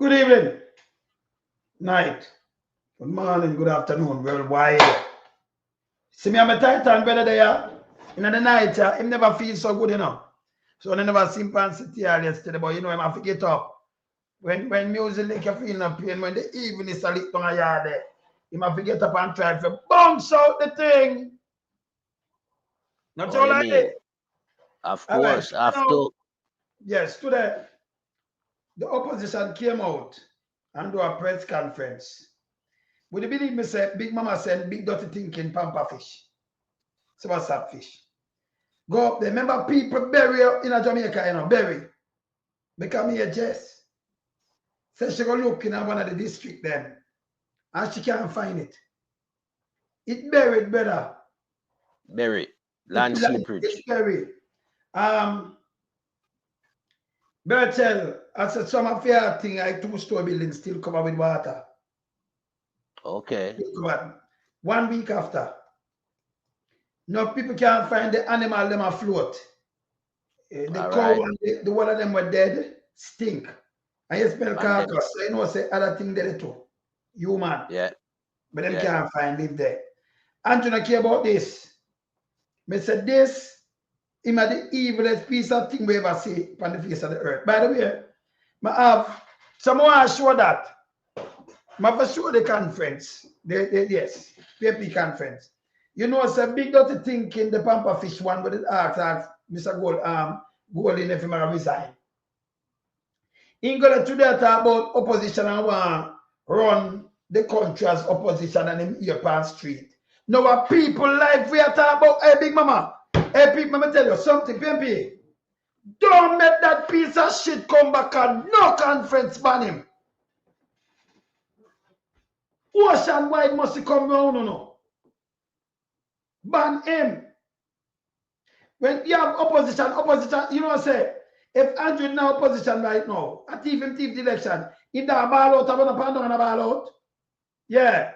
Good evening, night, good morning, good afternoon, worldwide. See me, I'm a Titan brother there. In the night, him never feel so good, you know. So I never seen pan sit here yesterday, but you know him have to get up. When music like you feel no pain, when the evening is a little down a yard there, him have to get up and try to bounce out the thing. Not What all do you like mean? it. Of All right. course, after. Now, yes, today the opposition came out and do a press conference. Would you believe me say Big Mama send big dirty thinking pamper fish? So what's that fish? Go up there. Remember people bury in a Jamaica, you know, bury. Become here Jess. So she go look in one of the district then. And she can't find it. It buried, brother. Berry. Land It's seepage. buried. Bertel, I said some of your thing like two-story building still covered with water. Okay. Still covered. 1 week after. No people can't find the animal them afloat. The All cow right. and the one of them were dead, stink. And you smell And then, carcass. So you know say other thing there too. Human. yeah, But them yeah. can't find live there. And you don't care about this. Me said this, him are the evilest piece of thing we ever see on the face of the earth. By the way, I have someone show that. I have show the conference. Yes, PAP conference. You know, it's a big dirty thing in the pamper fish one, but it asks Mr. Golding if he may resign. He going to today talk about opposition and want run the country as opposition and him here on street. Now, what people like we are talking about, hey, Big Mama, hey, people, let me tell you something, PMP. Don't make that piece of shit come back and no conference ban him. Ocean wide must come round, no. Ban him. When you have opposition, you know what I say? If Andrew now opposition right now, at even the election, if that ball out, I'm going to pan down a ball out. Yeah.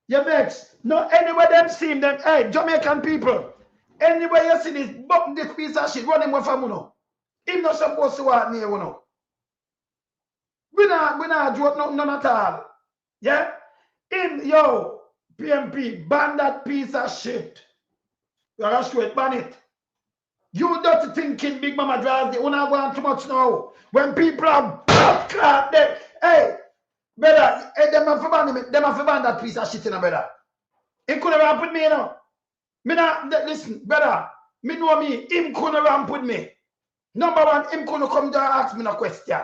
You vex. No, anywhere them see them, hey, Jamaican people, anywhere you see this piece of shit, run him away from you know. Him not supposed to walk near you know. We not joke none at all. Yeah? Yo, PMP, ban that piece of shit. You are straight, ban it. You don't thinking Big Mama drives the one going too much now. When people are blood clot there, hey, brother, hey, them have to ban that piece of shit in a brother. It could have ramp with me, you know. Me not, listen, brother, me know me, him couldn't ramp with me. Number one, him couldn't come down and ask me no question.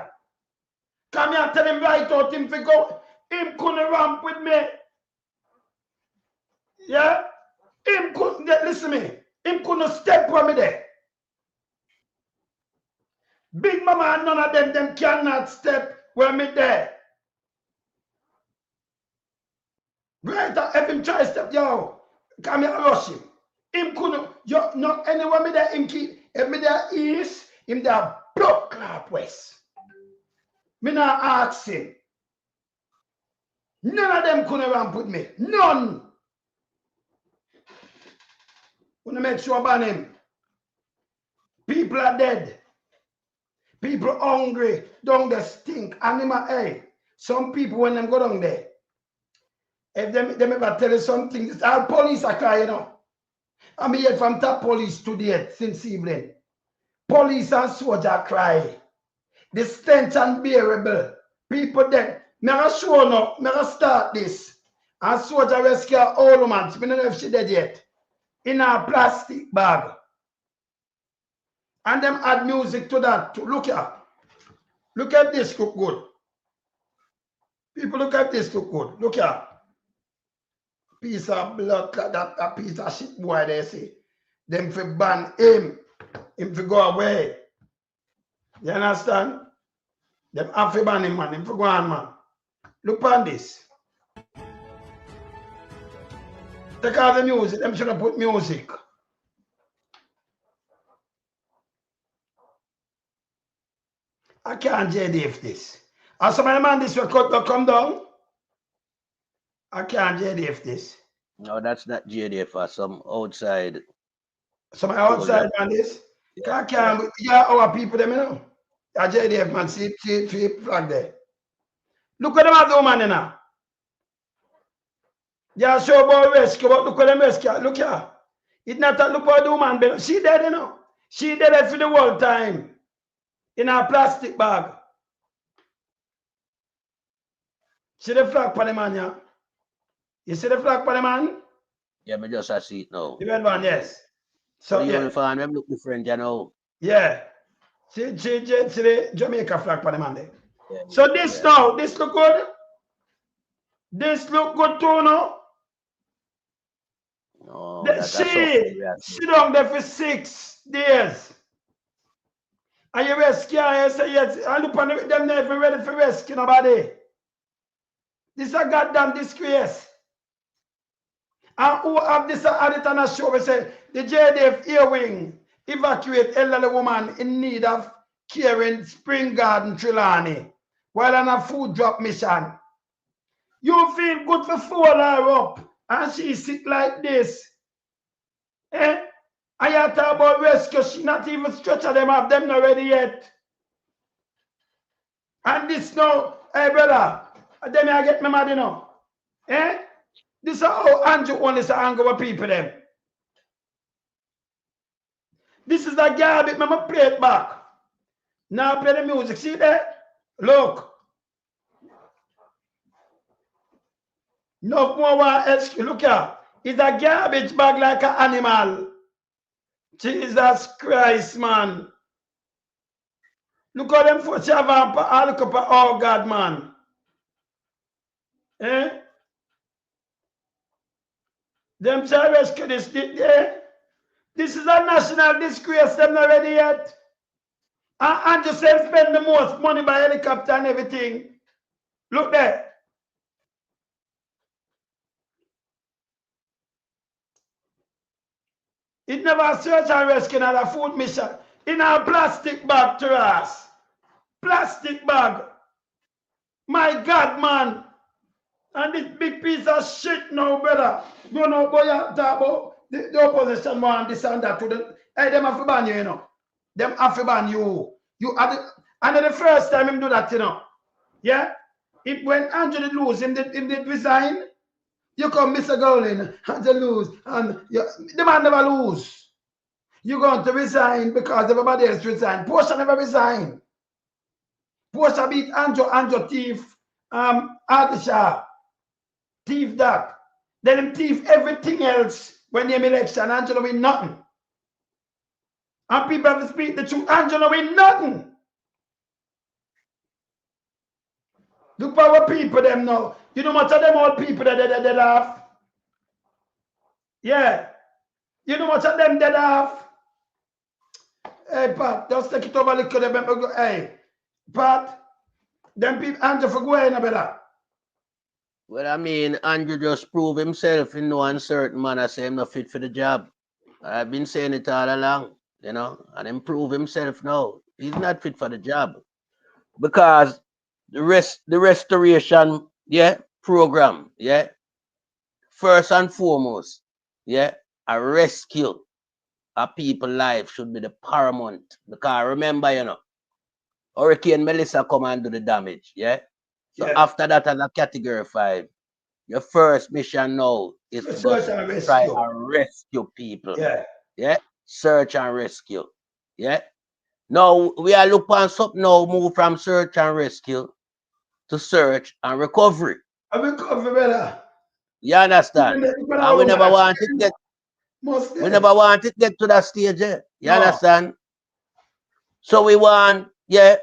Come here and tell him right out, him to go, him couldn't ramp with me. Yeah? Him couldn't, listen me, him couldn't step with me there. Big Mama and none of them cannot step where me there. Right, if him try step, yo, come here and rush him. Him couldn't, yo, no, anywhere me there, him keep, if me there east, him there blood clot west. Me not ask him. None of them couldn't ramp with me. None. Wanna make sure about him. People are dead. People hungry. Down there stink. Animal, hey. Some people when them go down there, if them ever tell you something, our police are crying, you know. I'm here from top police today since evening. Police and soldier cry. The stench unbearable. People dead. Me a show now. Me a start this. And soldier rescue an old woman. Me don't know if she dead yet. In a plastic bag. And them add music to that too. Look here. Look at this, look good. People look at this, look good. Look here. Piece of blood, that piece of shit boy they say. Them for ban him for go away. You understand? Them have to ban him, man. Him for go on, man. Look on this. Take out the music. Them should have put music. I can't JDF this. And some of the man this will come down. I can't JDF this. No, that's not JDF for some outside. Some outside man this. Yeah, I can't. Yeah, our people them, you know. A JDF man, see flag there. Look at them have the woman in now. They are show about rescue, but look at them rescue. Look here. It's not a look at the woman, but she dead, you know. She dead for the whole time. In a plastic bag. See the flag for the man, yeah? You see the flag for the man? Yeah, me just a see it now. The red one, yes. So So the yeah. uniform them look different, you know. Yeah. See the Jamaica flag for the man there. Yeah, So this yeah. now, this look good. This look good too, no? No, She sit down there for 6 days. And you rescue her, you say yes. And look on them never ready for rescue nobody. This is a goddamn disgrace. And who have this added on a show? We say the JDF Air Wing evacuate elderly woman in need of care in Spring Garden, Trelawney, while on a food drop mission. You feel good for fool her up, and she sick like this. Eh? And you talk about rescue, she not even stretcher them up, them not ready yet. And this now, hey brother, them I get me mad, you know. Eh? This is how Andrew only say anger with people them. This is the garbage, me play it back. Now play the music, see that? Look. No more one else, look here. It's a garbage bag like an animal. Jesus Christ, man. Look at them for Chavan, look up, oh God, man. Eh? Them say rescue this, eh? This is a national disgrace, them not ready yet. And just say spend the most money by helicopter and everything. Look there. It never search and rescue in a food mission. In a plastic bag to us. Plastic bag. My God, man. And this big piece of shit now, brother. You know, boy, you talk about the opposition want this and that to the. Hey, them have to ban you, you know. Them have to ban you. You are the, and then the first time him do that, you know. Yeah? It when Andrew did lose, him did resign. You come, Mr. Gowling, Andrew lose. And you, the man never lose. You're going to resign because everybody else resign. Portia never resign. Portia beat Andrew thief, Adisha. Thief that. Then him thief everything else when they election. Angela win nothing. And people have to speak the truth. Angela win nothing. Look for our people them now. You know much of them old people that they laugh. Yeah. You know much of them they laugh. Hey Pat, just take it over a little bit. Hey, Pat, them people Andrew for going a better. Well, I mean, Andrew just proved himself in no uncertain manner, say him not fit for the job. I've been saying it all along, you know, and improve himself now. He's not fit for the job. Because the restoration, yeah, program, yeah, first and foremost, yeah, a rescue of people's life should be the paramount. Because remember, you know, Hurricane Melissa come and do the damage, yeah? So after that, as a category 5, your first mission now is to try and rescue people. Yeah. Yeah. Search and rescue. Yeah. Now we are looking at something now, move from search and rescue to search and recovery. And recovery, brother. You understand? And we never want it get to that stage, yeah. You understand? So we want, yeah,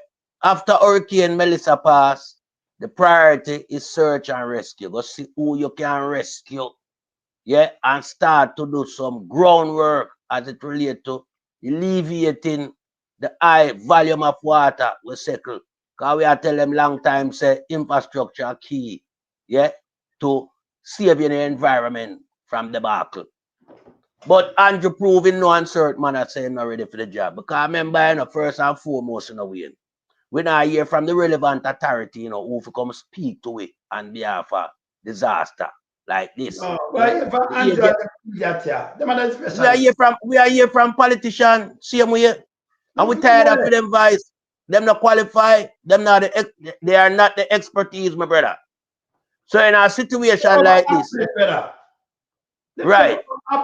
after Hurricane Melissa pass, the priority is search and rescue. Go see who you can rescue. Yeah, and start to do some groundwork as it relates to alleviating the high volume of water we cycle. Because we are telling them long time, say infrastructure key, yeah, to saving the environment from debacle. But Andrew proving no uncertain manner saying not ready for the job. Because remember, you know, first and foremost, in a way, we now hear from the relevant authority, you know, who come speak to it on behalf of disaster like this. No, yeah? We are here from politicians, same way. And we tired of them voice. Them not qualify. Them not they are not the expertise, my brother. So in a situation like this, right?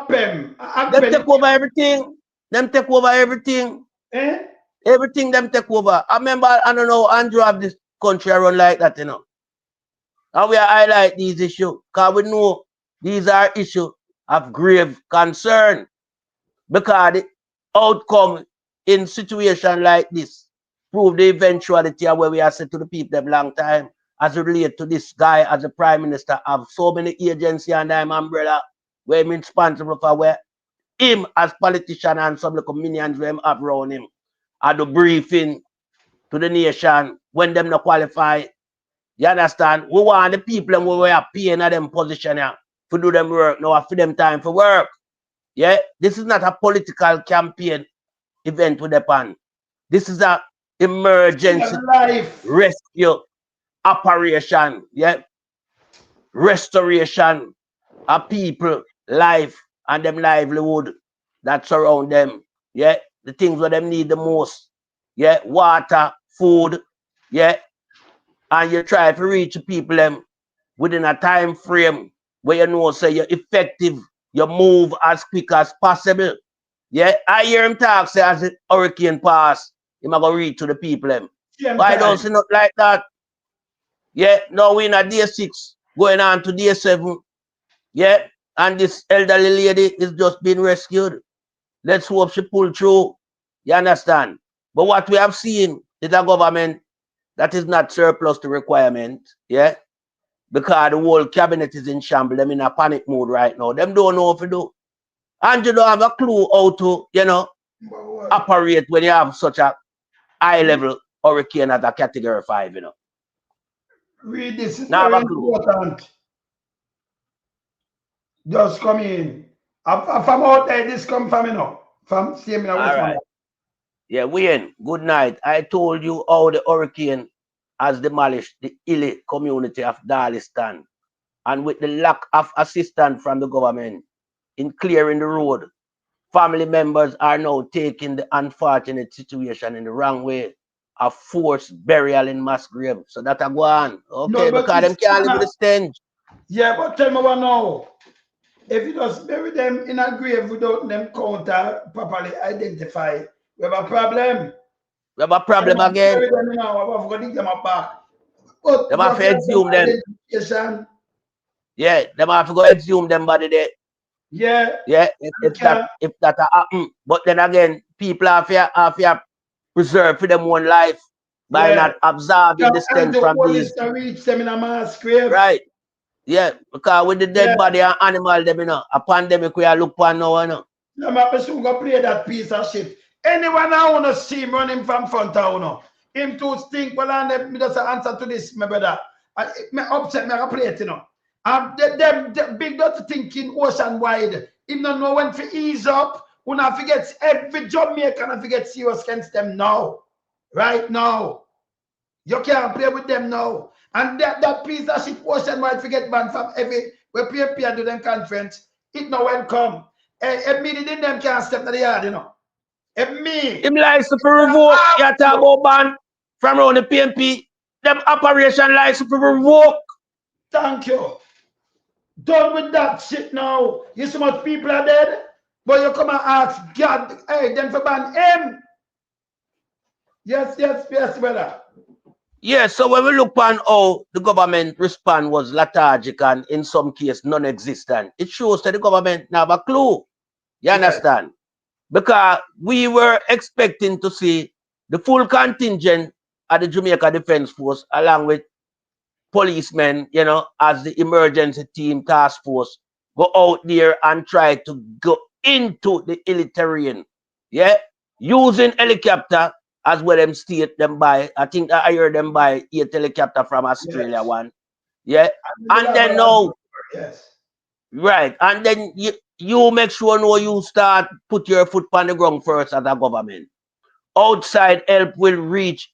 Them take over everything. Them take over everything. Eh? Everything them take over. I remember, I don't know, Andrew have this country run like that, you know. And we highlight these issues because we know these are issues of grave concern. Because the outcome in situation like this prove the eventuality of where we are said to the people them long time as it relate to this guy as a prime minister have so many agency and I'm umbrella where him responsible for where him as politician and some little minions where him have around him at the briefing to the nation when them not qualify. You understand? We want the people them we are paying at them position here to do them work now for them time for work. Yeah, this is not a political campaign event with the pan. This is a emergency rescue operation. Yeah, restoration of people, life, and them livelihood that surround them. Yeah, the things where them need the most. Yeah, water, food. Yeah, and you try to reach people them within a time frame where you know say you're effective, you move as quick as possible. Yeah, I hear him talk say as the hurricane pass, he might go reach to the people them. Why don't see not like that? Yeah, now we in a day 6, going on to day 7. Yeah, and this elderly lady is just being rescued. Let's hope she pull through. You understand? But what we have seen is a government that is not surplus to requirement. Yeah, because the whole cabinet is in shambles. Them in a panic mode right now. Them don't know what to do. And you don't have a clue how to, you know, operate when you have such a high level hurricane at a category 5, you know. Read this is Now have very a clue. important. Just come in. From out there, this come from you know. From same in All Westmoreland. right. Yeah, Wayne, good night. I told you how the hurricane has demolished the Ili community of Darlistan. And with the lack of assistance from the government in clearing the road, family members are now taking the unfortunate situation in the wrong way of forced burial in mass grave. So that I go on. No, Okay, but because them it's can't live with the stench. yeah, but tell me what now. If you just bury them in a grave without them counter properly identify, we have a problem. We have a problem again. Bury them now, we have to dig them up back. But Them you have have to to have them exhume them. identification. Yeah, them have to go exhume them body there. Yeah. Yeah, if that happen. But then again, people have to preserve for them own life by Yeah. not absorbing the And stench the from police these. to reach them in a mass grave. Right. Yeah, because with the dead Yeah. body and animal, them, you know, a pandemic we are look for now, you know. I'm not going to play that piece of shit. Anyone I want to see him running from front of you, him too stink. Well, and me just answer to this, my brother. Me upset me, I play it, you know. Them big dirty thinking ocean wide. Him don't know when to ease up. When I forget every Jamaican, I forget serious against them now. Right now. You can't play with them now. And that piece of shit ocean wide forget banned from every we pay do them conference. It no welcome. If me did them can't step to the yard, you know. If me Him license for revoke, you talk about ban from around the PMP. Them operation license for revoke. Thank you. Done with that shit now. You see much people are dead, but you come and ask God, hey, them for ban him. Yes, brother. Yeah, so when we look on how the government response was lethargic and in some cases non-existent, it shows that the government have a clue. You understand? Yes. Because we were expecting to see the full contingent of the Jamaica Defense Force along with policemen, you know, as the emergency team task force go out there and try to go into the Ili terrain. Yeah, using helicopter as well them state them by. I think I heard them by 8 helicopter from Australia Yes. one. Yeah, and then now, yes, right, and then you make sure no you start put your foot on the ground first as a government. Outside help will reach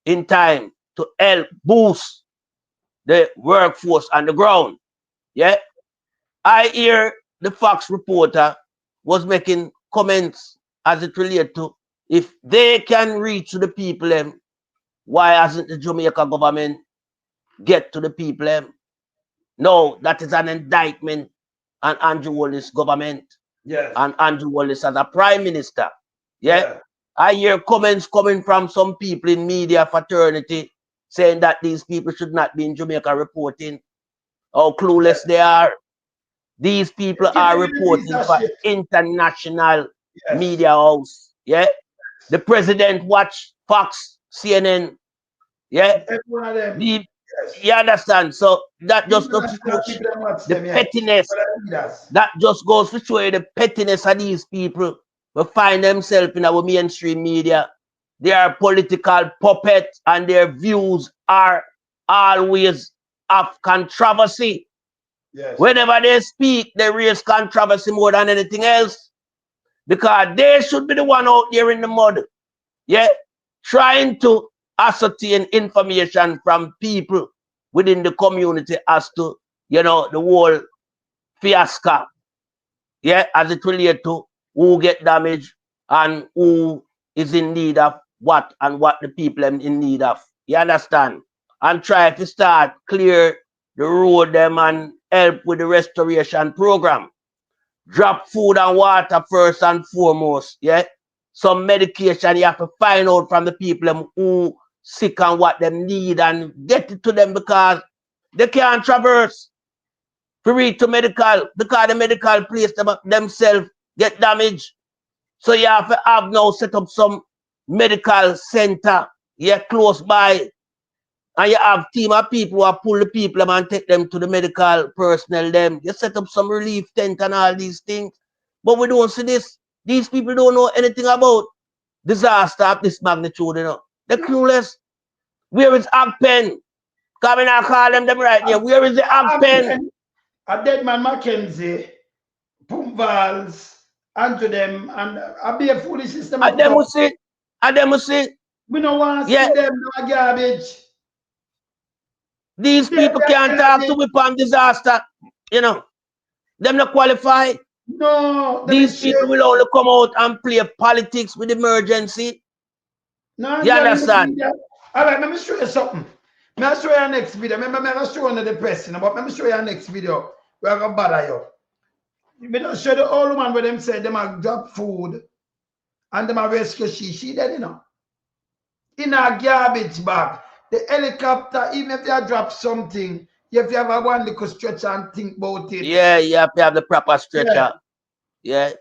in time to help boost the workforce on the ground. Yeah, I hear the Fox reporter was making comments as it related to If they can reach to the people, why hasn't the Jamaica government get to the people? No, that is an indictment on Andrew Wallace government. Yes. And Andrew Wallace as a prime minister. Yeah. I hear comments coming from some people in media fraternity saying that these people should not be in Jamaica reporting how clueless they are. These people Give are them a piece reporting of for shit. international Yes. media house. The president watch Fox, CNN. Every one of them. The, Yes. you understand? So that just Even goes to national show people that watch the them, yeah. pettiness. But I leaders. That just goes to show you the pettiness of these people who find themselves in our mainstream media. They are political puppets and their views are always of controversy. Yes. Whenever they speak, they raise controversy more than anything else. Because they should be the one out there in the mud. Trying to ascertain information from people within the community as to, the whole fiasco. As it relates to who get damaged and who is in need of what and what the people are in need of. You understand? And try to start clear the road them and help with the restoration program. Drop food and water first and foremost. Some medication you have to find out from the people who sick and what they need and get it to them because they can't traverse. To reach to medical because the medical place themselves get damaged. So you have to have now set up some medical center close by. And you have team of people who pull the people and take them to the medical personnel them. You set up some relief tent and all these things. But we don't see this. These people don't know anything about disaster of this magnitude, They're clueless. Where is Agpen? Come in and call them right here. Where is the Agpen? A dead man Mackenzie, Pumvals, Andrew them, and I be a foolish system. And them will see. We don't want to see them no garbage. These people can't talk to me on disaster. Them not qualified. No, these people will only come out and play politics with emergency. No, you understand? All right, let me show you something. Let me show you our next video. Remember, I'm not showing you the press, but let me show you our next video. We're going to bother you. We don't show the old woman where them say them have drop food and them have rescue she dead, in a garbage bag. The helicopter, even if you drop something, you have to have a one little stretcher and think about it. Yeah, you have to have the proper stretcher. Yeah.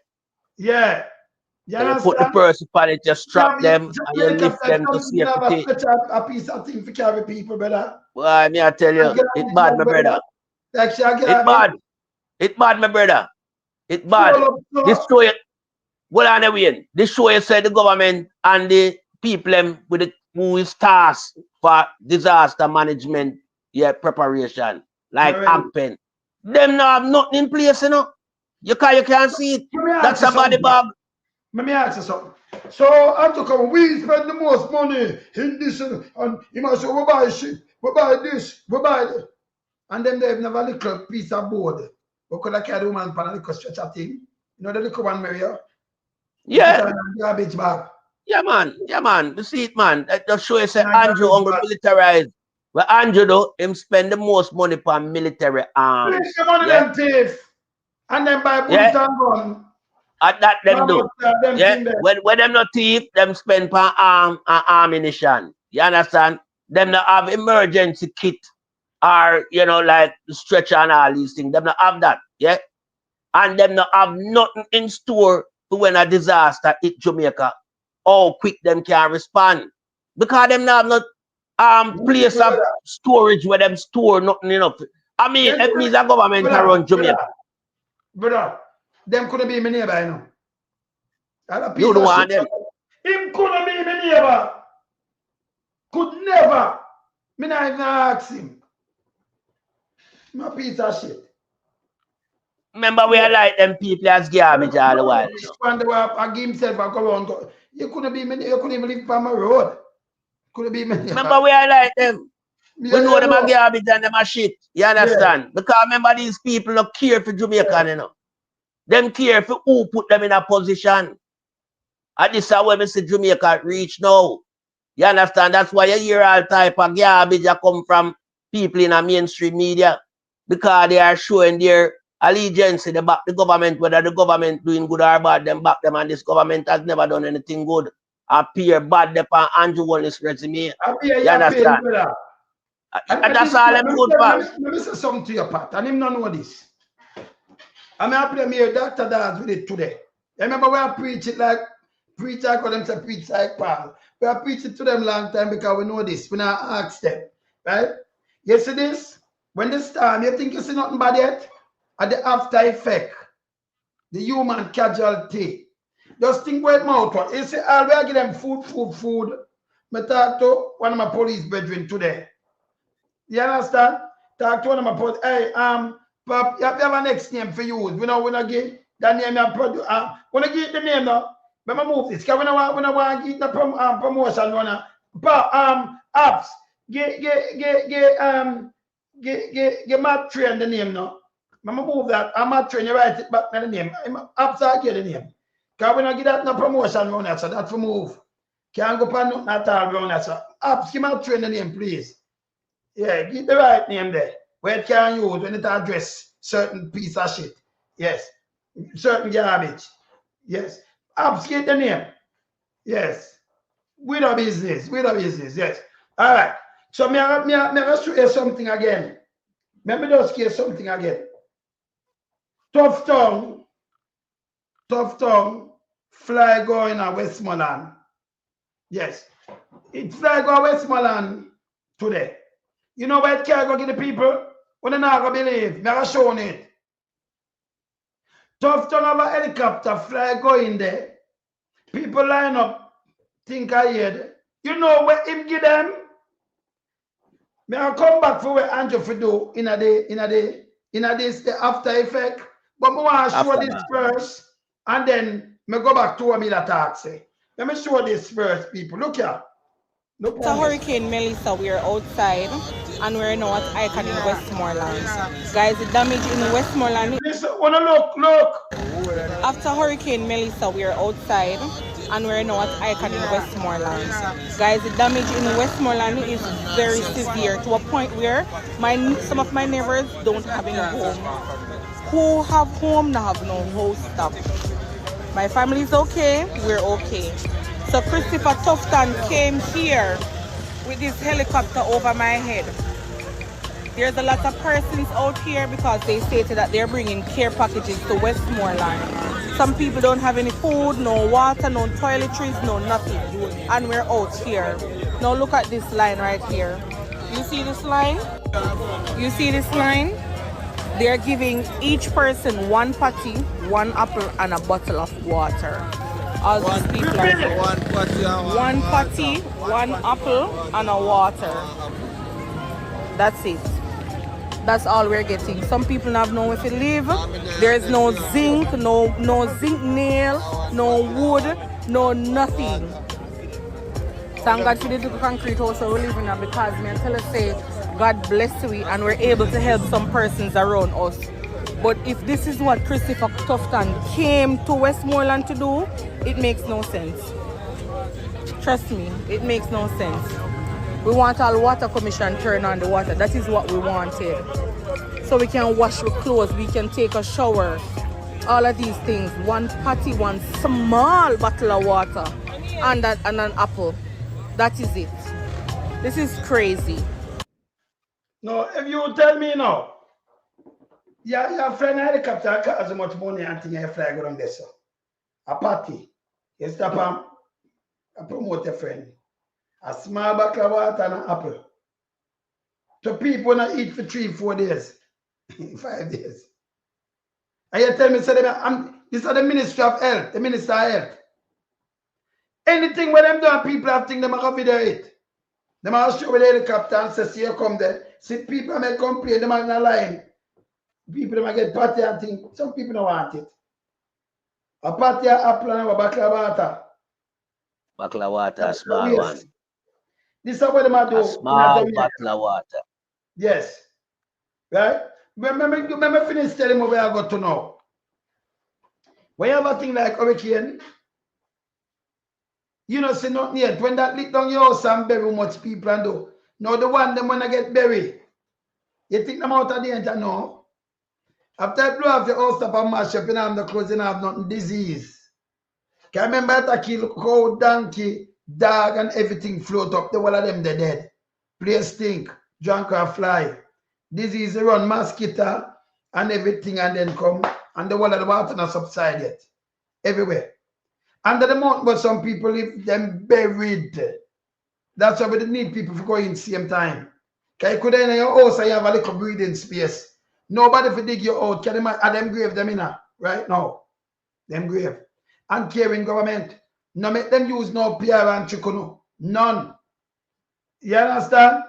You put the person on it, just strap them and you lift them to safety. A piece of thing for carry people, brother. Well, me I tell you, it's bad, my brother. It's bad. It's bad, my brother. It's bad. This show you, well, on the way, this show you said the government and the people who is tasked for disaster management, preparation, like Agpen. Them not have nothing in place, You can't see it. That's a body bag. Let me ask you something. So, after come, we spend the most money in this, and you must say, we buy shit, we buy this, we buy that. And then they have never little piece of board. We could have carried woman pan a little stretcher thing. You know the little one, Maria? Yeah. Garbage bag. Yeah, man. You see it, man. That just show you say Andrew hungry militarized. Well, Andrew, though, him spend the most money on military arms. Please, the money them thief. And then buy bullet and gun. At that them do. When them not thief, them spend on ammunition. You understand? Them not have emergency kit or like stretcher and all these things. Them not have that. And them not have nothing in store to when a disaster hit Jamaica. How quick them can respond. Because them not have not place of storage where them store nothing enough. I mean, it means a government around Jamaica. Brother, them couldn't be my neighbor, You don't want them. Him couldn't be my neighbor. Could never. Me not even ask him. My piece of shit. Remember, we are like them people as garbage all the while. I give himself a go around. You couldn't be me. You couldn't even live on my road. Couldn't be me. Remember, we are like them. We know them are garbage and them are shit. You understand? Because remember, these people don't care for Jamaican, Them care for who put them in a position. And this is where we see Jamaica reach now. You understand? That's why you hear all type of garbage that come from people in the mainstream media. Because they are showing their allegiance to the government, whether the government doing good or bad, them back them, and this government has never done anything good. Appear bad upon Andrew Wallace's resume. You understand? And that's all I'm good for. Let me say something to your part, and him not know this. I mean, I play me a Dr. Daz with it today. You remember when I preach it like, preach like them say preach like Paul. We are preaching to them long time because we know this. We not ask them, right? You see this? When this time, you think you see nothing bad yet? At the after effect, the human casualty. Just think where it mouth was. You see, I'll give them food. I talk to one of my police brethren today. You understand? Talk to one of my police. Hey, Pop, you have a next name for use. We not give that name. When I give the name now, let me move this. Because we don't want to give the promotion. Apps. Get Matt Train the name now. I'm gonna move that. I'm Matt Train, you write it back to the name. Apps I get the name. Because we don't give that no promotion around that, so that's for move. Can't go for nothing at all around that. So Apps, give Matt Train the name, please. Yeah, give the right name there. Where it can use when it address certain piece of shit. Yes. Certain garbage. Yes. Apps, get the name. Yes. With a business. Yes. All right. So me show you something again. Let me just hear something again. Tough tongue, fly going to Westmoreland. Yes. It's fly going to Westmoreland today. You know where it can go get the people? When they're not going to believe. Me have shown it. Tough tongue have a helicopter fly going there. People line up, think I hear it. You know where him give them? Me I come back for what Andrew for do in this the after effect. But I want to show this first, and then me go back to what me that talk say. Let me show this first, people. Look here. Look. It's a Hurricane Melissa. We are outside, and we're now at Icon in Westmoreland. Guys, the damage in Westmoreland. Listen, wanna look. After Hurricane Melissa, we are outside, and we're now at Icon in Westmoreland. Guys, the damage in Westmoreland is very severe to a point where some of my neighbors don't have any home. Who have home now have no house stuff. My family is okay, we're okay. So Christopher Tufton came here with this helicopter over my head. There's a lot of persons out here because they stated that they're bringing care packages to Westmoreland. Some people don't have any food, no water, no toiletries, no nothing. And we're out here. Now look at this line right here. You see this line? You see this line? They're giving each person one patty, one apple, and a bottle of water. All these people are one patty, one apple, and a water. That's it. That's all we're getting. Some people have nowhere to live. There's no zinc, no zinc nail, no wood, no nothing. Thank God for the little concrete house we're living in because me and tell us say God bless we and we're able to help some persons around us. But if this is what Christopher Tufton came to Westmoreland to do, it makes no sense. Trust me, it makes no sense. We want our water commission turn on the water. That is what we wanted. So we can wash our clothes, we can take a shower. All of these things. One patty, one small bottle of water, and an apple. That is it. This is crazy. No, if you tell me now, your friend helicopter costs so much money and thing you fly go on there, so. A party. You stop and promote your friend. A small bottle of water and an apple. So people not eat for 3-4 days. 5 days. And you tell me, so this is the Ministry of Health, the Minister of Health. Anything where them do, people have things them have video it. Them have show with the helicopter and say, see you come there. See people may complain, them are in a line. People them get party and things. Some people don't want it. A party of apple and a bottle of water. Bottle of water, a small one. This is what them do. A small bottle of water. Yes. Right? Remember finish telling me where I got to know. When you have a thing like hurricane, you know, see nothing yet. When that lit down your house and bury much people and do. Now the one them when I get buried. You think them out of danger? No. After I blow off your house up and mash up, you know, the clothes, you know, have nothing disease. Can remember that kill cow, donkey, dog, and everything float up. The one of them they dead. Place stink, drunk or fly. Disease run mosquito and everything and then come. And the one of the water not subside yet. Everywhere. Under the mountain, but some people live them buried. That's why we need people to go in same time. Can you could in your house and you have a little breathing space. Nobody for dig you out. Can them grave them in right now. Them grave. And caring government. No make them use no PR and chikuno. None. You understand?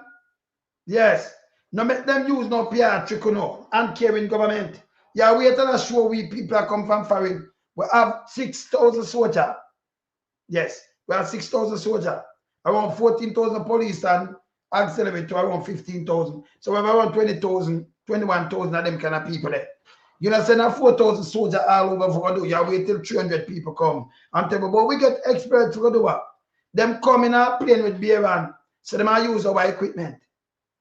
Yes. No make them use no PR chikuno and caring government. Yeah, wait till I show we people that come from foreign. We have 6,000 soldiers. Yes, we have 6,000 soldiers. Around 14,000 police and auxiliary to around 15,000. So we have around 20,000, 21,000 of them kind of people there. You know, send 4,000 soldiers all over for do. You wait till 300 people come. And tell me, but we get experts to do what? Them come in a plane with beer and so they might use our equipment.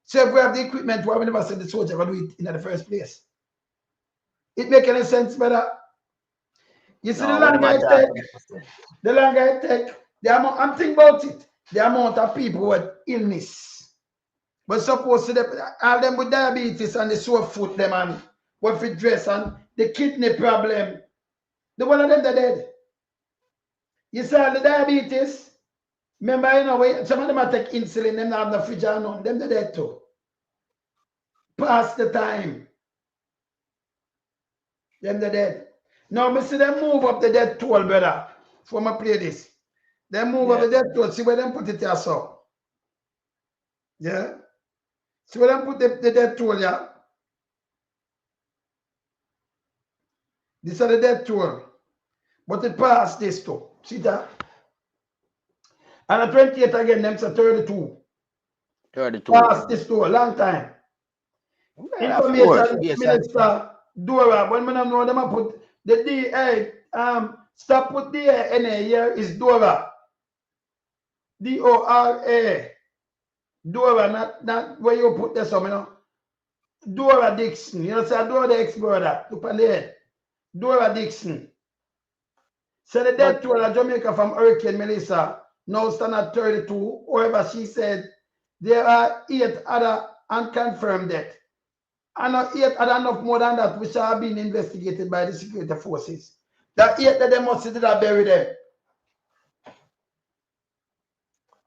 So if we have the equipment, why we never send the soldier to do it in the first place? It make any sense, brother? You see, no, the longer it take, the amount, I'm thinking about it, the amount of people with illness. But suppose all them with diabetes and the sore foot them and what fit dress and the kidney problem, the one of them that dead. You see all the diabetes, remember, you know, some of them are take insulin, them not have the fridge and none, them they dead too. Past the time. Them they dead. Now, me see them move up the death toll, brother. For me play this. They move up the death toll. See where them put it here, so. Yeah? See where them put the death toll, yeah? This is the death toll. But it passed this too. See that? And at 28 again, them say 32. 32. Passed this too, a long time. Well, Information Minister Dora, when we know them, I put the DA, stop put DA in a here is Dora. D-O-R-A. Dora, not where you put this on, you know. Dora Dixon. You know, say Dora the ex-brother. Look on the head. Dora Dixon. So the death toll of Jamaica from Hurricane Melissa now stand at 32. However, she said there are 8 other unconfirmed deaths. And 8 other enough more than that which are being investigated by the security forces. The 8 that they must sit there bury them.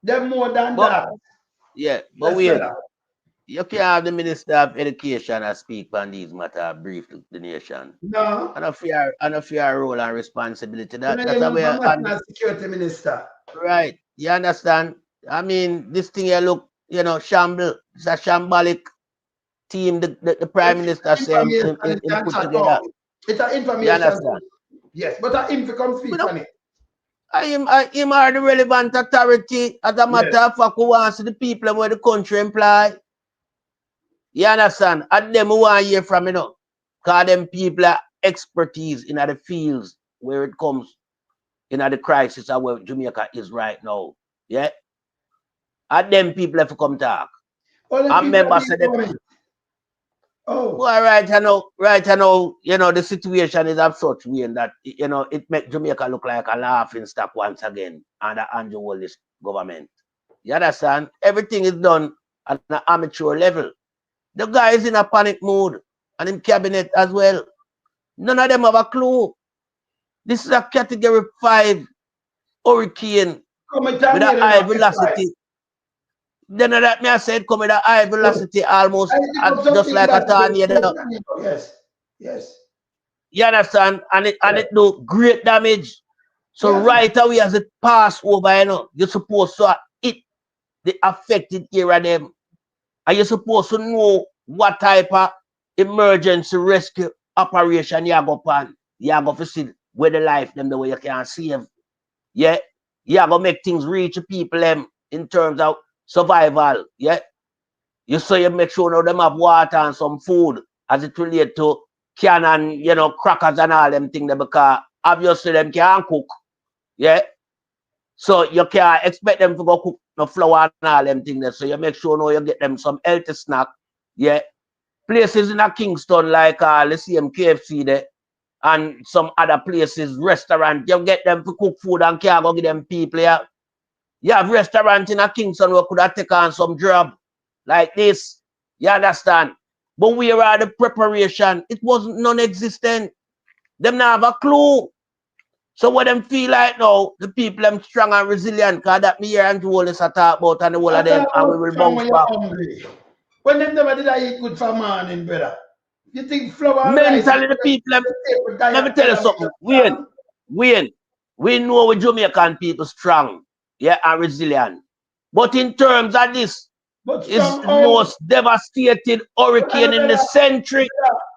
They're more than that. Yeah, but wait. You can't have the Minister of Education and speak on these matters brief to the nation. No. And of your role and responsibility. That's a way National Security Minister. Right. You understand? I mean, this thing here look, you know, shamble. It's a shambolic team the Prime Minister said in put together. It's an information. Yes, but him come speak on it. Him are the relevant authority as a matter of fact who wants the people where the country employ. You understand? And them who want to hear from, you know, because them people are expertise in the fields where it comes in the crisis of where Jamaica is right now. Yeah? And them people have to come talk. And members said that. Oh, well, right now, you know, the situation is of such way that, you know, it makes Jamaica look like a laughing stock once again under Andrew Wallace government. You understand? Everything is done at an amateur level. The guy is in a panic mood and in cabinet as well. None of them have a clue. This is a category 5 hurricane with a high velocity. Then that me I said come with a high velocity almost just like a tornado. Yes. You understand? And it do great damage. So right away as it pass over, you know, you're supposed to hit the affected area them. And you're supposed to know what type of emergency rescue operation you go on. You go to see where the life them the way you can save. Yeah. You go make things reach people them in terms of survival, yeah. You make sure now them have water and some food as it relates to can and, you know, crackers and all them things because obviously them can't cook, yeah. So you can't expect them to go cook no flour and all them things there. So you make sure now you get them some healthy snack. Yeah. Places in a Kingston like let's see KFC there and some other places, restaurant, you get them to cook food and can't go give them people. Yeah. You have restaurant in a Kingston where could have take on some job like this. You understand? But where are the preparation? It wasn't non-existent. Them not have a clue. So what them feel like now, the people them strong and resilient, because that me here and Joel is a talk about and the whole of them, and we will bounce back. When them never did I eat good for morning, brother. You think flour and rice? Mentally, the people, let me tell you something. Wayne, we know we Jamaican people strong, yeah, and resilient. But in terms of this, it's the most devastated hurricane in the century.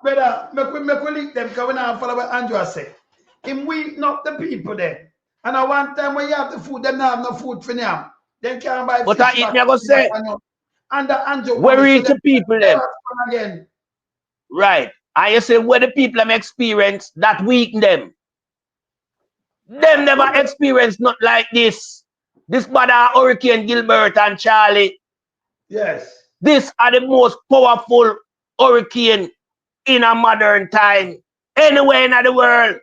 Brother, make we link them because we now follow what Andrew said. Him weak not the people there. And at one time when you have the food, them not have no food for them. They can't buy but I eat me, I go say. And the Andrew, where reach the people then? Again. Right. And you say where the people them experience that weaken them. Them never experience not like this. This bad Hurricane Gilbert and Charlie. Yes. These are the most powerful hurricane in a modern time. Anywhere in the world.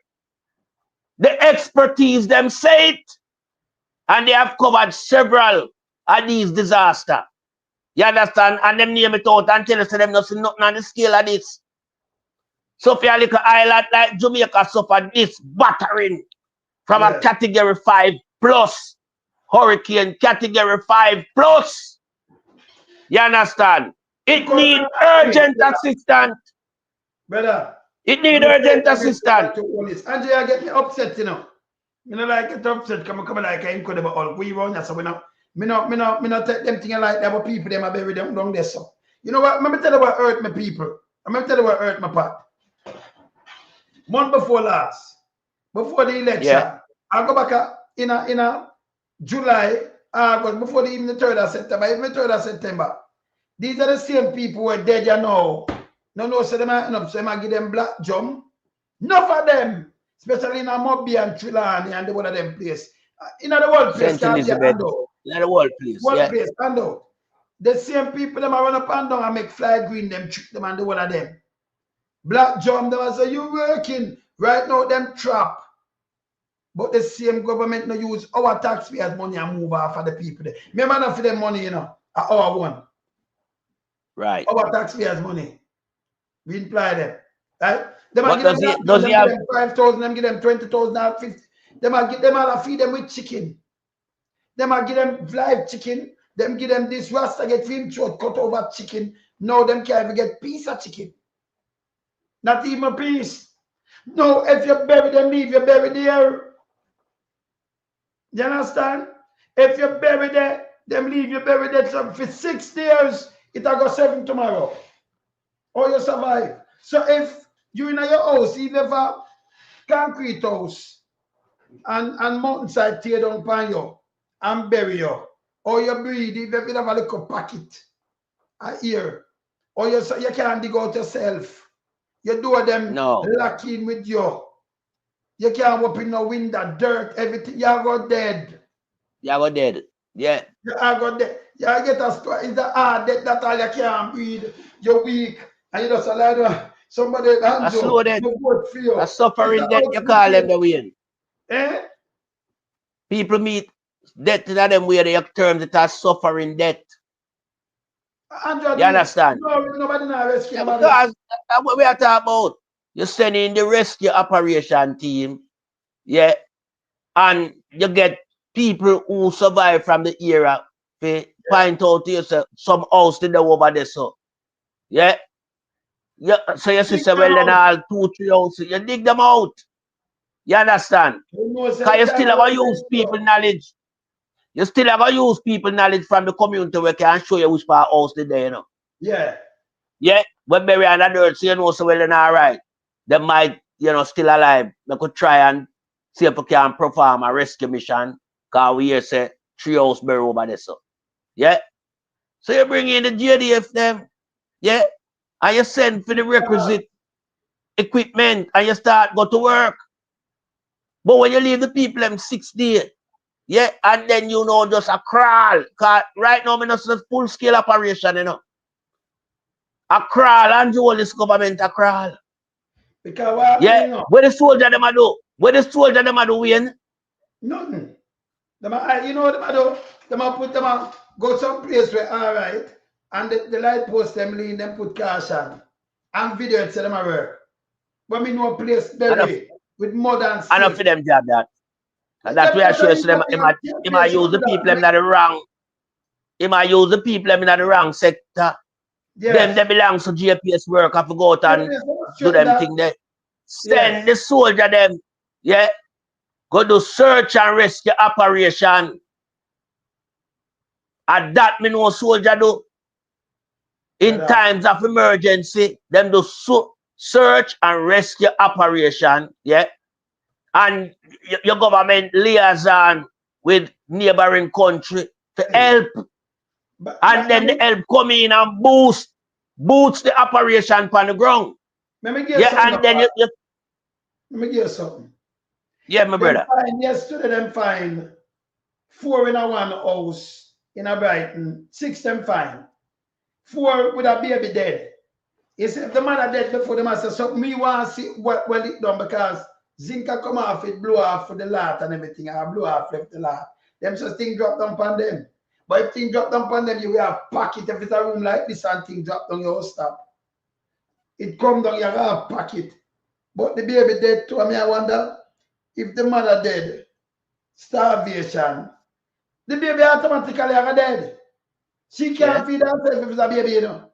The expertise them say it. And they have covered several of these disasters. You understand? And them name it out and tell us them nothing on the scale of this. So if you look at island like Jamaica suffered this battering from a category 5 plus hurricane category 5 plus. You understand? It needs urgent assistance. Brother. It needs urgent assistance. Andrew, you get me upset, you know. Me not like get upset, come like an incredible all. We run here, so we not me not take them things like that, but people them are bury them down there. So you know what? Let me tell you what hurt my people. Let me tell you what hurt my part. Month before last, before the election, I go back in a July, August, before even the 3rd of September, even the 3rd of September. These are the same people who are dead, you know. No, so they might end up, so they might give them black jump. Enough of them, especially in Mobi and Trelawney and the one of them place. In the world place, can't be hand out. In the world place, place, hand out. The same people them are run up and down and make fly green them, trick them and the one of them. Black jump them and say, you working. Right now, them trap. But the same government no use our taxpayers' money and move off of the people there. Remember not for them money, you know, at our one. Right. Our taxpayers' money. We imply them. Right? Them what does he have? 5,000, them give them 20,000, 50. Them give them all feed them with chicken. Them give them live chicken. Them give them this rasta get film throat cut over chicken. No, them can't even get piece of chicken. Not even a piece. No, if you bury them, leave you bury there. You understand? If you bury there, them leave you bury there. So for 6 days, it'll go 7 tomorrow. Or you survive. So if you in your house, even if a concrete house and mountainside tear down upon you and bury you, or you breathe, even if you have a little pocket, a ear, or you can't dig out yourself. You do them lock in with you. You can't open no window, dirt, everything. You go dead. You go dead. Yeah. You go dead. You get a story. It's the hard death that all you can't breathe. You're weak. And you just like somebody hands you. Slow death. A suffering death, you call them the way. Eh? People meet death in them way they terms it as suffering death. You understand? No, nobody now rescue. Because that's what we are talking about. You're sending the rescue operation team, yeah, and you get people who survive from the era to point out to yourself some house to the over there, so yeah. So you see, well, then all 2, 3 houses, you dig them out. You understand? Because you still have to use people knowledge. You still have to use people knowledge from the community where can show you which part house they there, you know. Yeah. Yeah, when bury under dirt, so you know, so well, then all right. They might, you know, still alive. They could try and see if we can perform a rescue mission. Because we here say 3 house bury over there, so. Yeah. So you bring in the JDF them. Yeah. And you send for the requisite equipment and you start go to work. But when you leave the people them 6 days, Yeah, and then you know just a crawl. Cause right now, me not see full scale operation, you know. A crawl and the whole this government a crawl. Because what happened, Yeah, you know? what the soldier them a do? What the soldier them a do, Wayne? Nothing. You know what they do? They put them go some place where all right, and the light post them lean, them put caution and video it say them a work. But me know a place buried with mud and Enough for silt. them job that. And that's Them where I just show a you so them he might use the people them in the wrong. He might use the people them in the wrong sector. Them Yes. they belong to GPS work. Have to go out and do them thing there. Send the soldier them. Yeah. Go do search and rescue operation. And that me know soldier do. In times of emergency, them do search and rescue operation. Yeah. And your government liaison with neighboring country to help. And then the help come in and boost the operation on the ground. Let me give and then you Let me give you something. Yeah, my brother. Yesterday, them find 4 in a one house in a Brighton. 6 them find. 4 with a baby dead. He said, if the mother dead before the master, so me want to see what it done because Zinca come off, it blew off for the lot and everything. I blew off left the lot. Them just thing drop down upon them. But if thing drop down upon them, you will have pocket. If it's a room like this and thing drop down, you will stop. It come down, you have pocket. But the baby dead too. I mean, I wonder if the mother dead, starvation, the baby automatically are dead. She can't feed herself if it's a baby, you know.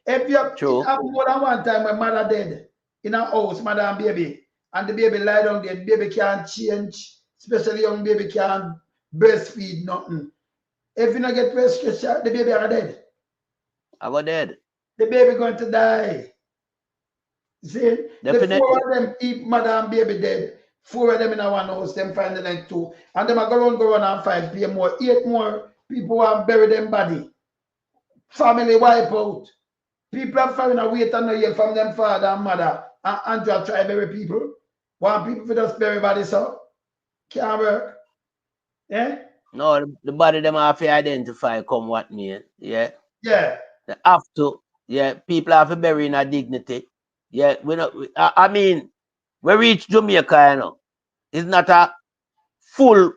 If you it happened more than one time when mother dead in a house, mother and baby, and the baby lie down there, the baby can't change, especially young baby can't breastfeed nothing. If you not get breastfeed, the baby are dead. Are dead. The baby going to die. See, definitely. The 4 of them, if mother and baby dead, 4 of them in a one house, them find the like 2. And them are go run and find pay more. 8 more people want bury them body. Family wipe out. People are found a wait and hear from them father and mother. And Andrew try bury people. Want people to just bury body so? Can't work. Yeah? No, the body them have to identify come what mean. Yeah. Yeah. They have to. Yeah. People have to bury in a dignity. Yeah. I mean, we reach Jamaica, you know. It's not a full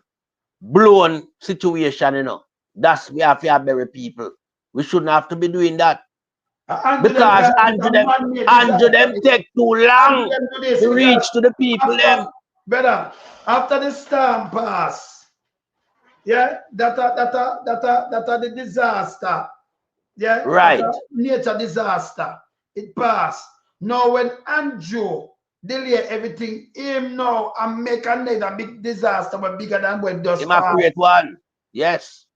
blown situation, you know. That's we have to bury people. We shouldn't have to be doing that. Because Andrew them take too long to reach to the people them. Brother, after the storm pass, yeah, that the disaster. Yeah, right. Nature disaster. It passed. Now when Andrew delay everything, him now and make another big disaster but bigger than when dust. Him create one. Yes.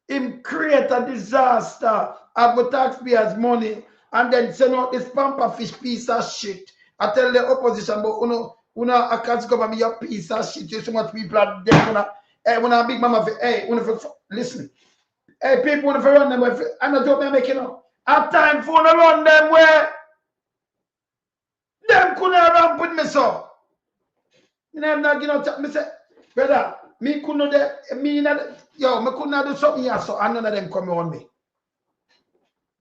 Him create a disaster of the taxpayers' money and then send out this pamper fish piece of shit. I tell the opposition, but I can't cover me your piece of shit. You so much people are there. When I big mama, hey, listen. Hey, people want to run them. I'm not joking, I'm making up. At time for to run them where them couldn't run with me so. I'm not getting me say, brother, me couldn't me couldn't do something here so and none of them come on me.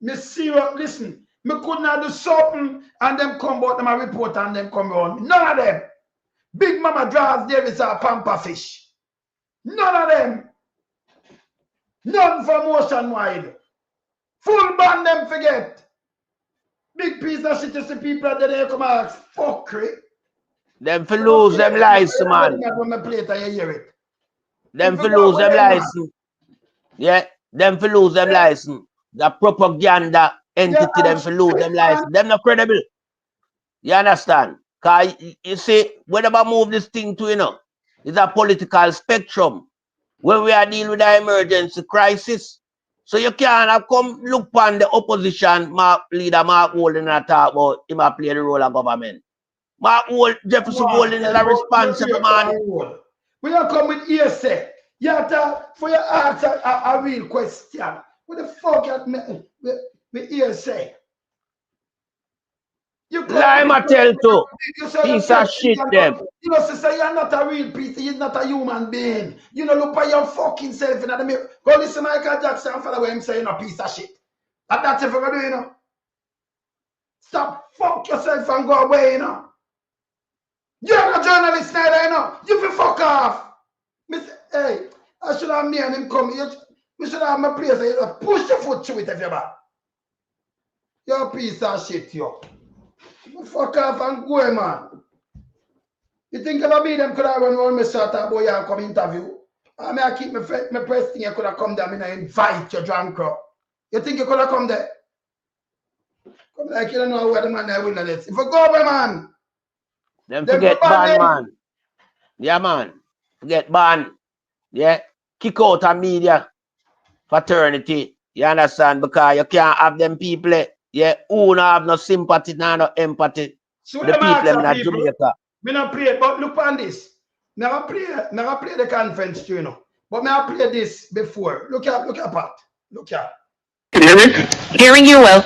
Me serious, listen, me couldn't do something and them come out them a report and them come on me. None of them. Big Mama draws Davis a pamper fish. None of them. None from ocean wide. Full band them forget. Big piece of shit to see people that they come ask. Fuckery. Them for lose them license, man. Them for lose them license. Yeah, them for lose them license. The propaganda entity them for lose them license. Them not credible. You understand? Cause you see, whenever move this thing to, you know, it's a political spectrum where we are dealing with an emergency crisis. So you can't come look on the opposition, leader Mark Holden and talk about him play the role of government. Mark Jefferson Golden is a responsible man. We are come with hearsay. You have to, for your answer a real question. What the fuck me hearsay? You Lie come, my tell too. you say Piece of shit them. you know, sister, you're not a real Peter, you're not a human being. You know, look at your fucking self in the mirror. Go listen to Michael Jackson and follow what him saying, a piece of shit. And that's if you're gonna do, you know. Stop, fuck yourself and go away, you know. You're not a journalist neither, you know. You feel fuck off. Hey, I should have me and him come. You should have my place. You push your foot through it if you're bad. You're a piece of shit, yo. Fuck off and go, man. You think if I be them could have run around me short about you and come interview? I mean, I keep my press thing, you could have come there, I mean, invite your drunk crowd. You think you could have come there? Come like you don't know where the man there winning this. If you go over, man. Them forget ban, man. Yeah, man. Forget ban. Yeah. Kick out a media fraternity. You understand? Because you can't have them people. Yeah, who not have no sympathy, no empathy. So the people in Jamaica. Me not play, but look on this. Never play the conference, you know. But me I play this before. Look at Pat. Look at. Can you hear me? Hearing you well.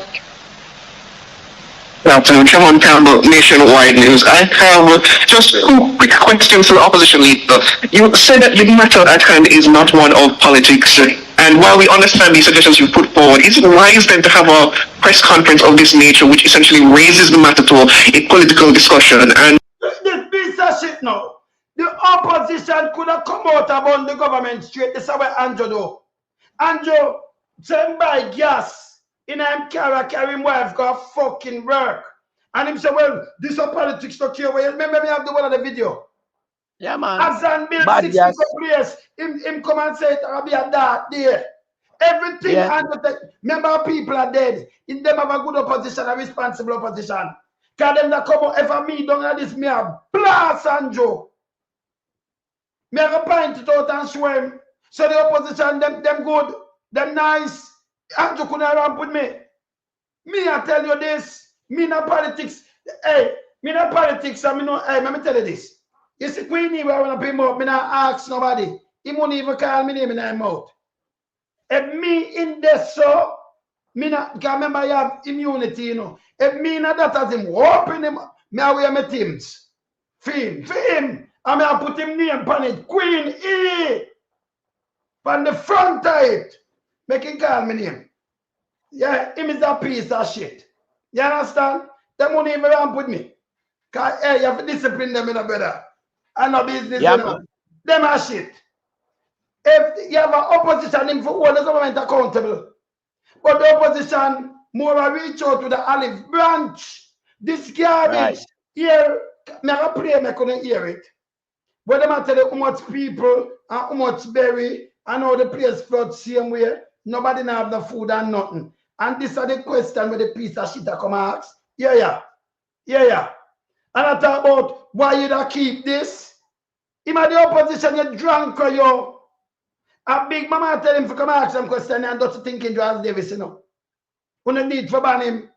Good afternoon, Chairman Campbell, Nationwide News. I have just 2 quick questions to the opposition leader. You said that the matter at hand is not one of politics. And while we understand the suggestions you put forward, is it wise then to have a press conference of this nature which essentially raises the matter to a political discussion? And this piece of shit now. The opposition could have come out about the government straight. This is what Andrew do. Andrew send by gas in him carry him wife got fucking work. And him say, well, this is politics to care. Well, remember me have the one of the video. Yeah, man. Azan build 6 place. Him come and say it will be a dark day. Everything Andrew take. Remember people are dead. In them have a good opposition, a responsible opposition. Because them that come out, if me don't have this, me a blast Andrew. Me a point it out and show him. So the opposition, them good, them nice. Andrew couldn't ramp with me. Me I tell you this. Me no politics. Hey, me no politics. And me no, hey, let me tell you this. You see, Queenie, where I want to pay more, me not ask nobody. He won't even call me name in my mouth. If me in this, so, me not, because remember I have immunity, you know. If me not that as him, open him, me I wear my teams. For him. And me I put him name on it. Queen E. On the front of it. Make him call me name. Yeah, him is a piece of shit. You understand? They won't even ramp with me. Because, hey, you have to discipline them in a brother. And no business, yeah, you know. Them are shit. If you have an opposition, him for all the government accountable. But the opposition more reach out to the olive branch. This garbage here, me I pray me couldn't hear it. But them I tell you how much people and how much berry and how the place flood same way. Nobody now have the food and nothing. And this is the question where the piece of shit I come ask. Yeah. And I talk about why you don't keep this. Him at the opposition, you drunk or you. A big mama tell him to come ask some question and don't thinking Charles Davis, you know. When you need to ban him,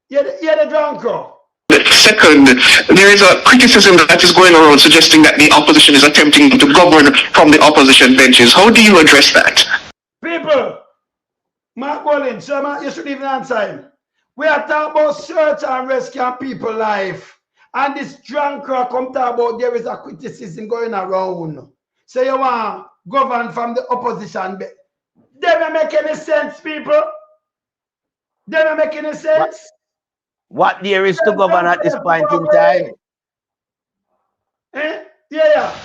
you're the drunk or. Second, there is a criticism that is going around suggesting that the opposition is attempting to govern from the opposition benches. How do you address that? People, Mark Bollin, sir, you should even answer him. We are talking about search and rescue people's life. And this drunk come talk about there is a criticism going around. So you want to govern from the opposition. Doesn't make any sense, people. Doesn't make any sense. What there is to govern at this point in time? Yeah.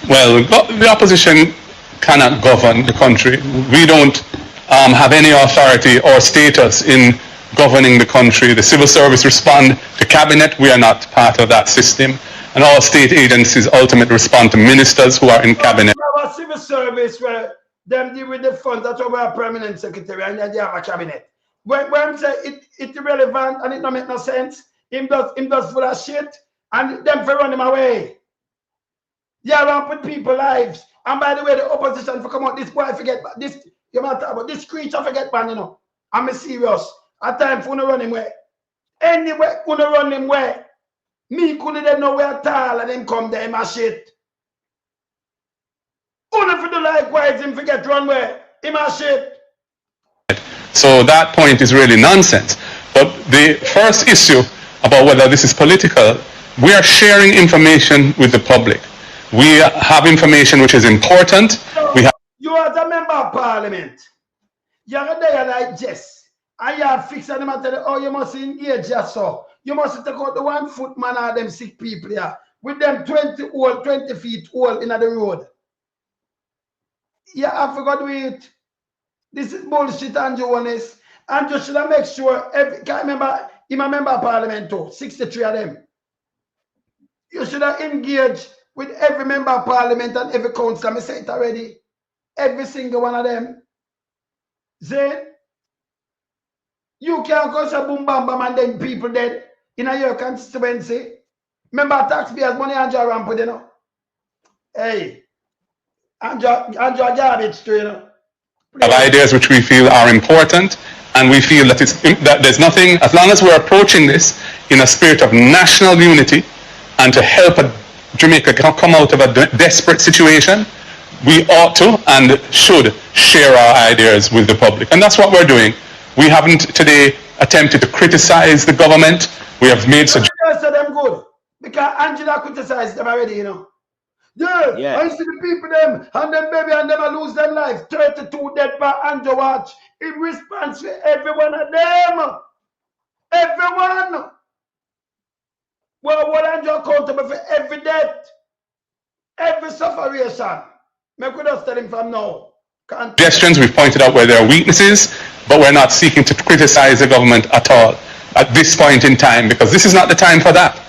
Well, the opposition cannot govern the country. We don't have any authority or status in governing the country. The civil service respond to cabinet. We are not part of that system. And all state agencies ultimately respond to ministers who are in cabinet. We have a civil service where them deal with the funds. That's why we have a permanent secretary and then they have a cabinet. When I say it's irrelevant and it don't make no sense, him does full of shit and them for run him away. Yeah, around with people's lives. And by the way, the opposition for come out, this boy forget this. You matter about this creature forget man, you know. I'm serious. At time for to run him way. Anyway, gonna run him way. Me couldn't know where at all and him come there, my shit. Only for the likewise him forget run way. Him a shit. So that point is really nonsense. But the first issue about whether this is political. We are sharing information with the public. We have information which is important. So, you as a member of parliament, you're there like Jess, and you have fixed them and tell you, oh, you must engage just so. You must take out the 1 foot man of them sick people here with them 20 feet old in the road. Yeah, I forgot to do it. This is bullshit, Andrew, honest. Andrew should have make sure can't remember him a member of parliament too, 63 of them. You should have engaged with every member of parliament and every councillor. I say it already. Every single one of them. Then you can't go to boom bam bam and then people dead in a your constituency. Remember taxpayers money Andrew Rampant, you know. Hey, Andrew garbage too, you know. Have ideas which we feel are important, and we feel that there's nothing, as long as we're approaching this in a spirit of national unity and to help Jamaica come out of a desperate situation, we ought to and should share our ideas with the public. And that's what we're doing. We haven't today attempted to criticize the government. We have made suggestions. Them good, because Angela criticized them already, you know. Yeah, I see the people them and them baby and them lose their life. 32 dead by Andrew Watch. In response to every one of them. Everyone. Well, what Andrew accountable for every death, every sufferation. Make we just tell him from now. Suggestions, we've pointed out where there are weaknesses, but we're not seeking to criticize the government at all at this point in time, because this is not the time for that.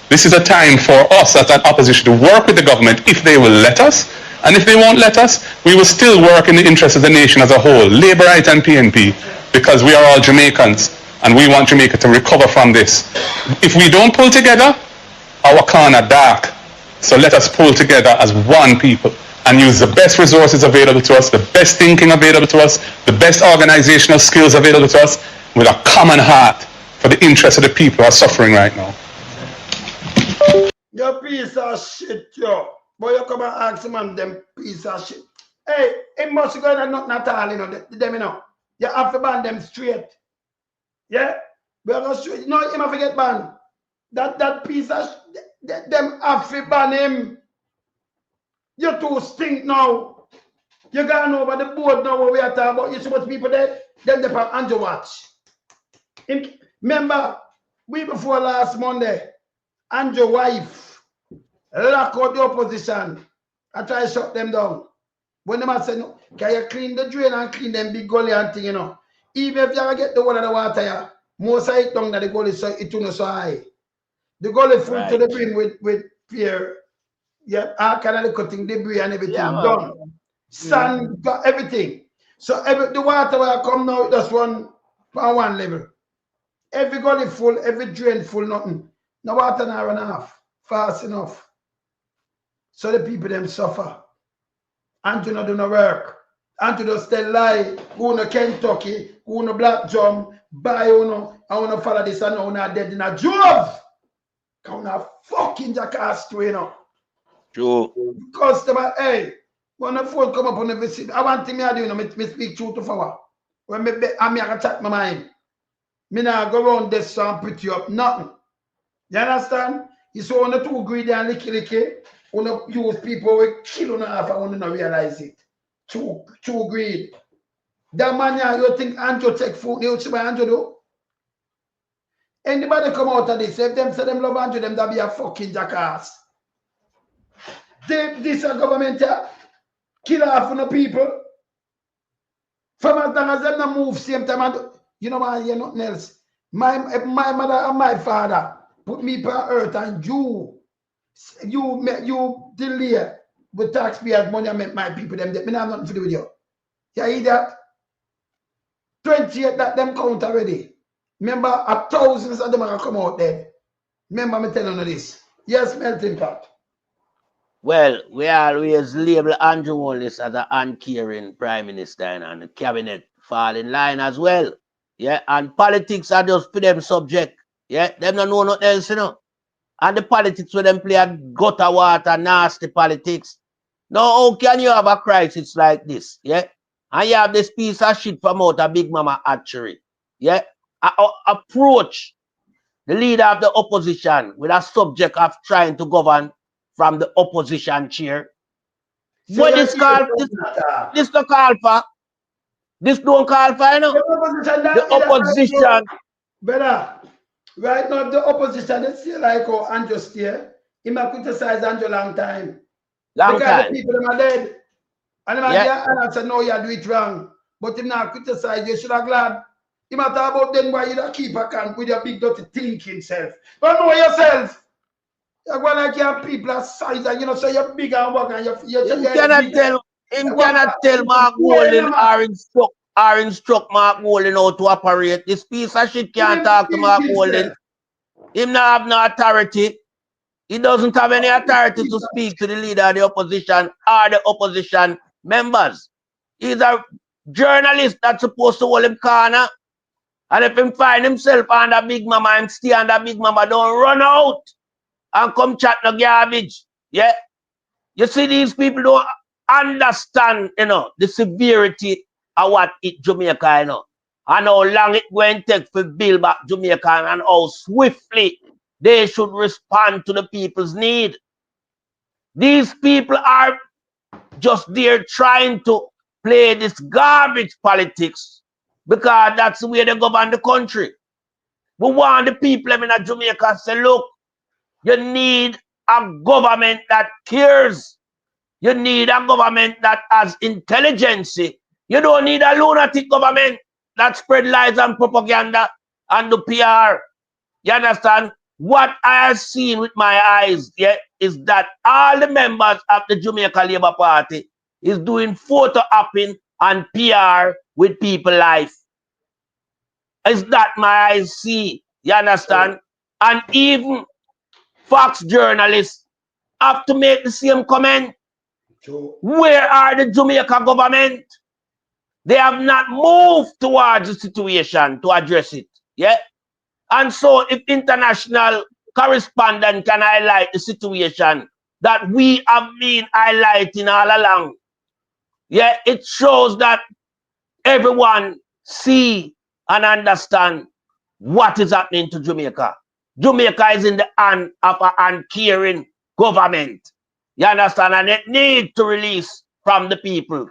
This is a time for us as an opposition to work with the government if they will let us, and if they won't let us, we will still work in the interest of the nation as a whole, Labour Right and PNP, because we are all Jamaicans, and we want Jamaica to recover from this. If we don't pull together, our corner dark. So let us pull together as one people and use the best resources available to us, the best thinking available to us, the best organizational skills available to us, with a common heart for the interest of the people who are suffering right now. You piece of shit, yo. Boy, you come and ask man them piece of shit. Hey, it must go and nothing at all, you know, them, you know. You have to ban them straight. Yeah? We are going straight. No, you must forget ban. That piece of them have to ban him. You too stink now. You gone over the board now where we are talking about. You see what people there? Then they put Andrew Watch. Remember, we before last Monday, Andrew wife lock out the opposition. I try to shut them down. When them say, no, can you clean the drain and clean them big gully and thing, you know? Even if you get the one of the water, yeah, most of it down that the gully so it not so high. The gully full to the brim with fear. Yeah, all kind of little thing, debris and everything done. Sand, got everything. So the water will come now, it just run on one level. Every gully full, every drain full, nothing. No water now run off. Fast enough. So the people them suffer. Andrew not do no work. Andrew just tell lie. Go to Kentucky, go to Black Jump, buy uno, I want to follow this and now not dead in a drove. Come on, fucking jackass to you know. True. Customer, hey, when the phone come up on the visit, I want to me do, you know, me speak truth to power. When me I can chat my mind. Me now go around this and put you up, nothing. You understand? You saw on the too greedy and licky, when you use people will kill on half and want to realize it. Too greed. That man you think Andrew take food, you see what Andrew do? Anybody come out of this, if them say them love Andrew, them that be a fucking jackass. This government kill half of the people. From as long as them not move same time, and you know why you're nothing else. My mother and my father put me on earth, and you delay with taxpayers' money. I make my people them dead. Me not have nothing to do with you. You hear that? 28 that them count already. Remember, thousands of them are come out there. Remember me telling you this. Yes, melting pot. Well, we always label Andrew Wallace as an uncaring prime minister and the cabinet fall in line as well. Yeah, and politics are just for them subject. Yeah, them don't know nothing else, you know. And the politics where them play a gutter water, nasty politics. Now, how can you have a crisis like this? Yeah, and you have this piece of shit from out a Big Mama hatchery. Yeah, approach the leader of the opposition, with a subject of trying to govern from the opposition chair. So What this call, this don't call for. This don't call for, you know. The opposition. Brother, right now the opposition is still like how Andrew here. He might criticize Andrew long time. Long because time. the people them are dead. And him Yeah. and say, no, you do it wrong. But him not criticize, you should have glad. He might talk about them why you don't keep a camp with your big dirty thinking self. But know yourself. You're going like your people are size and you know, so you're big and work and you're Him cannot tell Mark Golden or instruct Mark Golden how to operate. This piece of shit can't talk to Mark Golden. Him not have no authority. He doesn't have any authority to speak to the leader of the opposition or the opposition members. He's a journalist that's supposed to hold him corner. And if him find himself under Big Mama and stay under Big Mama, don't run out and come chat no garbage. Yeah. You see, these people don't understand, you know, the severity of what it Jamaica, you know, and how long it going to take for build back Jamaica and how swiftly they should respond to the people's need. These people are just there trying to play this garbage politics because that's the way they govern the country. We want the people in Jamaica to say, look, you need a government that cares. You need a government that has intelligence. You don't need a lunatic government that spread lies and propaganda and do PR. You understand? What I have seen with my eyes, yeah, is that all the members of the Jamaica Labour Party is doing photo opping and PR with people life. Is that my eyes see? You understand? And even Fox journalists have to make the same comment. Where are the Jamaica government? They have not moved towards the situation to address it. Yeah. And so if international correspondent can highlight the situation that we have been highlighting all along, yeah, it shows that everyone see and understand what is happening to Jamaica. Jamaica is in the hand of an uncaring government. You understand? And it needs to release from the people.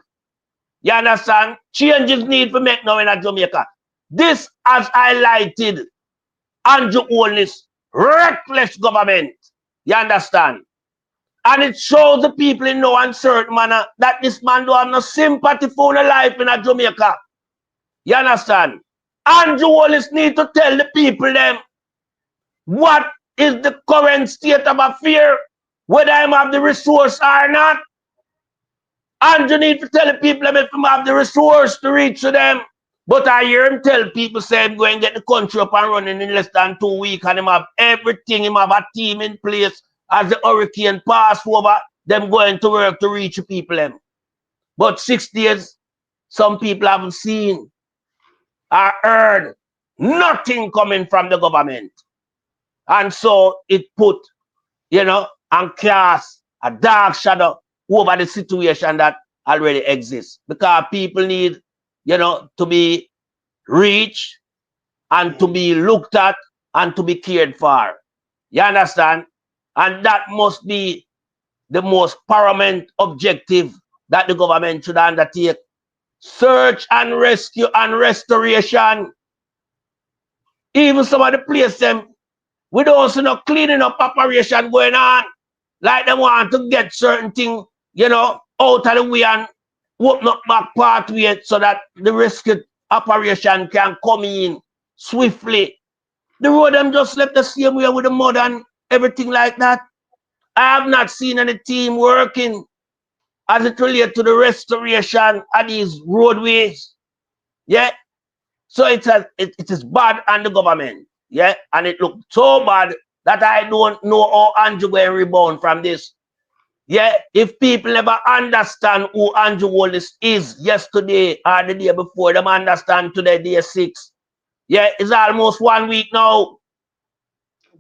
You understand? Changes need to make now in Jamaica. This has highlighted Andrew Holness' reckless government. You understand? And it shows the people in no uncertain manner that this man don't have no sympathy for the life in Jamaica. You understand? Andrew Holness need to tell the people them what is the current state of affairs, whether I have the resource or not. Andrew need to tell the people if I have the resource to reach to them. But I hear him tell people say I'm going to get the country up and running in less than 2 weeks and him have everything, him have a team in place as the hurricane pass over, them going to work to reach the people them. But 6 days, some people haven't seen or heard nothing coming from the government. And so it put, you know, and cast a dark shadow over the situation that already exists. Because people need, you know, to be reached and to be looked at and to be cared for. You understand? And that must be the most paramount objective that the government should undertake. Search and rescue and restoration. Even some of the places, we don't see no cleaning up operation going on. Like they want to get certain things, you know, out of the way and open up back pathway so that the rescue operation can come in swiftly. The road them just left the same way with the mud and everything like that. I have not seen any team working as it relates to the restoration of these roadways. Yeah. So it is bad on the government. Yeah. And it looked so bad that I don't know how Andrew will rebound from this. Yeah. If people never understand who Andrew Holness is yesterday or the day before, them understand today, day 6. Yeah. It's almost 1 week now.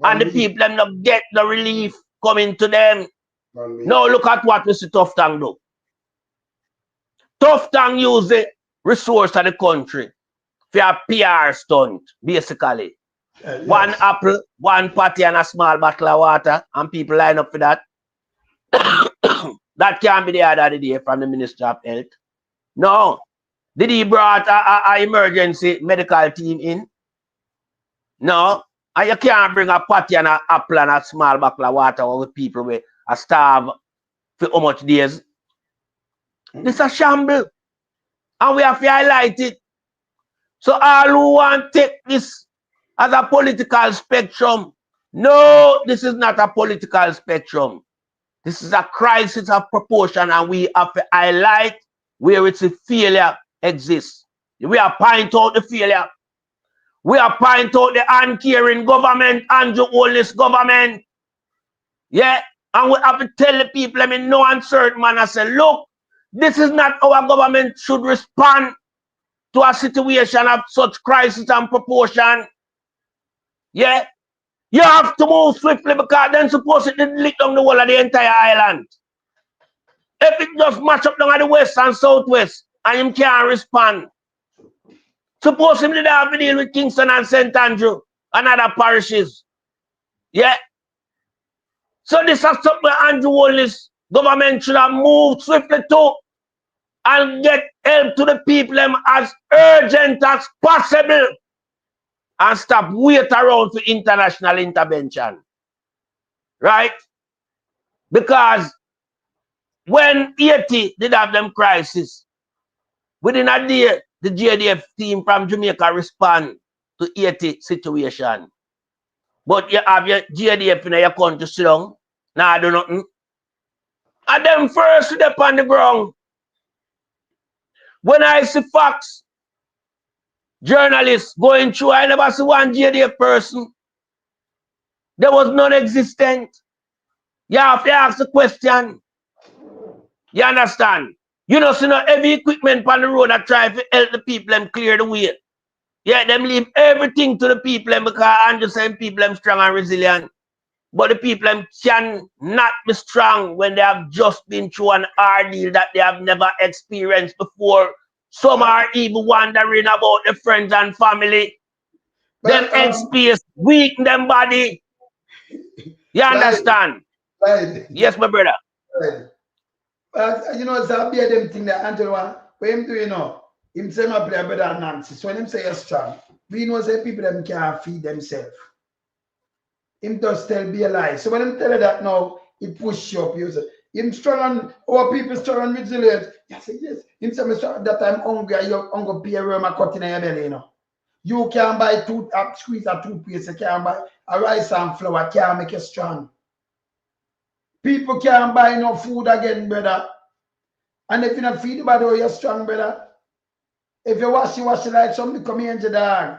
And the people them not get the relief coming to them. Now look at what Mr. Tufton do. Tufton use the resource of the country for a PR stunt, basically. One Yes. apple, one patty, and a small bottle of water, and people line up for that. That can't be the order of the day from the Minister of Health. No. Did he brought a emergency medical team in? No. And you can't bring a patty and an apple and a small bottle of water with people with a starve for how much days? This is a shamble. And we have to highlight it. So all who want to take this as a political spectrum, no, this is not a political spectrum. This is a crisis of proportion, and we have to highlight where it's a failure exists. We are point out the failure. We are point out the uncaring government, Andrew Holness government. Yeah, and we have to tell the people in no uncertain manner, say, look, this is not how a government should respond to a situation of such crisis and proportion. Yeah, you have to move swiftly because then suppose it didn't lick down the whole of the entire island. If it just match up down at the west and southwest and him can't respond, suppose him did have to deal with Kingston and St. Andrew and other parishes. Yeah. So this is something Andrew Holness government should have moved swiftly to and get help to the people as urgent as possible and stop wait around for international intervention. Right? Because when Haiti did have them crisis, within a day, the JDF team from Jamaica respond to Haiti situation. But you have your JDF in your country sit down, nah do nothing. And them first step on the ground. When I see facts, journalists going through, I never see one JDF person. There was non-existent. You have to ask the question. You understand? You know, see no heavy equipment on the road that try to help the people and clear the way. Yeah, them leave everything to the people because I'm just saying people them strong and resilient. But the people them cannot be strong when they have just been through an ordeal that they have never experienced before. Some are even wondering about the friends and family. Them headspace weak in them body. You understand? Right. Yes, my brother. Right. But you know, it's a bit them thing that Angelo, what him do, you know, him say my play better than Nancy. So when him say you're strong, we know say people them can't feed themselves. Him just tell be a lie. So when him tell you that now, it push you up. You say, him strong and our people strong and resilient. I say, yes. Him say, that I'm hungry, you're hungry, pay where my cut in your belly, you know. You can buy squeeze a toothpaste, you can buy a rice and flour, can't make you strong. People can't buy no food again, brother. And if you not feed the body, you're strong, brother. If you wash it like something come here, dog.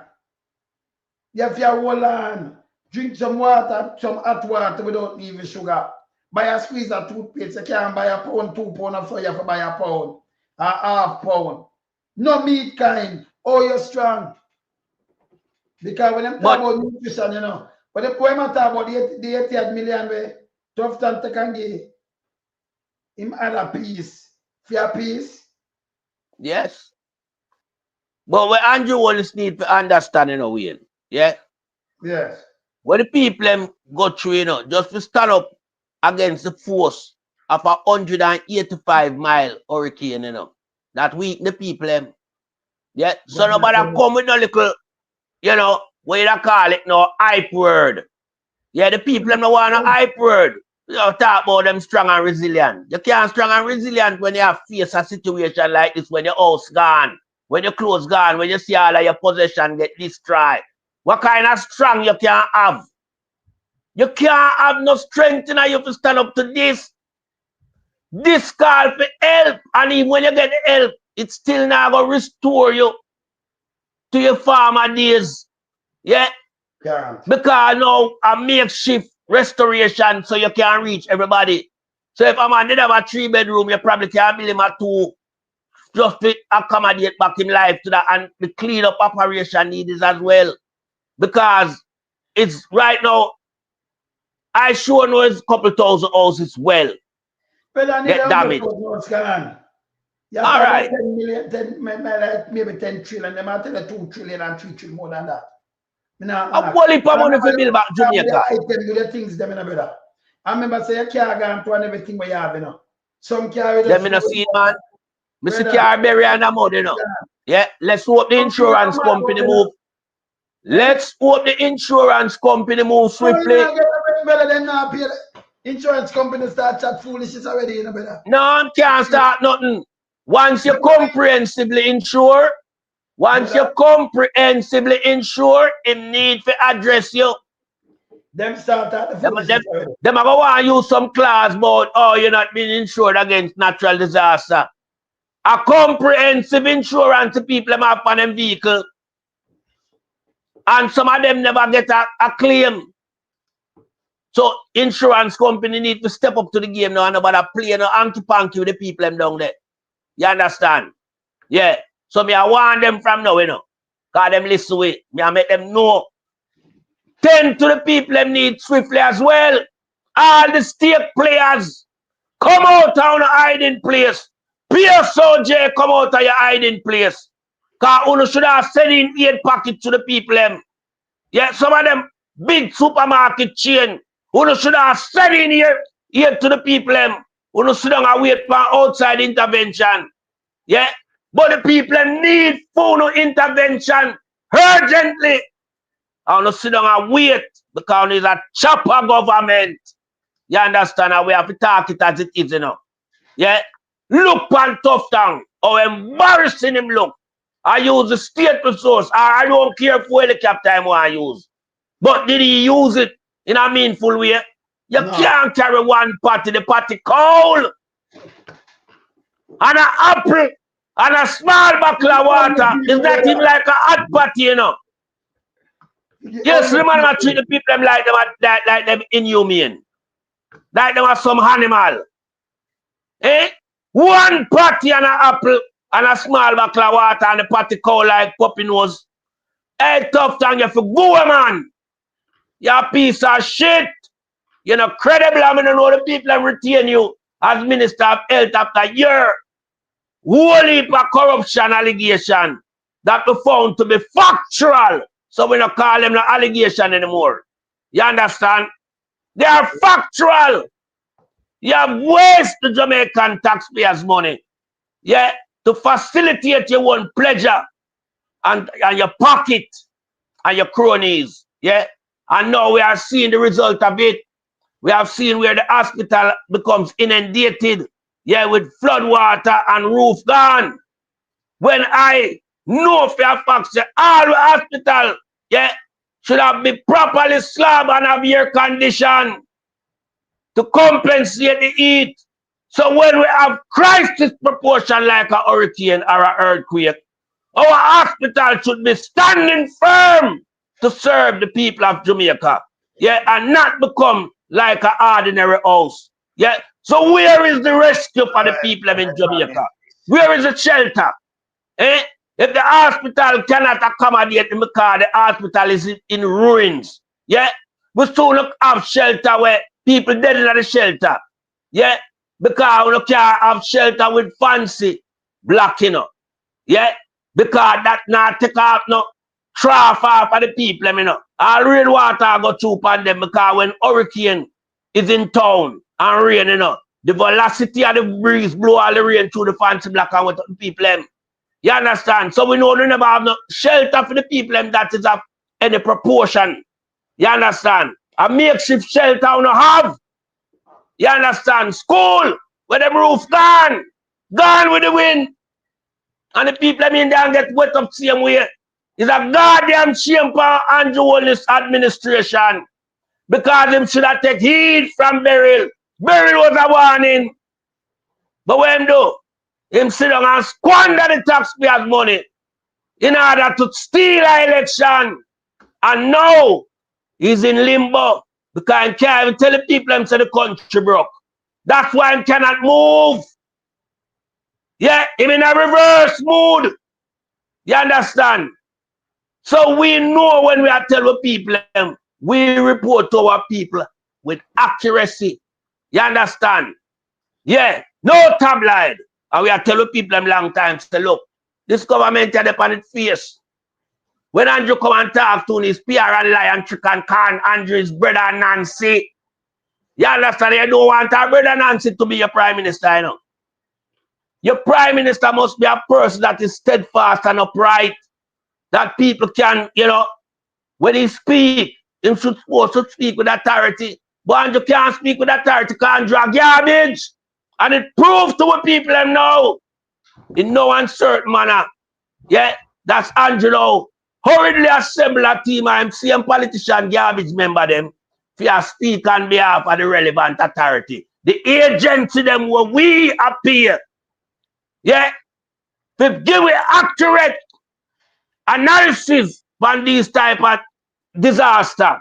You have to hold on. Drink some water, some hot water without even sugar. Buy a squeeze of toothpaste. You can't buy a pound, 2 pounds of flour, you have to buy a pound, a half pound. No meat kind. Oh, you're strong. Because when I'm talking about nutrition, you know, but the poem I talk about the 88 million way, tough time to can give him add a piece. Fair piece. Yes. But what Andrew Holness need to understand in a way, yeah? Yes. When the people them go through, you know, just to stand up against the force of a 185-mile hurricane, you know, that weak the people them. Yeah. So nobody come with no little, you know, what you call it no hype word. Yeah, the people them no want a hype word. You know, talk about them strong and resilient. You can't strong and resilient when you have face a situation like this, when your house gone, when your clothes gone, when you see all of your possession get destroyed. What kind of strong you can't have? You can't have no strength in you to stand up to this. This call for help. And even when you get help, it's still not going to restore you to your former days. Yeah? Can't. Because now a makeshift restoration so you can reach everybody. So if a man did have a 3-bedroom, you probably can build him a 2 just to accommodate back in life to that, and the clean-up operation needs as well. Because it's right now, I sure know it's a couple thousand houses well. Well, I need Get damaged. You All right. 10 million, 10, maybe 10 trillion. They might tell you 2 trillion and 3 trillion more than that. A whole heap of money for build back Jamaica. Item do the things them, brother. I remember say you can't go and to anything where you have, Some carry Let me not see it, man. Mr. Carberry and the mud, Yeah, let's hope the insurance company move. Let's hope the insurance company move swiftly. Insurance company start chat foolishness already, brother. No, can't start nothing. Once you comprehensively insure, it need to address you. Them start at the foolishness already. Them are going to use some clause about, oh, you're not being insured against natural disaster. A comprehensive insurance to people them have on them vehicle. And some of them never get a claim. So insurance company need to step up to the game now and about play no hanky-panky with the people them down there. You understand? Yeah. So me I warn them from now, Because them listen to it. Me I make them know. Tend to the people them need swiftly as well. All the stake players, come out of your hiding place. PSOJ, come out of your hiding place. Because you should have sent in 8 packets to the people them. Yeah, some of them big supermarket chain. You should have sent in here to the people them. You should have wait for outside intervention. Yeah, but the people need phone intervention urgently. I want to sit down and wait because it's a chopper government. You understand? And we have to talk it as it is, Yeah. Look on Tough Town. How embarrassing him look. I use the state resource. I don't care for helicopter I want to use. But did he use it in a meaningful way? You can't carry one party, the party cold. And an apple and a small bottle of water is not even like a hot party, Yes, remember I treat the people them like them inhumane. Like them as some animal. Eh? One party and an apple and a small bottle of water and the party cold like puppy nose. Hey, Tough Town, you have to go, man. You're a piece of shit. You're not credible. I mean, I know the people that retain you as Minister of Health after a year. Whole heap of corruption allegation that we found to be factual. So we don't call them an allegation anymore. You understand? They are factual. You have wasted the Jamaican taxpayers' money. Yeah, to facilitate your own pleasure and your pocket and your cronies. Yeah. And now we are seeing the result of it. We have seen where the hospital becomes inundated, yeah, with flood water and roof gone. When I know for a fact that all the hospital, yeah, should have been properly slab and have air condition to compensate the heat. So when we have crisis proportion like a hurricane or an earthquake, our hospital should be standing firm to serve the people of Jamaica, yeah, and not become like an ordinary house, yeah. So where is the rescue for the people in Jamaica? Where is the shelter? Eh? If the hospital cannot accommodate them because the hospital is in ruins, yeah, we still have shelter where people dead in the shelter, yeah, because we can't have shelter with fancy black, yeah, because that not take out no trough off of the people, All rain water go through upon them because when hurricane is in town and rain, the velocity of the breeze blow all the rain through the fancy black and what the people, You understand? So we know we never have no shelter for the people that is of any proportion. You understand? A makeshift shelter we don't have. You understand? School, where the roof gone with the wind. And the people in there get wet up the same way. It's a goddamn shame for Andrew Holness administration. Because him should have taken heed from Beryl. Beryl was a warning. But when do? Him sit down and squander the taxpayers' money in order to steal an election. And now he's in limbo because he can't even tell the people him say the country broke. That's why he cannot move. Yeah, him in a reverse mood. You understand? So we know when we are telling people, we report to our people with accuracy. You understand? Yeah, no tabloid. And we are telling people them long time, say, look, this government is upon its face. When Andrew come and talk to his PR and lie and trick and con Andrew's brother Nancy. You understand? You don't want our brother Nancy to be your prime minister, you know. Your prime minister must be a person that is steadfast and upright. That people can, you know, when he speak, he should supposed to speak with authority. But Andrew can't speak with authority, can't drag garbage. And it proves to the people them now, in no uncertain manner. Yeah, that's Andrew now. Hurriedly assemble a team of same politician garbage member them for speak on behalf of the relevant authority. The agency them where we appear. Yeah, to give an accurate analysis on these type of disaster.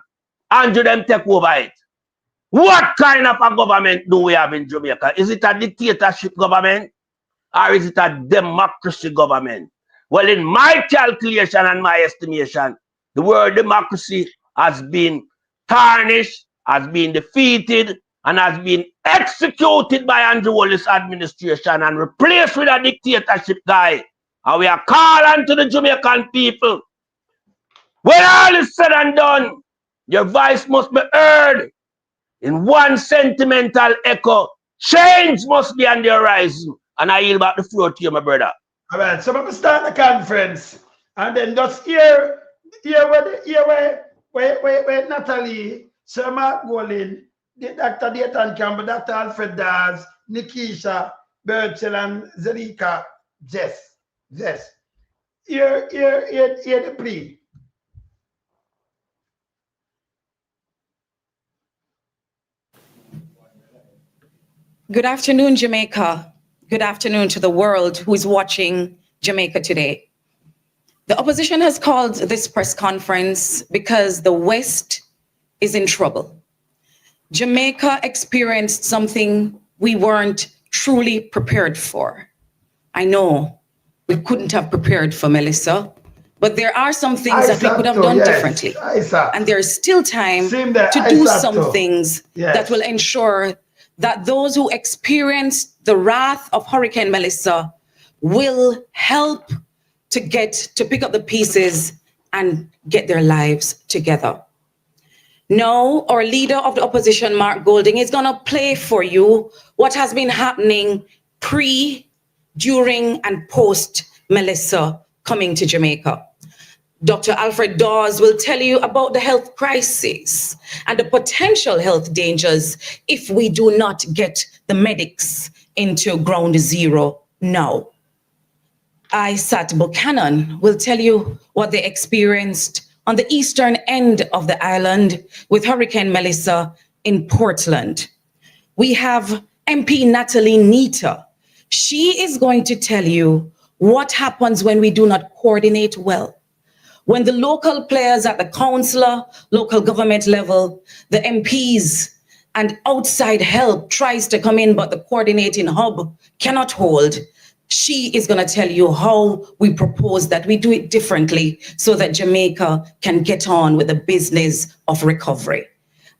Andrew them take over it. What kind of a government do we have in Jamaica? Is it a dictatorship government or is it a democracy government? Well, in my calculation and my estimation, the word democracy has been tarnished, has been defeated, and has been executed by Andrew Wallace administration and replaced with a dictatorship guy. And we are calling to the Jamaican people. When all is said and done, your voice must be heard in one sentimental echo. Change must be on the horizon. And I yield back the floor to you, my brother. All right, so I'm going to start the conference. And then just hear where Natalie, Sir Mark Golin, Dr. Dayton Campbell, Dr. Alfred Daz, Nikisha, Birchell, and Zerika, Jess. Hear the plea. Good afternoon, Jamaica. Good afternoon to the world who is watching Jamaica today. The opposition has called this press conference because the West is in trouble. Jamaica experienced something we weren't truly prepared for. I know we couldn't have prepared for Melissa, but there are some things that we could have done differently. And there's still time to do some things that will ensure that those who experienced the wrath of Hurricane Melissa will help to pick up the pieces and get their lives together. Now, our leader of the opposition, Mark Golding, is gonna play for you what has been happening pre, during, and post Melissa coming to Jamaica. Dr. Alfred Dawes will tell you about the health crisis and the potential health dangers if we do not get the medics into ground zero now. Isat Buchanan will tell you what they experienced on the eastern end of the island with Hurricane Melissa in Portland. We have MP Natalie Nita. She is going to tell you what happens when we do not coordinate well. When the local players at the councillor, local government level, the MPs, and outside help tries to come in, but the coordinating hub cannot hold, she is going to tell you how we propose that we do it differently so that Jamaica can get on with the business of recovery.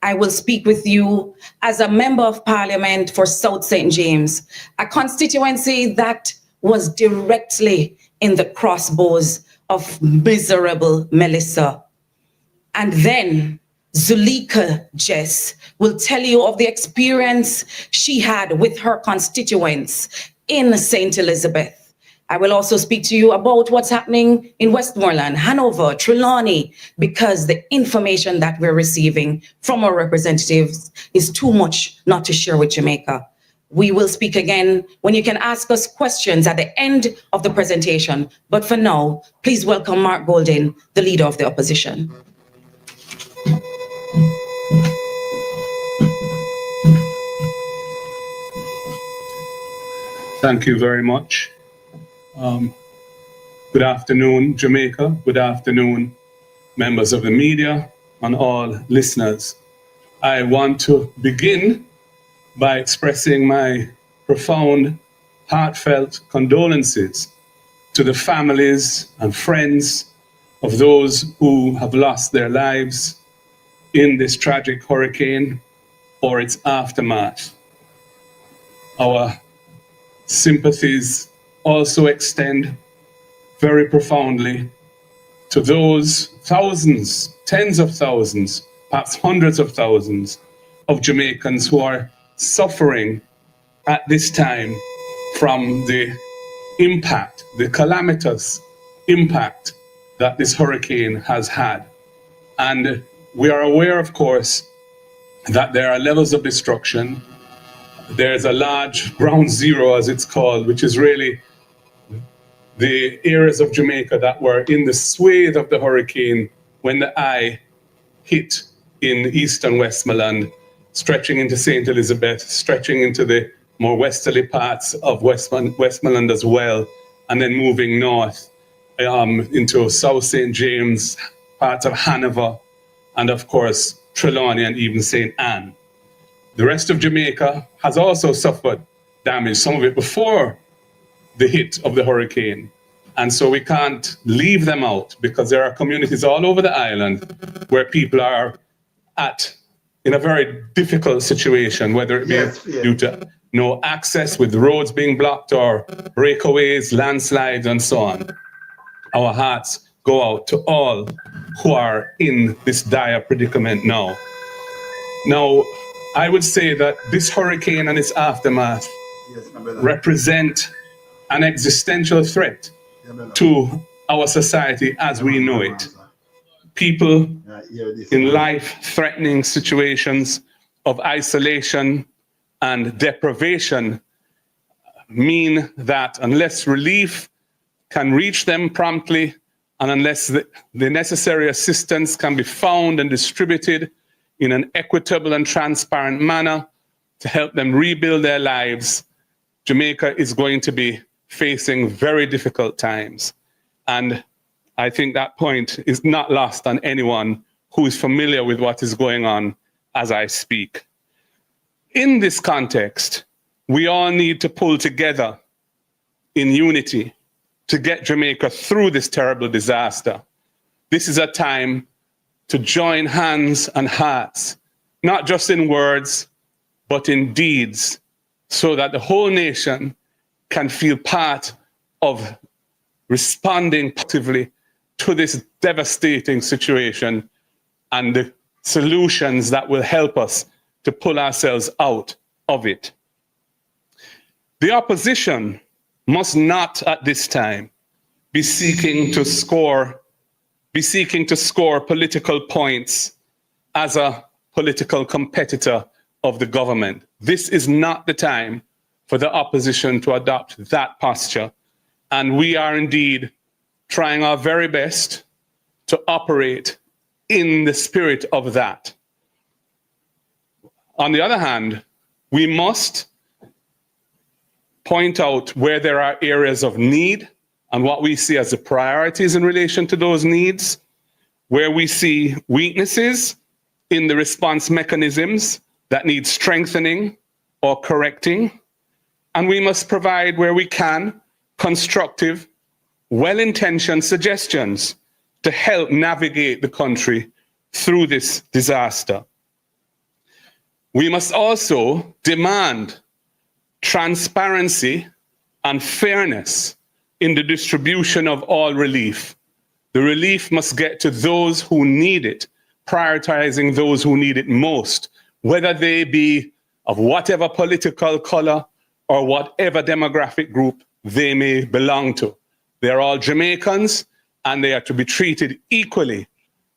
I will speak with you as a member of parliament for South St. James, a constituency that was directly in the crossbows of miserable Melissa. And then Zulika Jess will tell you of the experience she had with her constituents in St. Elizabeth. I will also speak to you about what's happening in Westmoreland, Hanover, Trelawney, because the information that we're receiving from our representatives is too much not to share with Jamaica. We will speak again when you can ask us questions at the end of the presentation. But for now, please welcome Mark Golding, the leader of the opposition. Thank you very much. Good afternoon, Jamaica. Good afternoon, members of the media and all listeners. I want to begin by expressing my profound, heartfelt condolences to the families and friends of those who have lost their lives in this tragic hurricane or its aftermath. Our sympathies also extend very profoundly to those thousands, tens of thousands, perhaps hundreds of thousands of Jamaicans who are suffering at this time from the impact, the calamitous impact that this hurricane has had. And we are aware, of course, that there are levels of destruction. There's a large ground zero, as it's called, which is really the areas of Jamaica that were in the swathe of the hurricane when the eye hit in eastern Westmoreland, stretching into St. Elizabeth, stretching into the more westerly parts of Westmoreland as well, and then moving north into South St. James, parts of Hanover, and of course, Trelawney and even St. Anne. The rest of Jamaica has also suffered damage, some of it before the hit of the hurricane. And so we can't leave them out, because there are communities all over the island where people are in a very difficult situation, whether it be due to no access with roads being blocked or breakaways, landslides, and so on. Our hearts go out to all who are in this dire predicament now. Now, I would say that this hurricane and its aftermath represent an existential threat to our society as we know it. People in life-threatening situations of isolation and deprivation mean that unless relief can reach them promptly, and unless the necessary assistance can be found and distributed in an equitable and transparent manner to help them rebuild their lives, Jamaica is going to be facing very difficult times. And I think that point is not lost on anyone who is familiar with what is going on as I speak. In this context, we all need to pull together in unity to get Jamaica through this terrible disaster. This is a time to join hands and hearts, not just in words, but in deeds, so that the whole nation can feel part of responding positively to this devastating situation and the solutions that will help us to pull ourselves out of it. The opposition must not at this time be seeking to score political points as a political competitor of the government. This is not the time for the opposition to adopt that posture. And we are indeed trying our very best to operate in the spirit of that. On the other hand, we must point out where there are areas of need and what we see as the priorities in relation to those needs, where we see weaknesses in the response mechanisms that need strengthening or correcting. And we must provide, where we can, constructive, well-intentioned suggestions to help navigate the country through this disaster. We must also demand transparency and fairness in the distribution of all relief. The relief must get to those who need it, prioritizing those who need it most, whether they be of whatever political color or whatever demographic group they may belong to. They're all Jamaicans, and they are to be treated equally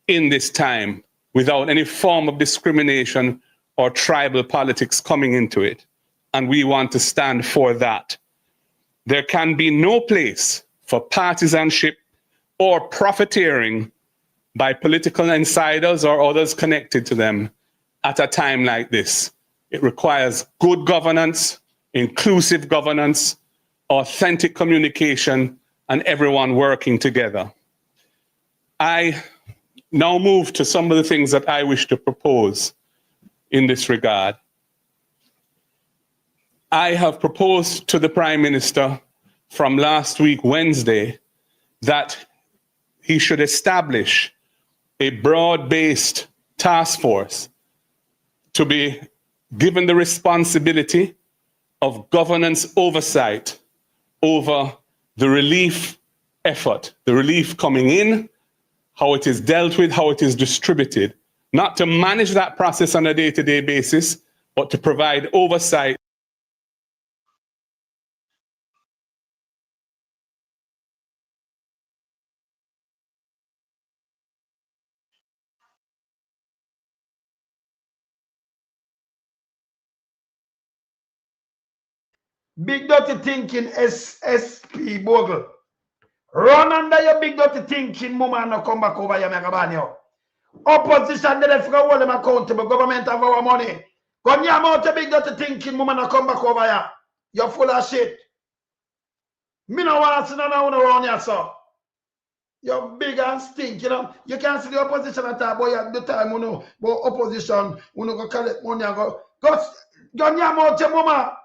in this time without any form of discrimination or tribal politics coming into it. And we want to stand for that. There can be no place for partisanship or profiteering by political insiders or others connected to them at a time like this. It requires good governance, inclusive governance, authentic communication, and everyone working together. I now move to some of the things that I wish to propose in this regard. I have proposed to the Prime Minister from last week, Wednesday, that he should establish a broad-based task force to be given the responsibility of governance oversight over the relief effort, the relief coming in how it is dealt with, how it is distributed, not to manage that process on a day-to-day basis, but to provide oversight. Big dirty thinking SSP Bogle. Run under your big dirty thinking, mama, no come back over here, Megabanyo. Opposition, they have to hold them accountable. Government have our money. Come here, out your big dirty thinking, mama, no come back over here. You're full of shit. Me no want to see none of you around here, sir. You're big and stink, you know. You can't see the opposition at all, boy, at the time, you know, but opposition, you know, go collect money and go here, out your mama.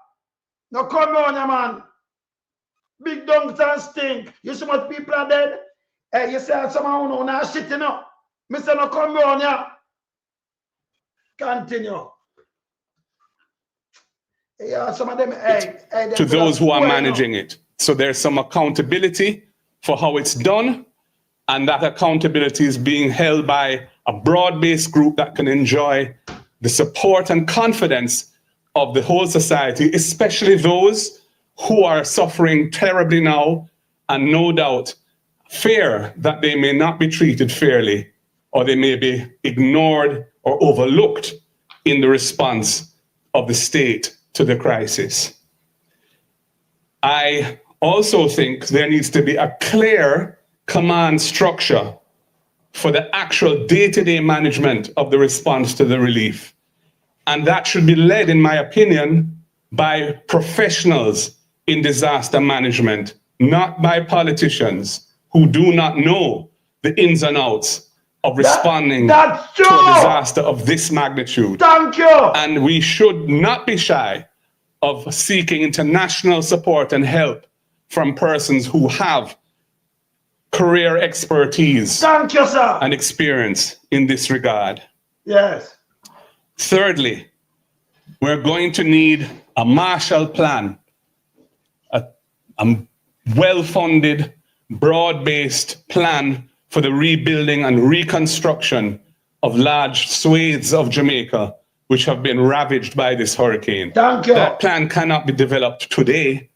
No come on, your man. Big dunks and stink. You see much people are dead? Hey, you say someone who not shit, you know. Me say no come on, yeah. Continue. Yeah, some of them, to those who are managing it. So there's some accountability for how it's done, and that accountability is being held by a broad-based group that can enjoy the support and confidence of the whole society, especially those who are suffering terribly now and no doubt fear that they may not be treated fairly or they may be ignored or overlooked in the response of the state to the crisis. I also think there needs to be a clear command structure for the actual day-to-day management of the response to the relief. And that should be led, in my opinion, by professionals in disaster management, not by politicians who do not know the ins and outs of responding to a disaster of this magnitude. Thank you. And we should not be shy of seeking international support and help from persons who have career expertise Thank you, sir. and experience in this regard. Yes. Thirdly, we're going to need a Marshall Plan, a well-funded, broad-based plan for the rebuilding and reconstruction of large swathes of Jamaica, which have been ravaged by this hurricane. Thank you. That plan cannot be developed today,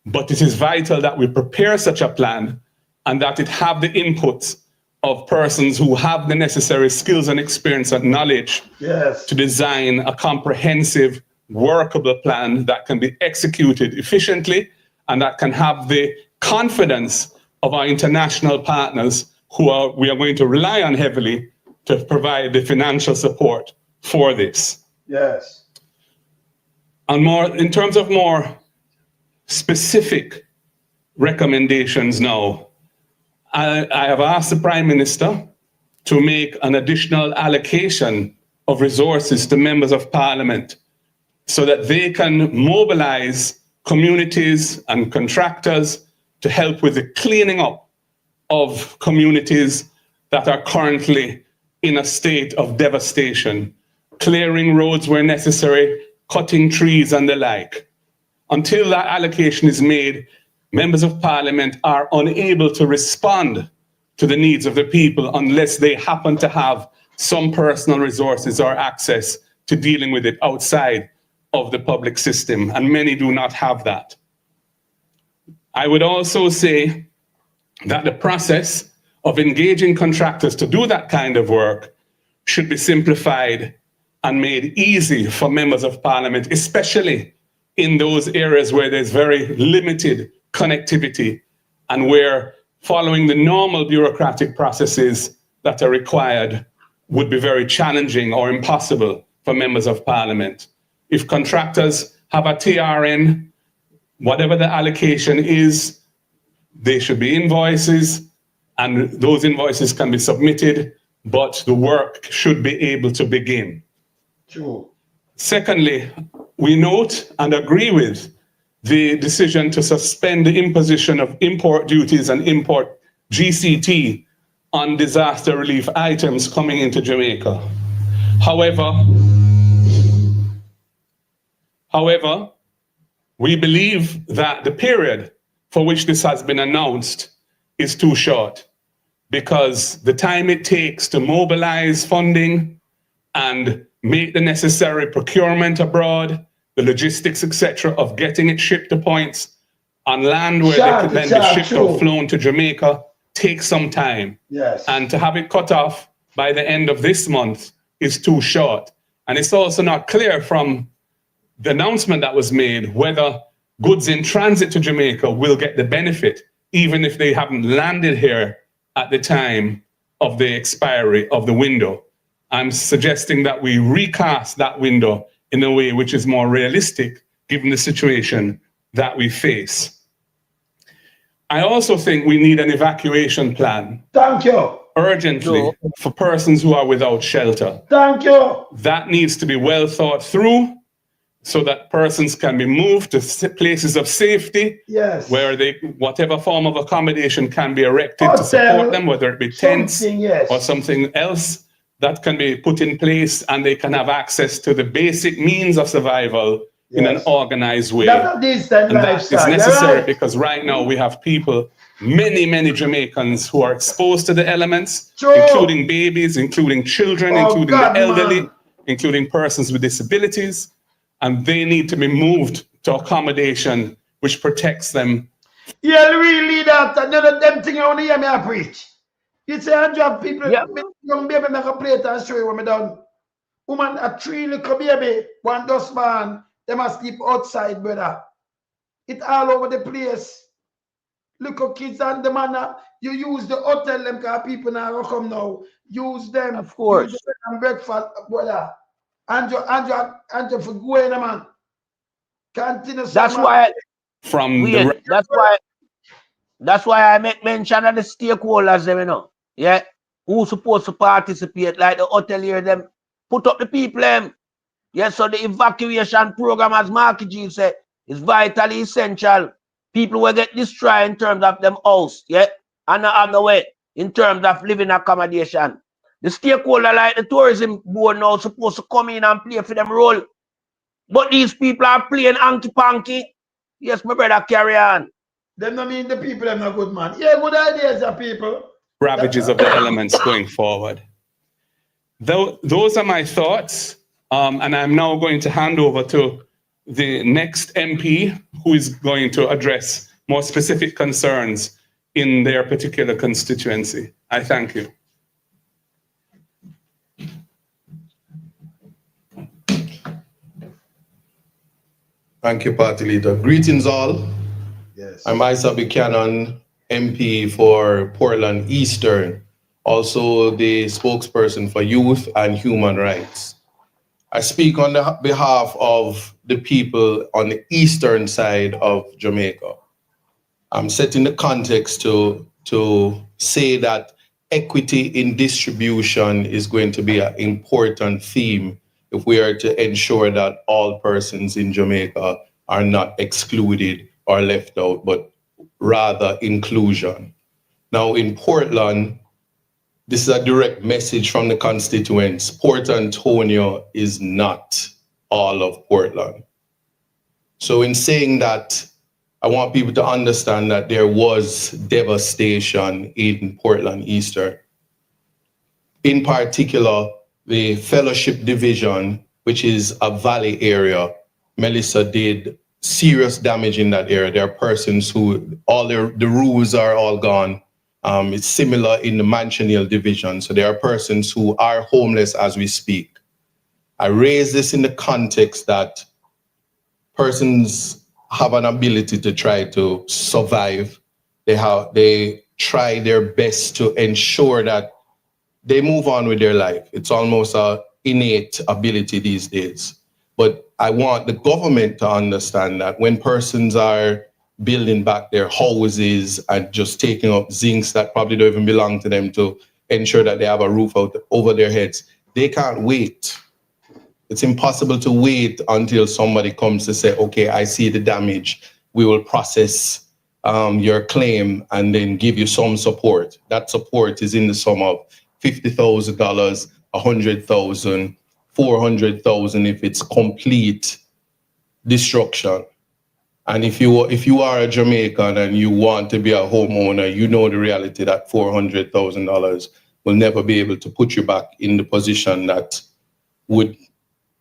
but it is vital that we prepare such a plan and that it have the inputs of persons who have the necessary skills and experience and knowledge to design a comprehensive, workable plan that can be executed efficiently and that can have the confidence of our international partners we are going to rely on heavily to provide the financial support for this. Yes. And in terms of more specific recommendations now, I have asked the Prime Minister to make an additional allocation of resources to members of Parliament so that they can mobilize communities and contractors to help with the cleaning up of communities that are currently in a state of devastation, clearing roads where necessary, cutting trees and the like. Until that allocation is made, members of Parliament are unable to respond to the needs of the people unless they happen to have some personal resources or access to dealing with it outside of the public system, and many do not have that. I would also say that the process of engaging contractors to do that kind of work should be simplified and made easy for members of Parliament, especially in those areas where there's very limited connectivity and where following the normal bureaucratic processes that are required would be very challenging or impossible for members of Parliament. If contractors have a TRN, whatever the allocation is, they should be invoices, and those invoices can be submitted, but the work should be able to begin. True. Secondly, we note and agree with the decision to suspend the imposition of import duties and import GCT on disaster relief items coming into Jamaica. However, we believe that the period for which this has been announced is too short. because the time it takes to mobilize funding and make the necessary procurement abroad, the logistics, etc., of getting it shipped to points on land where they can then be shipped or flown to Jamaica takes some time. Yes. And to have it cut off by the end of this month is too short. And it's also not clear from the announcement that was made whether goods in transit to Jamaica will get the benefit, even if they haven't landed here at the time of the expiry of the window. I'm suggesting that we recast that window in a way which is more realistic, given the situation that we face. I also think we need an evacuation plan. Thank you. Urgently for persons who are without shelter. Thank you. That needs to be well thought through so that persons can be moved to places of safety. Yes. Where whatever form of accommodation can be erected to support them, whether it be tents or something else that can be put in place, and they can have access to the basic means of survival in an organized way. And that is necessary because right now we have people, many Jamaicans who are exposed to the elements, including babies, including children, including the elderly, including persons with disabilities, and they need to be moved to accommodation which protects them. Yeah, really that. And none of them things I want to hear me I preach. You say 100 people, young baby make a plate and show you what me done. Woman, a 3 little baby, one dustman, they must sleep outside, brother. It all over the place. Little kids and the man, you use the hotel them because people now come now. Use them. Of course. Use them and breakfast, brother. Andrew for going, man. Continue. That's why. That's why I make mention of the stakeholders, them, you know. Yeah. Who's supposed to participate, like the hotelier, them. Put up the people, them. Yeah, so the evacuation program, as Marky G said, is vitally essential. People will get destroyed in terms of them house, yeah, and not have no way in terms of living accommodation. The stakeholder, like the tourism board, now supposed to come in and play for them role. But these people are playing hanky-panky. Yes, my brother, carry on. Them don't mean the people, them not good, man. Yeah, good ideas, the people. Ravages of the elements going forward. Those are my thoughts. And I'm now going to hand over to the next MP who is going to address more specific concerns in their particular constituency. I thank you. Thank you, Party Leader. Greetings all. Yes. I'm Isa Buchanan, MP for Portland Eastern, also the spokesperson for Youth and Human Rights. I speak on behalf of the people on the eastern side of Jamaica. I'm setting the context to say that equity in distribution is going to be an important theme if we are to ensure that all persons in Jamaica are not excluded or left out, but rather inclusion. Now in Portland, this is a direct message from the constituents. Port Antonio is not all of Portland. So in saying that, I want people to understand that there was devastation in Portland Eastern. In particular, the Fellowship Division, which is a valley area, Melissa did serious damage in that area. There are persons who, the roofs are all gone. It's similar in the Mansion Hill Division. So there are persons who are homeless as we speak. I raise this in the context that persons have an ability to try to survive. They try their best to ensure that they move on with their life. It's almost an innate ability these days. But I want the government to understand that when persons are building back their houses and just taking up zincs that probably don't even belong to them to ensure that they have a roof over their heads, they can't wait. It's impossible to wait until somebody comes to say, okay, I see the damage. We will process your claim and then give you some support. That support is in the sum of $50,000, $100,000, $400,000 if it's complete destruction. And if you are a Jamaican and you want to be a homeowner, you know the reality that $400,000 will never be able to put you back in the position that would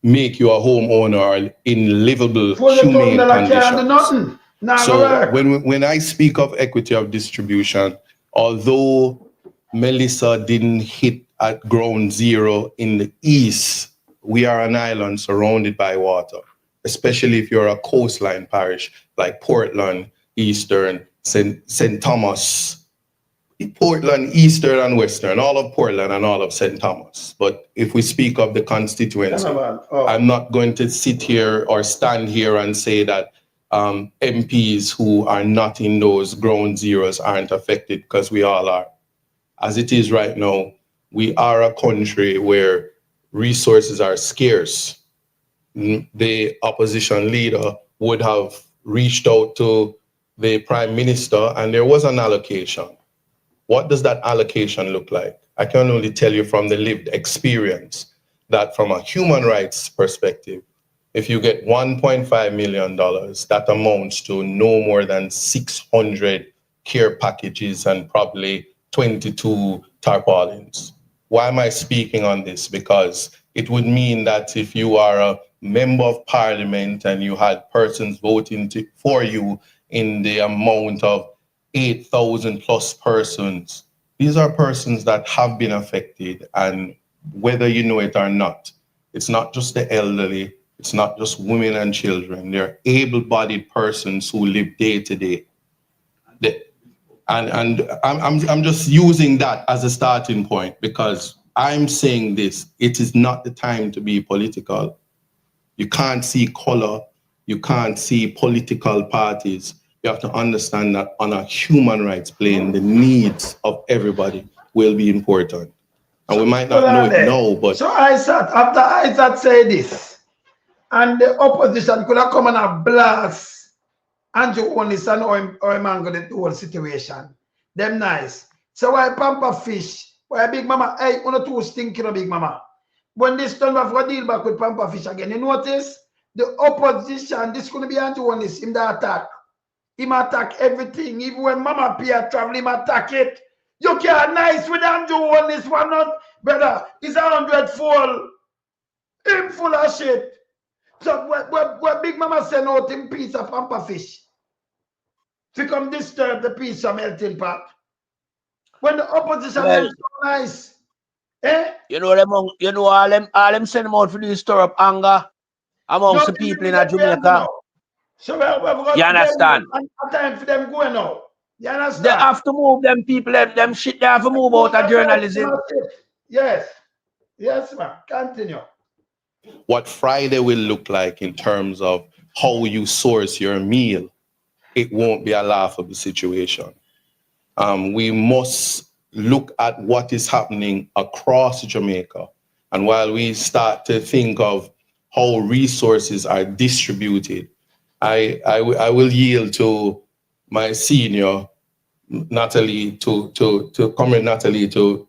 make you a homeowner or in livable, humane can't do conditions. nothing. Nah, go So work. when I speak of equity of distribution, although Melissa didn't hit at ground zero in the east, we are an island surrounded by water, especially if you're a coastline parish like Portland, Eastern, St. Thomas, Portland, Eastern and Western, all of Portland and all of St. Thomas. But if we speak of the constituency, I'm not going to sit here or stand here and say that MPs who are not in those ground zeros aren't affected, because we all are. As it is right now, we are a country where resources are scarce. The opposition leader would have reached out to the prime minister and there was an allocation. What does that allocation look like? I can only tell you from the lived experience that from a human rights perspective, if you get $1.5 million, that amounts to no more than 600 care packages and probably 22 tarpaulins. Why am I speaking on this? Because it would mean that if you are a member of parliament and you had persons voting for you in the amount of 8,000 plus persons, these are persons that have been affected, and whether you know it or not, it's not just the elderly, it's not just women and children, they're able-bodied persons who live day to day. And I'm just using that as a starting point because I'm saying this, it is not the time to be political. You can't see color, you can't see political parties. You have to understand that on a human rights plane, the needs of everybody will be important. And we might not know it now, but... So after Isaac said this, and the opposition could have come and have blast Andrew Onison or Mango the whole situation. Them nice. So why Pampa Fish? Why Big Mama? Hey, one or two stinking Big Mama. When this turn off, we deal back with Pampa Fish again. You notice the opposition, this could be Andrew Onison in the attack. Him attack everything. Even when Mama Pia travel, him attack it. You can't nice with Andrew Onison one not, brother. He's 100 full. Him full of shit. So what Big Mama send out him piece of Pampa Fish to come disturb the peace of melting pot. When the opposition is so nice, eh? You know all them send them out for this stir up anger amongst the people in Jamaica. So we've got you understand? Time for them going now. You understand? They have to move them people, them shit, they have to move out of journalism. Yes. Yes, man. Continue. What Friday will look like in terms of how you source your meal, it won't be a laughable situation. We must look at what is happening across Jamaica. And while we start to think of how resources are distributed, I will yield to my senior, Natalie, Comrade Natalie, to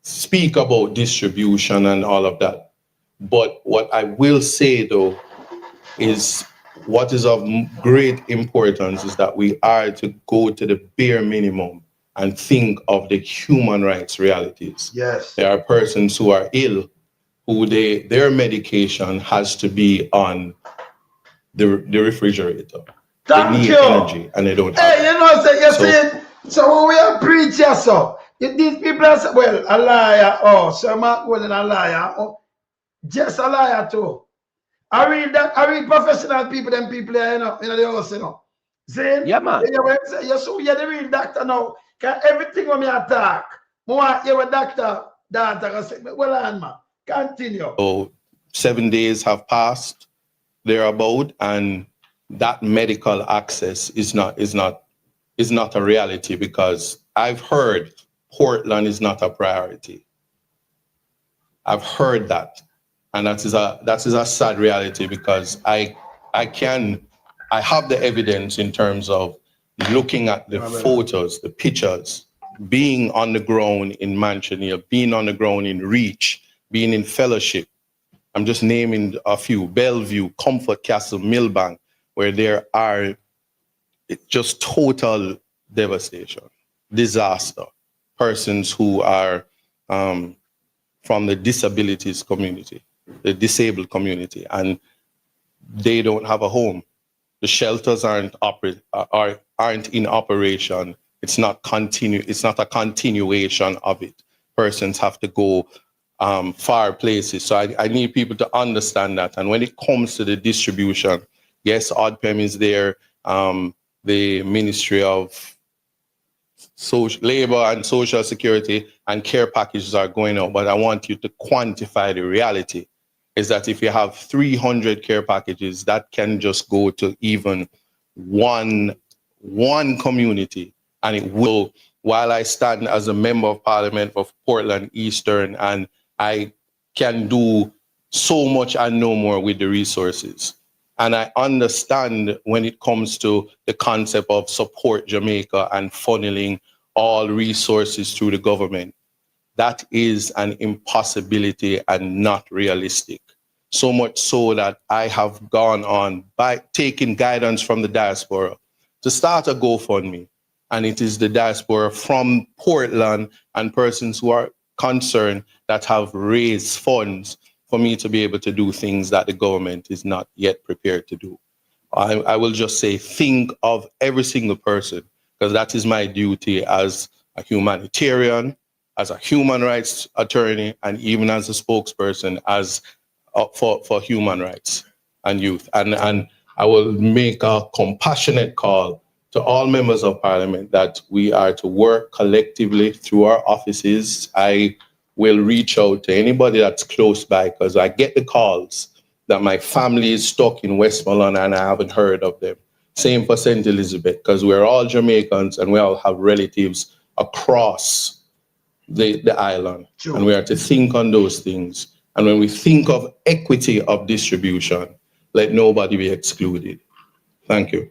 speak about distribution and all of that. But what I will say, though, is what is of great importance is that we are to go to the bare minimum and think of the human rights realities. Yes. There are persons who are ill, who their medication has to be on the refrigerator. They need energy and they don't have it. You know, so when we are preaching, so these people are saying, well, a liar, so Mark wasn't a liar, just a liar too. I read professional people, them people there, you know the house, you know. See? Yeah, man. You're the real doctor now. Cause everything when me attack, more you a doctor, well, man, continue. So 7 days have passed, thereabout, and that medical access is not a reality because I've heard Portland is not a priority. I've heard that. And that is a sad reality because I have the evidence in terms of looking at the photos, the pictures, being on the ground in Manchester, being on the ground in Reach, being in Fellowship. I'm just naming a few: Bellevue, Comfort Castle, Millbank, where there are It's just total devastation, disaster. Persons who are from the disabilities community, the disabled community, and they don't have a home. The shelters aren't in operation. It's not a continuation of it. Persons have to go far places. So I need people to understand that. And when it comes to the distribution, yes, ODPEM is there. The Ministry of Labor and Social Security and care packages are going out. But I want you to quantify the reality. Is that if you have 300 care packages, that can just go to even one community. And it will, while I stand as a member of parliament of Portland Eastern, and I can do so much and no more with the resources. And I understand when it comes to the concept of support Jamaica and funneling all resources through the government. That is an impossibility and not realistic. So much so that I have gone on by taking guidance from the diaspora to start a GoFundMe. And it is the diaspora from Portland and persons who are concerned that have raised funds for me to be able to do things that the government is not yet prepared to do. I will just say, think of every single person, because that is my duty as a humanitarian, as a human rights attorney, and even as a spokesperson as for human rights and youth. And I will make a compassionate call to all members of parliament that we are to work collectively through our offices. I will reach out to anybody that's close by, because I get the calls that my family is stuck in Westmoreland and I haven't heard of them. Same for St. Elizabeth, because we're all Jamaicans and we all have relatives across the island. Sure. And we are to think on those things. And when we think of equity of distribution, let nobody be excluded. Thank you.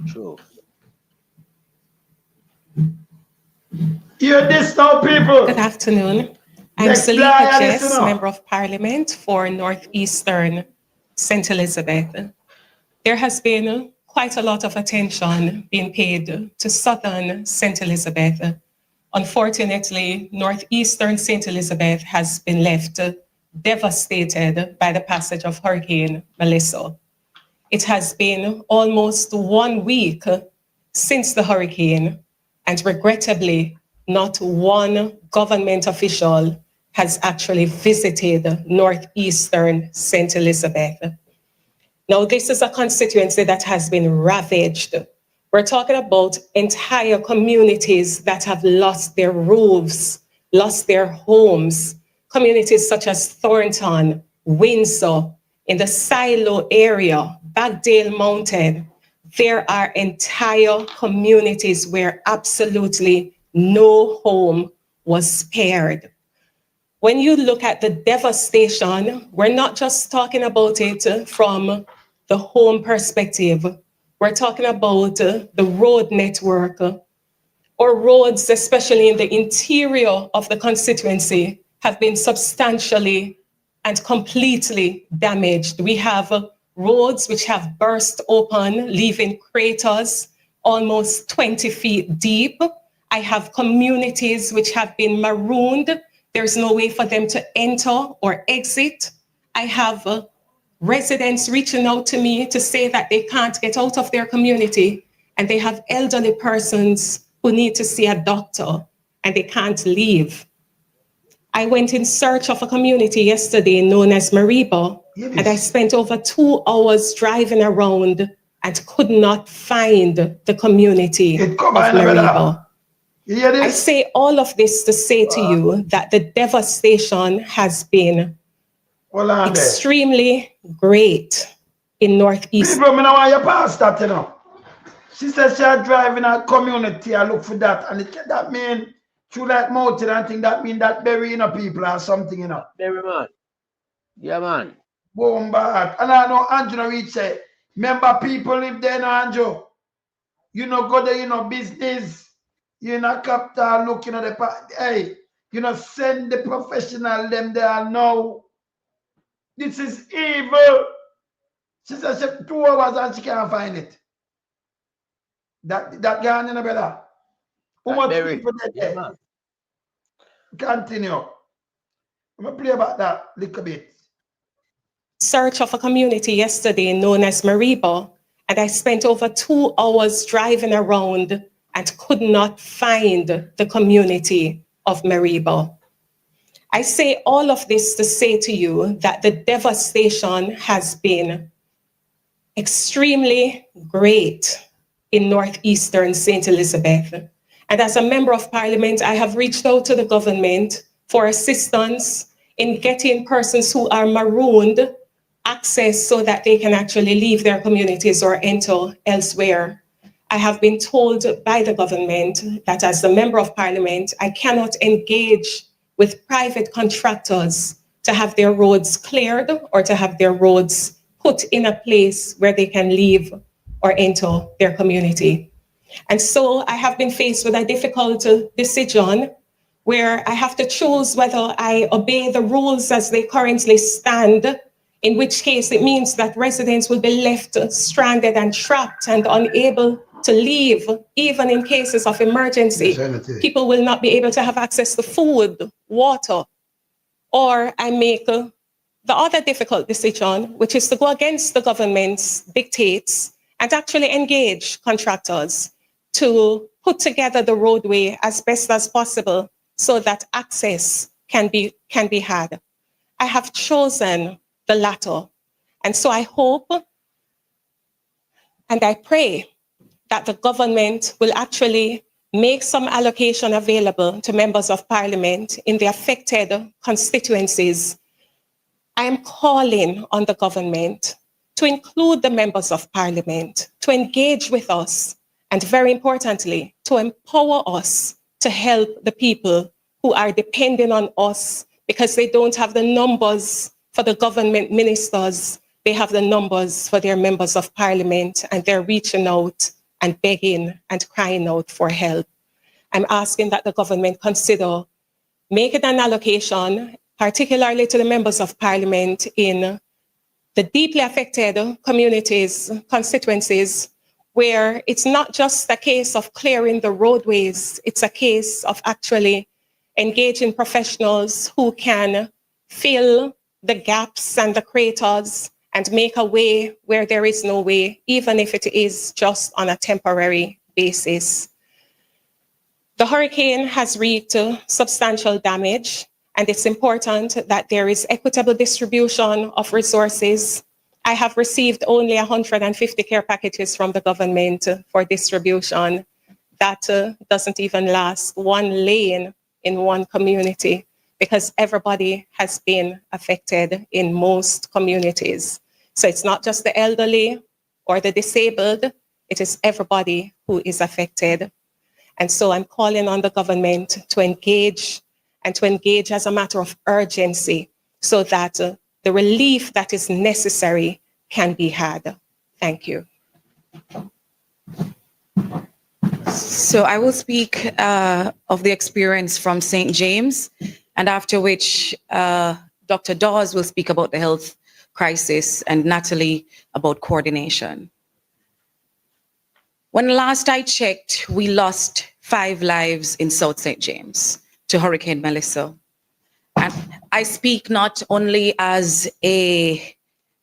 True. Hear this now, people. Good afternoon. I'm Next Salika slide, Jess, listen up. Member of Parliament for Northeastern St. Elizabeth. There has been quite a lot of attention being paid to Southern St. Elizabeth. Unfortunately, Northeastern St. Elizabeth has been left devastated by the passage of Hurricane Melissa. It has been almost 1 week since the hurricane, and regrettably, not one government official has actually visited Northeastern St. Elizabeth. Now, this is a constituency that has been ravaged. We're talking about entire communities that have lost their roofs, lost their homes. Communities such as Thornton, Windsor, in the Silo area, Bagdale Mountain. There are entire communities where absolutely no home was spared. When you look at the devastation, we're not just talking about it from the home perspective. We're talking about the road network, or roads, especially in the interior of the constituency, have been substantially and completely damaged. We have roads which have burst open, leaving craters almost 20 feet deep. I have communities which have been marooned. There's no way for them to enter or exit. I have residents reaching out to me to say that they can't get out of their community, and they have elderly persons who need to see a doctor and they can't leave. I went in search of a community yesterday known as Mariba, and I spent over 2 hours driving around and could not find the community of Mariba. I say all of this to say to you that the devastation has been extremely great in Northeast. People, I know why you pass that, you know. She says she are driving a community, I look for that, and that mean through like mountain and thing, that mean that burying people or something, you know. Bury man. Yeah, man. Boom, bad. And I know Andrew Reach say, remember people live there now, Andrew. You know, go there, you know, business. You know, capital, look, you know, hey, you know, send the professional them there now. This is evil. She said she 2 hours and she can't find it. That guy in the brother. How much Derek. people Yeah, there? man. Continue. I'm gonna play about that a little bit. Search of a community yesterday known as Maribo, and I spent over 2 hours driving around and could not find the community of Maribo. I say all of this to say to you that the devastation has been extremely great in northeastern St. Elizabeth. And as a member of parliament, I have reached out to the government for assistance in getting persons who are marooned access so that they can actually leave their communities or enter elsewhere. I have been told by the government that as the member of parliament, I cannot engage with private contractors to have their roads cleared or to have their roads put in a place where they can leave or enter their community. And so I have been faced with a difficult decision where I have to choose whether I obey the rules as they currently stand, in which case it means that residents will be left stranded and trapped and unable to leave, even in cases of emergency. People will not be able to have access to food, water, or I make the other difficult decision, which is to go against the government's dictates and actually engage contractors to put together the roadway as best as possible so that access can be had. I have chosen the latter. And so I hope and I pray that the government will actually make some allocation available to members of parliament in the affected constituencies. I am calling on the government to include the members of parliament, to engage with us, and very importantly, to empower us to help the people who are depending on us because they don't have the numbers for the government ministers, they have the numbers for their members of parliament, and they're reaching out and begging and crying out for help. I'm asking that the government consider making an allocation, particularly to the members of parliament in the deeply affected communities, constituencies, where it's not just a case of clearing the roadways, it's a case of actually engaging professionals who can fill the gaps and the craters and make a way where there is no way, even if it is just on a temporary basis. The hurricane has wreaked substantial damage, and it's important that there is equitable distribution of resources. I have received only 150 care packages from the government for distribution. That doesn't even last one lane in one community because everybody has been affected in most communities. So it's not just the elderly or the disabled, it is everybody who is affected. And so I'm calling on the government to engage and to engage as a matter of urgency so that the relief that is necessary can be had. Thank you. So I will speak of the experience from St. James, and after which Dr. Dawes will speak about the health crisis and Natalie about coordination. When last I checked, we lost 5 lives in South St. James to Hurricane Melissa. And I speak not only as a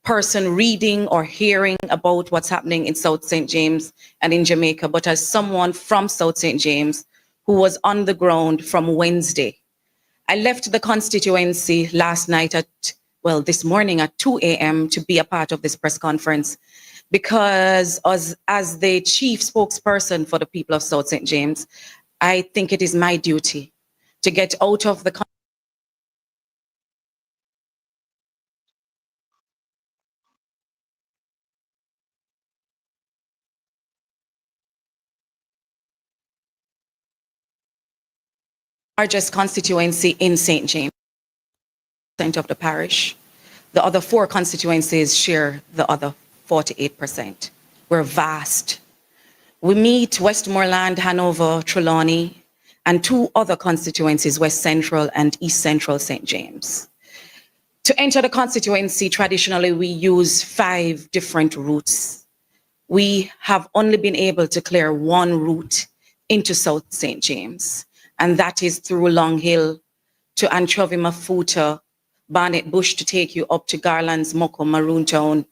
person reading or hearing about what's happening in South St. James and in Jamaica, but as someone from South St. James who was on the ground from Wednesday. I left the constituency last night this morning at 2 a.m. to be a part of this press conference because as the chief spokesperson for the people of South St. James, I think it is my duty to get out of the largest constituency in St. James of the parish. The other 4 constituencies share the other 48%. We're vast. We meet Westmoreland, Hanover, Trelawney, and 2 other constituencies, West Central and East Central St. James. To enter the constituency, traditionally, we use 5 different routes. we have only been able to clear one route into South St. James, and that is through Long Hill to Anchovy Mafuta, Barnet Bush to take you up to Garland's, Moko, Maroon Town,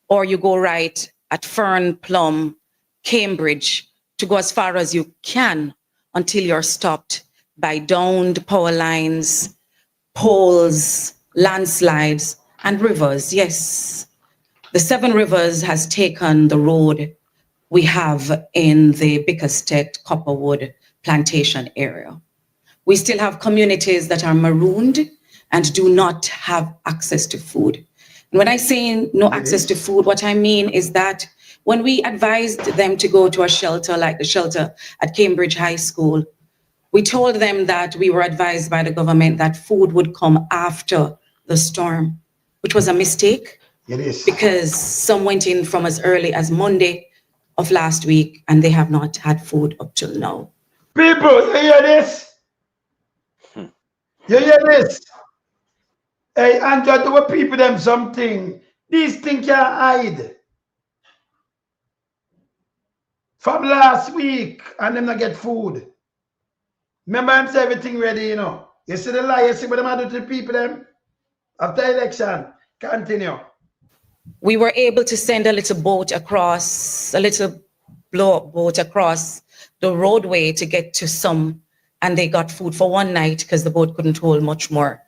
or you go right at Fern, Plum, Cambridge to go as far as you can until you're stopped by downed power lines, poles, landslides, and rivers. Yes, the Seven Rivers has taken the road we have in the Bickerstead Copperwood plantation area. We still have communities that are marooned and do not have access to food. And when I say no access to food, what I mean is that when we advised them to go to a shelter like the shelter at Cambridge High School, we told them that we were advised by the government that food would come after the storm, which was a mistake. It is. Because some went in from as early as Monday of last week and they have not had food up till now. People, you hear this? You hear this? Hey, Andrew, do people them something. These things can't hide. From last week, and them not get food. Remember, I'm saying everything ready, you know. You see the lie, you see what them do to the people them? After election, continue. We were able to send a little boat across, a little blow-up boat across the roadway to get to some, and they got food for one night because the boat couldn't hold much more.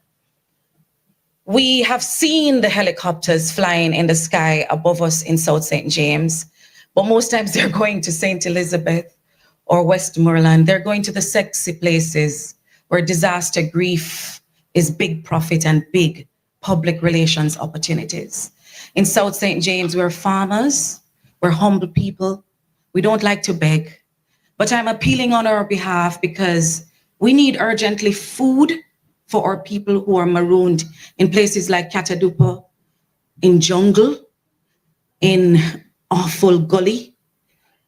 We have seen the helicopters flying in the sky above us in South St. James, but most times they're going to St. Elizabeth or Westmoreland. They're going to the sexy places where disaster grief is big profit and big public relations opportunities. In South St. James, we're farmers, we're humble people. We don't like to beg, but I'm appealing on our behalf because we need urgently food for our people who are marooned in places like Catadupa, in Jungle, in Awful Gully.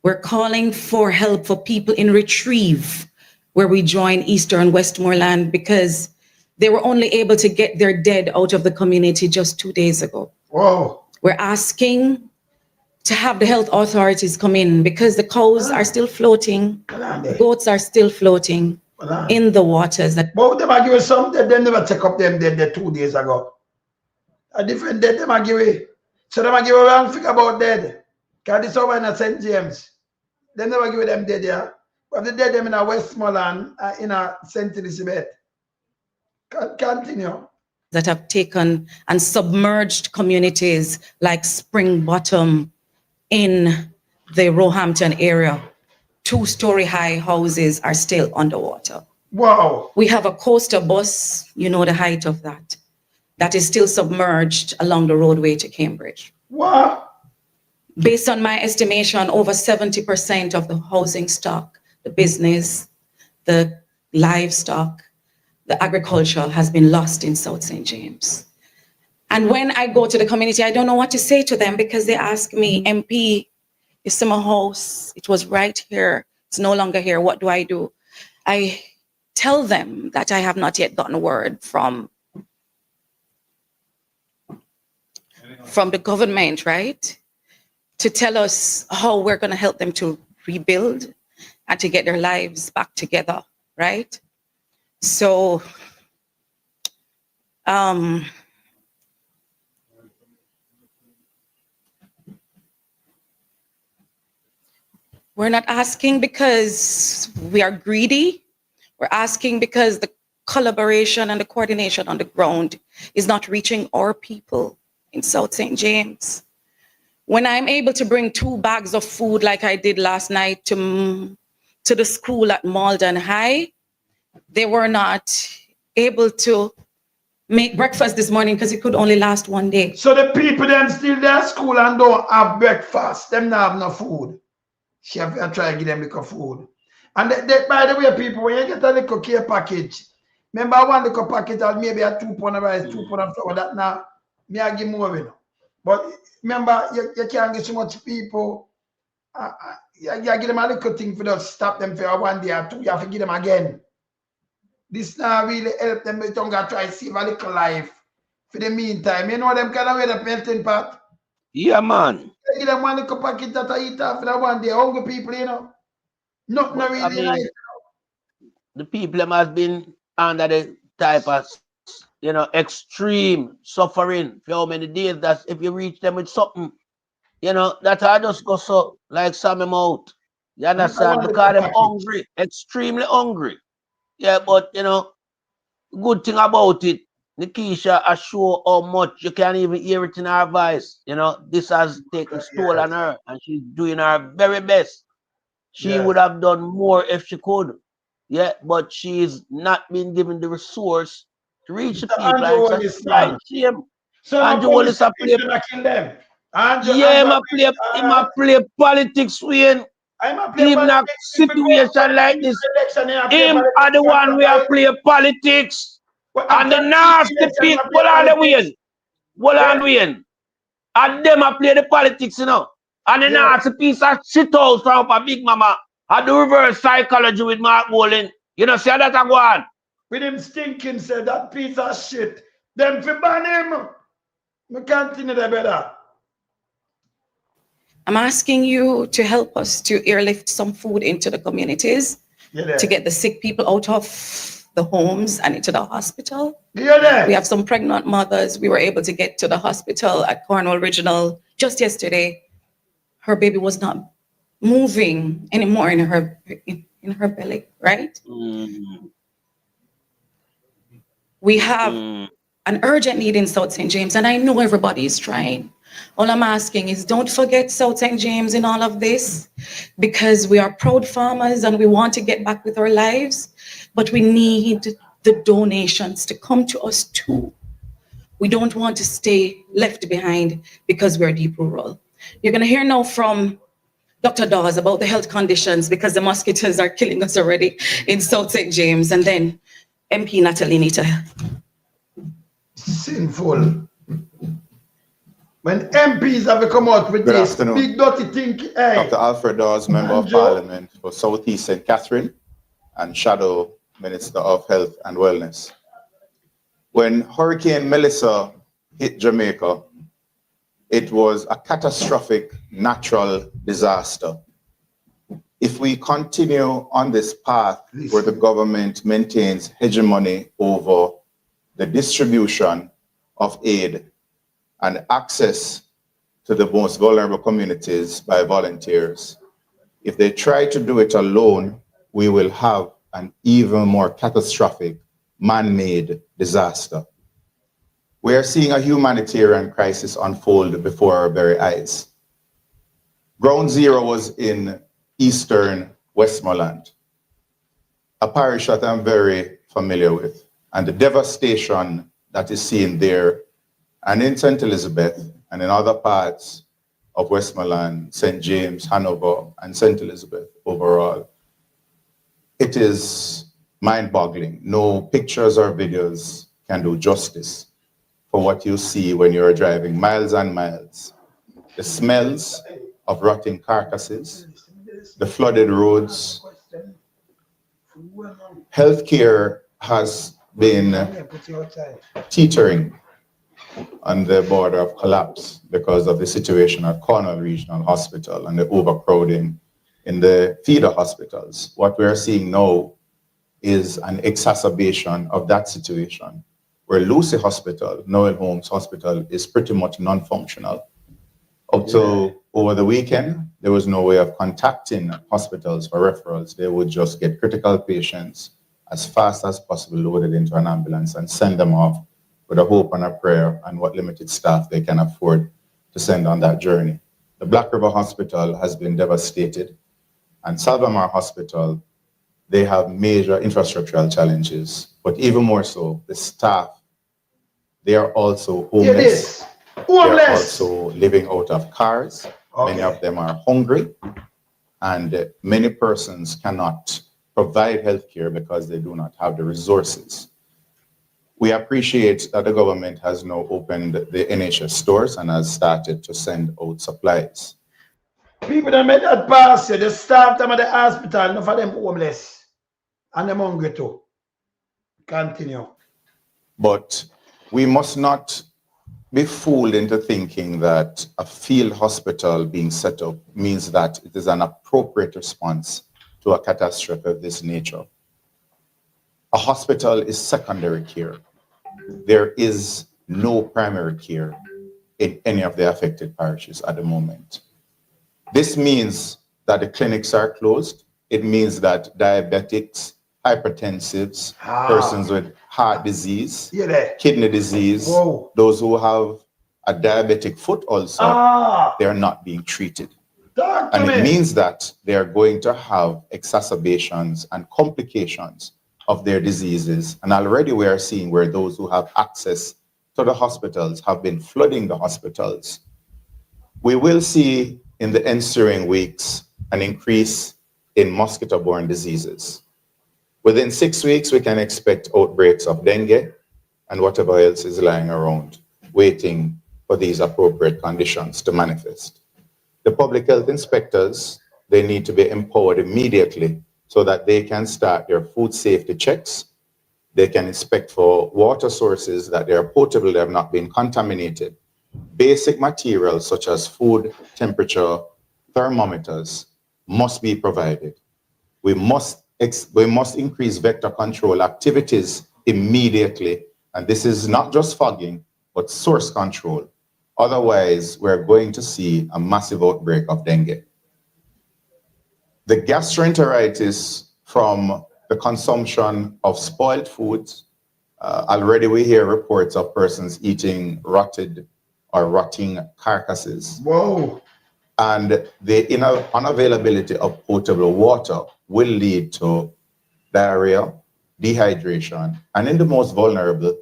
We're calling for help for people in Retrieve, where we join Eastern Westmoreland because they were only able to get their dead out of the community just 2 days ago. Whoa. We're asking to have the health authorities come in because the cows are still floating, the goats are still floating in the waters. But them are give some dead, them never take up them dead 2 days ago. A different dead them are give. So them are give a wrong figure about dead. Because this over in St. James. They never give them dead there. But the dead them in a Westmoreland, in a St. Elizabeth. Continue. That have taken and submerged communities like Spring Bottom in the Roehampton area. 2-story high houses are still underwater. Wow. We have a coaster bus, you know the height of that, that is still submerged along the roadway to Cambridge. Wow. Based on my estimation, over 70% of the housing stock, the business, the livestock, the agriculture has been lost in South St. James. And when I go to the community, I don't know what to say to them because they ask me, MP, you see my house, it was right here, it's no longer here, what do I do? I tell them that I have not yet gotten word from the government, right? To tell us how we're gonna help them to rebuild and to get their lives back together, right? So, we're not asking because we are greedy. We're asking because the collaboration and the coordination on the ground is not reaching our people in South St. James. When I'm able to bring 2 bags of food like I did last night to the school at Malden High, they were not able to make breakfast this morning because it could only last 1 day. So the people them still there at school and don't have breakfast. Them not have no food. She have to try to give them little food. And by the way, people, when you get a little care package, remember 1 little packet of maybe a 2 pound of rice, 2 pound of flour, that now, me I give more, you know. But remember, you can't get so much people. You give them a little thing for just stop them for 1 day or 2. You have to give them again. This now really help them. They don't try to save a little life for the meantime. You know them kind of way the melting pot. Yeah, man. Give them one little packet that I eat after that one day. Hungry people, you know. Nothing But, I really mean, nice. the people them has been under the type of, extreme suffering for how many days that if you reach them with something, that I just go so like Sammy mouth. You Give them understand? one little Because them packet. hungry, extremely hungry. Yeah, but good thing about it, Nikisha has show how much you can't even hear it in her voice. This has taken toll on Yes. her and she's doing her very best. She Yes. would have done more if she could. Yeah, but she's not been given the resource to reach the Mr. people. Andrew And it's a understand. blind shame. So my Andrew police Wallace a play. gonna kill them. Andrew, Yeah, Andrew, him alright. a play politics win. I'm a play Even a politics. If we go situation like in this, election, I play him politics. are the one we are play politics. Well, And after the nasty election, people, I play politics. hold Yeah, on, win. And them a play the politics, And the yeah. nasty piece of shit house from a big mama. I do reverse psychology with Mark Bowling. See how that a go on. With him stinking, said that piece of shit. Them for ban him. We continue the better. I'm asking you to help us to airlift some food into the communities Yeah, to get the sick people out of the homes and into the hospital. yeah. We have some pregnant mothers. We were able to get to the hospital at Cornwall Regional just yesterday. Her baby was not moving anymore in her belly, right? We have an urgent need in South St. James, and I know everybody is trying. All I'm asking is don't forget South St. James in all of this, because we are proud farmers and we want to get back with our lives, but we need the donations to come to us too. We don't want to stay left behind because we're deep rural. You're going to hear now from Dr. Dawes about the health conditions because the mosquitoes are killing us already in South St. James, and then MP Natalie Nita. Sinful. When MPs have to come out with Good this afternoon. big dirty thing, hey. Dr. Alfred Dawes, Member of Andrew. Parliament for South East St. Catherine and Shadow Minister of Health and Wellness. When Hurricane Melissa hit Jamaica, it was a catastrophic natural disaster. If we continue on this path where the government maintains hegemony over the distribution of aid and access to the most vulnerable communities by volunteers, if they try to do it alone, we will have an even more catastrophic man-made disaster. We are seeing a humanitarian crisis unfold before our very eyes. Ground Zero was in eastern Westmoreland, a parish that I'm very familiar with, and the devastation that is seen there and in St. Elizabeth and in other parts of Westmoreland, St. James, Hanover, and St. Elizabeth overall. It is mind-boggling. No pictures or videos can do justice for what you see when you're driving miles and miles. The smells of rotting carcasses, the flooded roads. Healthcare has been teetering on the border of collapse because of the situation at Cornwall Regional Hospital and the overcrowding in the feeder hospitals. What we are seeing now is an exacerbation of that situation, where Lucy Hospital, Noel Holmes Hospital, is pretty much non-functional. Up till over the weekend, there was no way of contacting hospitals for referrals. They would just get critical patients as fast as possible, loaded into an ambulance and send them off with a hope and a prayer and what limited staff they can afford to send on that journey. The Black River Hospital has been devastated, and Salvamar Hospital, they have major infrastructural challenges, but even more so, the staff, they are also homeless. They are also living out of cars. Okay. Many of them are hungry, and many persons cannot provide healthcare because they do not have the resources. We appreciate that the government has now opened the NHS stores and has started to send out supplies. People that made that pass, the staff them at the hospital, enough of them homeless. And them hungry too. Continue. But we must not be fooled into thinking that a field hospital being set up means that it is an appropriate response to a catastrophe of this nature. A hospital is secondary care. There is no primary care in any of the affected parishes at the moment. This means that the clinics are closed. It means that diabetics, hypertensives, persons with heart disease, kidney disease, those who have a diabetic foot ulcer, they are not being treated. And it means that they are going to have exacerbations and complications of their diseases. And already we are seeing where those who have access to the hospitals have been flooding the hospitals. We will see in the ensuing weeks an increase in mosquito-borne diseases. Within 6 weeks, we can expect outbreaks of dengue and whatever else is lying around, waiting for these appropriate conditions to manifest. The public health inspectors, they need to be empowered immediately so that they can start their food safety checks. They can inspect for water sources that they are potable, they have not been contaminated. Basic materials such as food temperature thermometers must be provided. We must increase vector control activities immediately. And this is not just fogging, but source control. Otherwise, we're going to see a massive outbreak of dengue. The gastroenteritis from the consumption of spoiled foods, already we hear reports of persons eating rotted or rotting carcasses. Whoa. And the unavailability of potable water will lead to diarrhea, dehydration, and in the most vulnerable,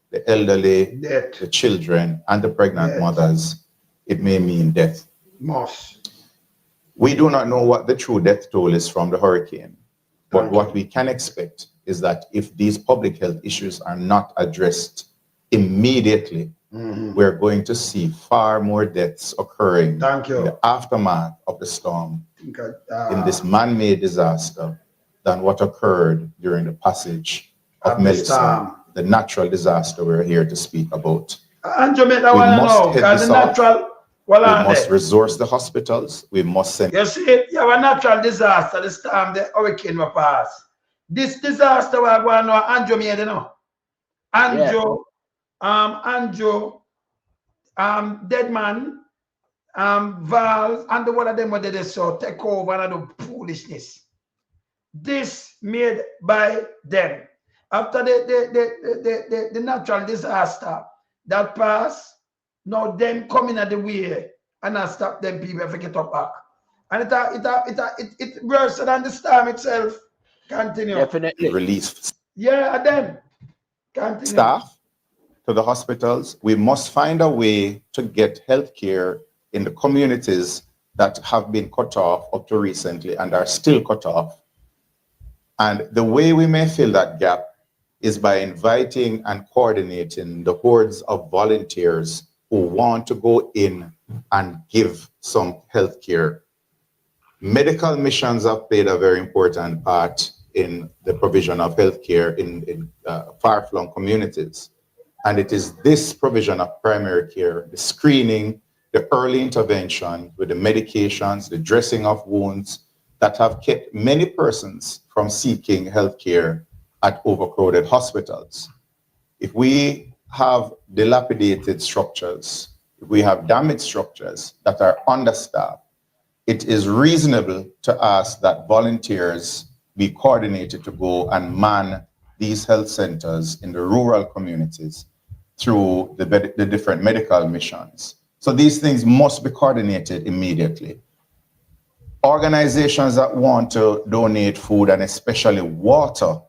the elderly, the children, and the pregnant mothers, it may mean death. We do not know what the true death toll is from the hurricane, but what we can expect is that if these public health issues are not addressed immediately, we're going to see far more deaths occurring in the aftermath of the storm, in this man-made disaster, than what occurred during the passage of Melissa, the natural disaster we're here to speak about. And Jamaica, I want to know, because the natural... We must resource the hospitals. We must send... You see, you have a natural disaster, the storm, the hurricane will pass. This disaster we're going to Andrew made, you know. Andrew, Dead Man, Val, and the one of them what they saw take over and do foolishness. This made by them. After the natural disaster that passed, now them coming at the way and I stop them people if get up back. And it worse than the storm itself. Continue. Definitely. Release. Yeah, and then continue. Staff to the hospitals. We must find a way to get healthcare in the communities that have been cut off up to recently and are still cut off. And the way we may fill that gap is by inviting and coordinating the hordes of volunteers who want to go in and give some healthcare. Medical missions have played a very important part in the provision of healthcare in far-flung communities. And it is this provision of primary care, the screening, the early intervention with the medications, the dressing of wounds that have kept many persons from seeking healthcare at overcrowded hospitals. If we have dilapidated structures, if we have damaged structures that are understaffed, it is reasonable to ask that volunteers be coordinated to go and man these health centers in the rural communities through the different medical missions. So these things must be coordinated immediately. Organizations that want to donate food and especially water,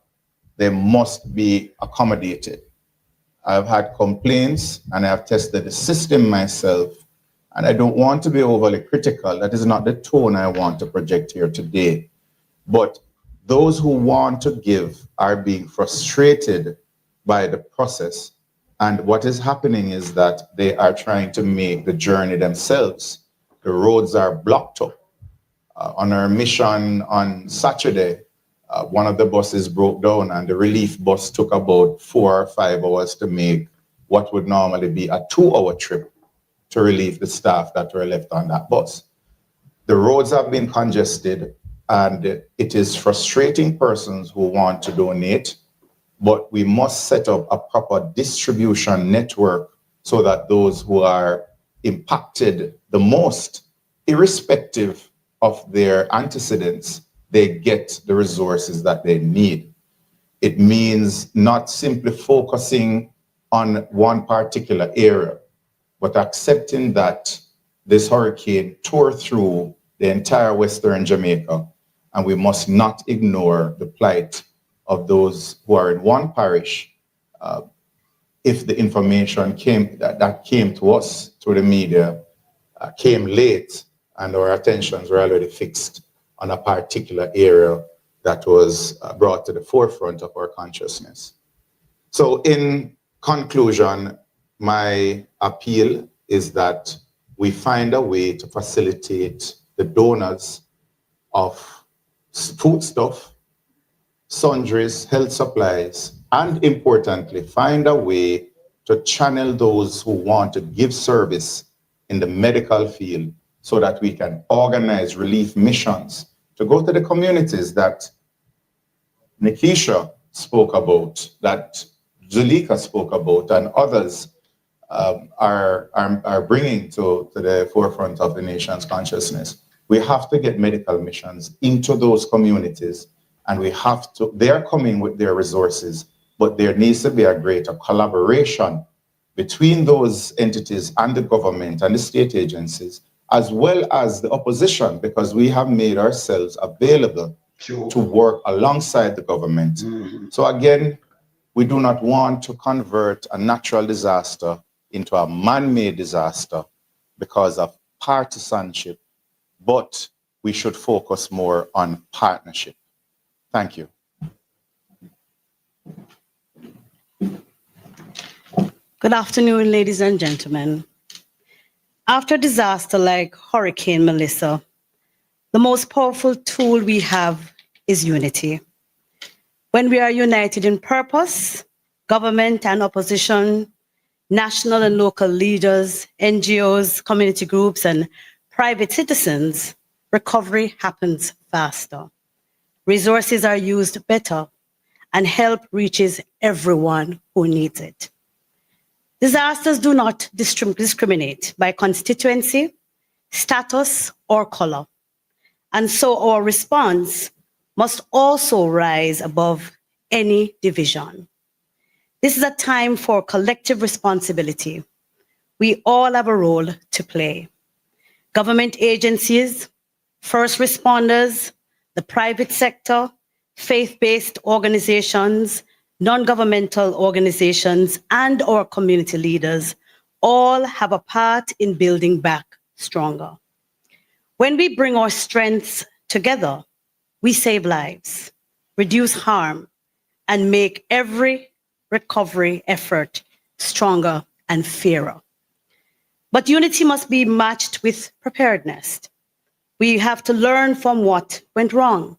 they must be accommodated. I've had complaints and I've tested the system myself, and I don't want to be overly critical. That is not the tone I want to project here today. But those who want to give are being frustrated by the process. And what is happening is that they are trying to make the journey themselves. The roads are blocked up. On our mission on Saturday, one of the buses broke down and the relief bus took about 4 or 5 hours to make what would normally be a 2-hour trip to relieve the staff that were left on that bus. The roads have been congested, and it is frustrating persons who want to donate, but we must set up a proper distribution network so that those who are impacted the most, irrespective of their antecedents, they get the resources that they need. It means not simply focusing on one particular area, but accepting that this hurricane tore through the entire Western Jamaica, and we must not ignore the plight of those who are in one parish. If the information that came to us through the media came late and our attentions were already fixed on a particular area that was brought to the forefront of our consciousness. So in conclusion, my appeal is that we find a way to facilitate the donors of foodstuff, sundries, health supplies, and importantly, find a way to channel those who want to give service in the medical field so that we can organize relief missions to go to the communities that Nikisha spoke about, that Zulika spoke about, and others are bringing to the forefront of the nation's consciousness. We have to get medical missions into those communities, and they are coming with their resources, but there needs to be a greater collaboration between those entities and the government and the state agencies, as well as the opposition, because we have made ourselves available to work alongside the government. So again, we do not want to convert a natural disaster into a man-made disaster because of partisanship, but we should focus more on partnership. Thank you. Good afternoon, ladies and gentlemen. After a disaster like Hurricane Melissa, the most powerful tool we have is unity. When we are united in purpose, government and opposition, national and local leaders, NGOs, community groups, and private citizens, recovery happens faster. Resources are used better, and help reaches everyone who needs it. Disasters do not discriminate by constituency, status, or color. And so our response must also rise above any division. This is a time for collective responsibility. We all have a role to play. Government agencies, first responders, the private sector, faith-based organizations, non-governmental organizations, and our community leaders all have a part in building back stronger. When we bring our strengths together, we save lives, reduce harm, and make every recovery effort stronger and fairer. But unity must be matched with preparedness. We have to learn from what went wrong.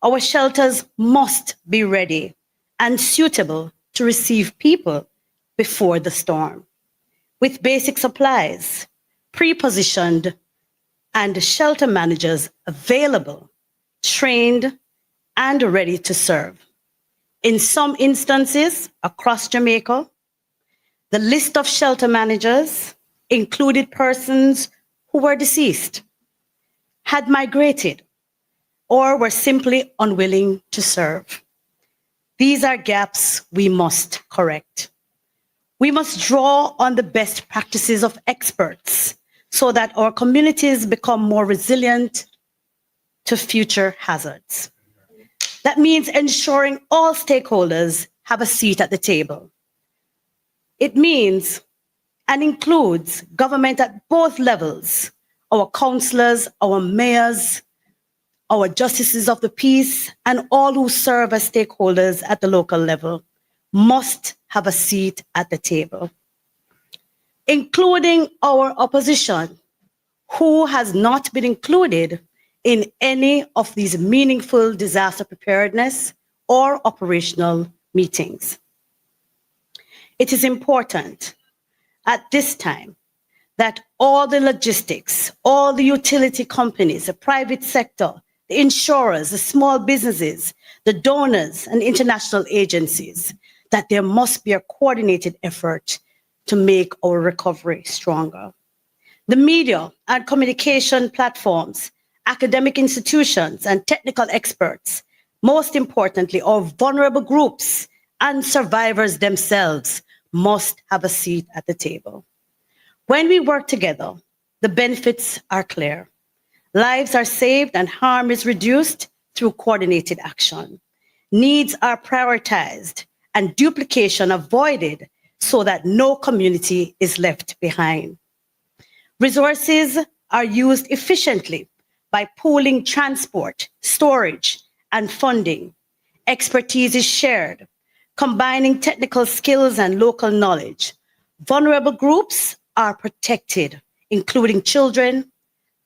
Our shelters must be ready and suitable to receive people before the storm, with basic supplies, pre-positioned, and shelter managers available, trained, and ready to serve. In some instances across Jamaica, the list of shelter managers included persons who were deceased, had migrated, or were simply unwilling to serve. These are gaps we must correct. We must draw on the best practices of experts so that our communities become more resilient to future hazards. That means ensuring all stakeholders have a seat at the table. It means and includes government at both levels, our councillors, our mayors, our justices of the peace, and all who serve as stakeholders at the local level must have a seat at the table, including our opposition, who has not been included in any of these meaningful disaster preparedness or operational meetings. It is important at this time that all the logistics, all the utility companies, the private sector, the insurers, the small businesses, the donors and international agencies, that there must be a coordinated effort to make our recovery stronger. The media and communication platforms, academic institutions and technical experts, most importantly, our vulnerable groups and survivors themselves must have a seat at the table. When we work together, the benefits are clear. Lives are saved and harm is reduced through coordinated action. Needs are prioritized and duplication avoided so that no community is left behind. Resources are used efficiently by pooling transport, storage, and funding. Expertise is shared, combining technical skills and local knowledge. Vulnerable groups are protected, including children,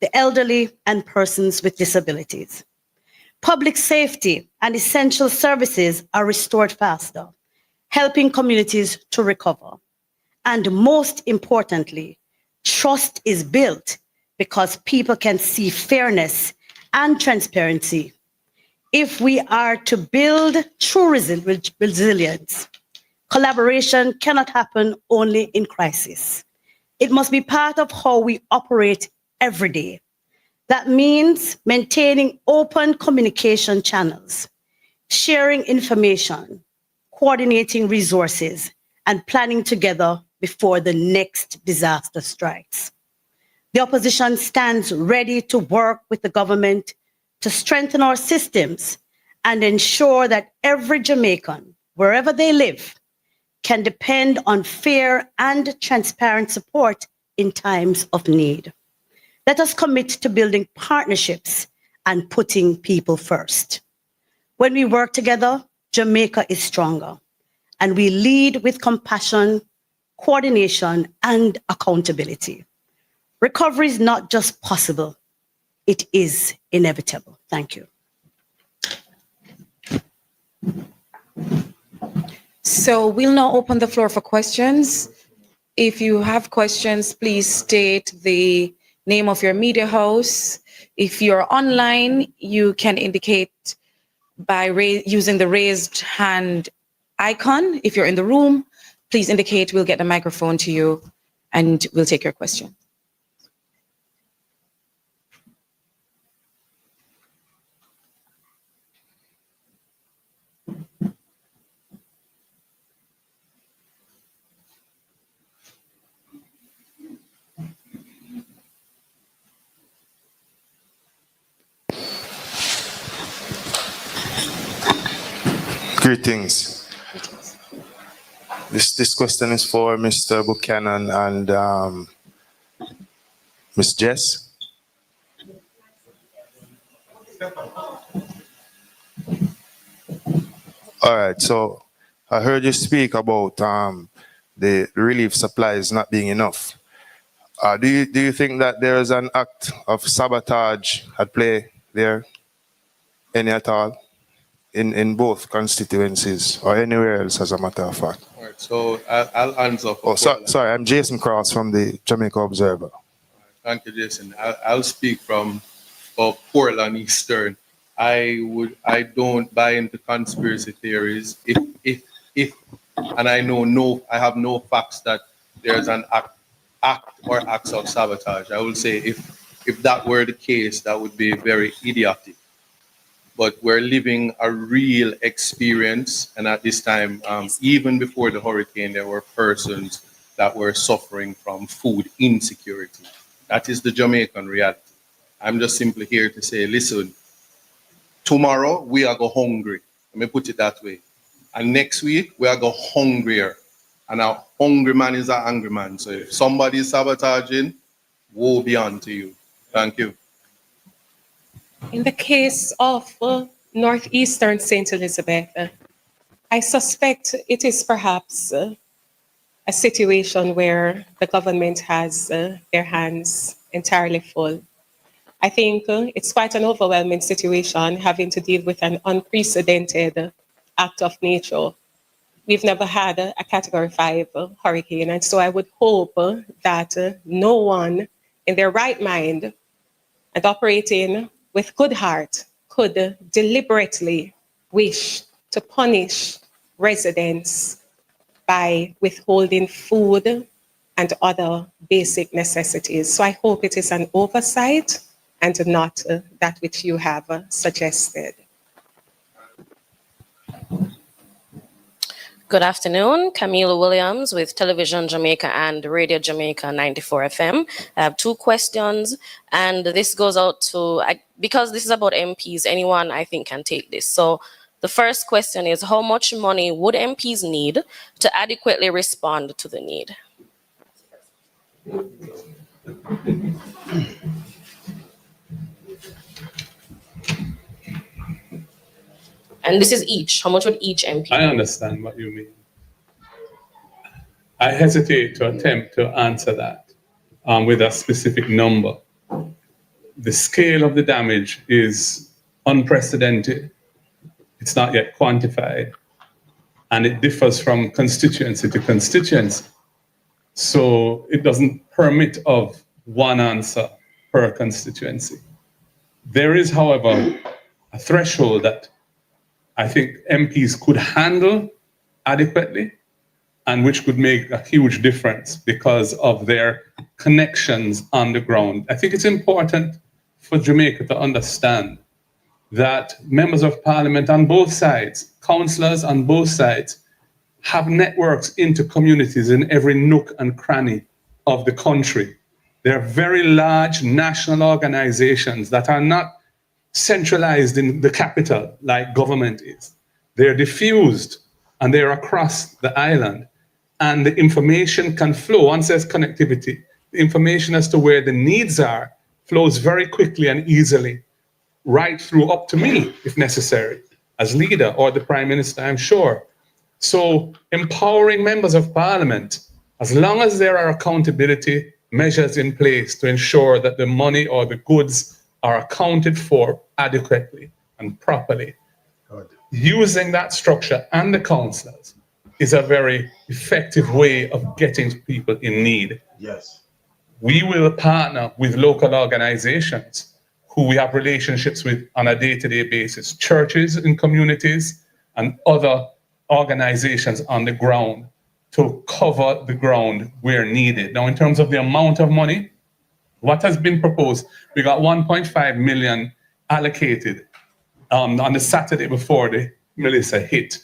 the elderly, and persons with disabilities. Public safety and essential services are restored faster, helping communities to recover. And most importantly, trust is built because people can see fairness and transparency. If we are to build true resilience, collaboration cannot happen only in crisis. It must be part of how we operate every day. That means maintaining open communication channels, sharing information, coordinating resources, and planning together before the next disaster strikes. The opposition stands ready to work with the government to strengthen our systems and ensure that every Jamaican, wherever they live, can depend on fair and transparent support in times of need. Let us commit to building partnerships and putting people first. When we work together, Jamaica is stronger, and we lead with compassion, coordination, and accountability. Recovery is not just possible, it is inevitable. Thank you. So we'll now open the floor for questions. If you have questions, please state the name of your media house. If you're online, you can indicate by using the raised hand icon. If you're in the room, please indicate, we'll get the microphone to you and we'll take your question. Greetings. This question is for Mr. Buchanan and Ms. Jess. All right, so I heard you speak about the relief supplies not being enough. Do you think that there is an act of sabotage at play there, any at all, in both constituencies or anywhere else, as a matter of fact? All right, so I'll answer. Sorry, I'm Jason Cross from the Jamaica Observer. Thank you, Jason. I'll speak from Portland Eastern. I don't buy into conspiracy theories. If and I have no facts that there's an act or acts of sabotage. I would say if that were the case, that would be very idiotic. But we're living a real experience, and at this time, even before the hurricane, there were persons that were suffering from food insecurity. That is the Jamaican reality. I'm just simply here to say, listen, tomorrow we are go hungry. Let me put it that way. And next week we are go hungrier. And a hungry man is an angry man. So if somebody is sabotaging, woe be unto you. Thank you. In the case of northeastern St. Elizabeth, I suspect it is perhaps a situation where the government has their hands entirely full. I think it's quite an overwhelming situation having to deal with an unprecedented act of nature. we've never had a Category 5 hurricane. And so I would hope that no one in their right mind and operating with good heart could deliberately wish to punish residents by withholding food and other basic necessities. So I hope it is an oversight and not that which you have suggested. Good afternoon, Camila Williams with Television Jamaica and Radio Jamaica 94 FM. I have two questions, and this goes out to, because this is about MPs, anyone I think can take this. So the first question is, how much money would MPs need to adequately respond to the need? And this is each. How much would each MP? I understand what you mean. I hesitate to attempt to answer that with a specific number. The scale of the damage is unprecedented. It's not yet quantified, and it differs from constituency to constituency. So it doesn't permit of one answer per constituency. There is, however, a threshold that I think MPs could handle adequately, and which could make a huge difference because of their connections on the ground. I think it's important for Jamaica to understand that members of parliament on both sides, councillors on both sides, have networks into communities in every nook and cranny of the country. They're very large national organizations that are not centralized in the capital like government is. They're diffused and they're across the island. And the information can flow. Once there's connectivity, the information as to where the needs are flows very quickly and easily, right through up to me, if necessary, as leader, or the Prime Minister, I'm sure. So empowering members of parliament, as long as there are accountability measures in place to ensure that the money or the goods are accounted for adequately and properly, using that structure and the councillors is a very effective way of getting to people in need. Yes. We will partner with local organizations who we have relationships with on a day-to-day basis, churches in communities and other organizations on the ground to cover the ground where needed. Now, in terms of the amount of money, what has been proposed, we got 1.5 million allocated on the Saturday before the Melissa hit.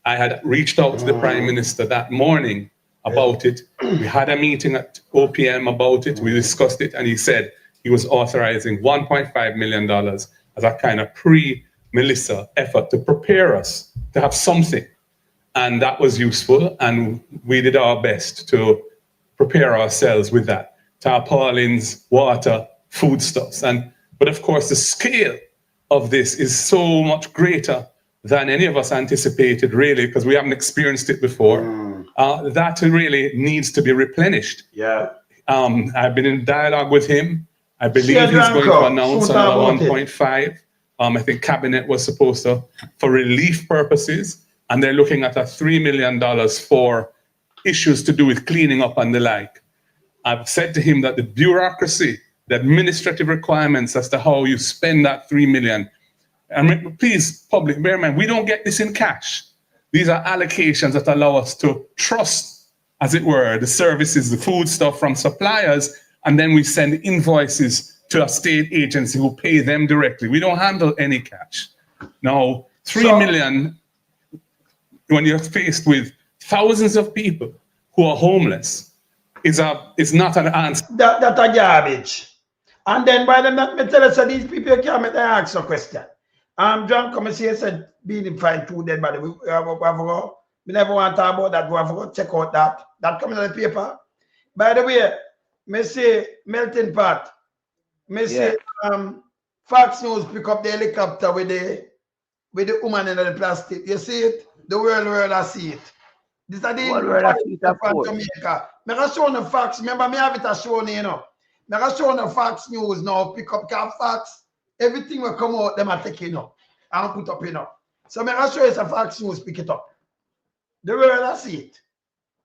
I had reached out to the Prime Minister that morning about it. We had a meeting at OPM about it. We discussed it, and he said he was authorizing $1.5 million as a kind of pre-Melissa effort to prepare us to have something. And that was useful, and we did our best to prepare ourselves with that. Tarpaulins, water, foodstuffs. But of course, the scale of this is so much greater than any of us anticipated, really, because we haven't experienced it before. That really needs to be replenished. Yeah. I've been in dialogue with him. I believe he's going to announce another 1.5. I think Cabinet was supposed to, for relief purposes, and they're looking at a $3 million for issues to do with cleaning up and the like. I've said to him that the bureaucracy, the administrative requirements as to how you spend that $3 million, and please, public, bear in mind, we don't get this in cash. These are allocations that allow us to trust, as it were, the services, the food stuff from suppliers, and then we send invoices to a state agency who pay them directly. We don't handle any cash. Now, $3 million, when you're faced with thousands of people who are homeless, is not an answer. That's a garbage. And then by the me tell us that these people can't make them ask a question. John come and say said being find two dead body. We never want to talk about that. We have to check out that. That coming in the paper. By the way, me say melting pot. Me say Fox News pick up the helicopter with the woman in the plastic. You see it? The world I see it. This is the from Jamaica. Me can show the Fox. Remember me have it a show, you know. Me can show the Fox News now. Pick up Fox. Everything will come out, them are taking up and put up, you know. So I'm show you some Fox News pick it up. The world has seen it.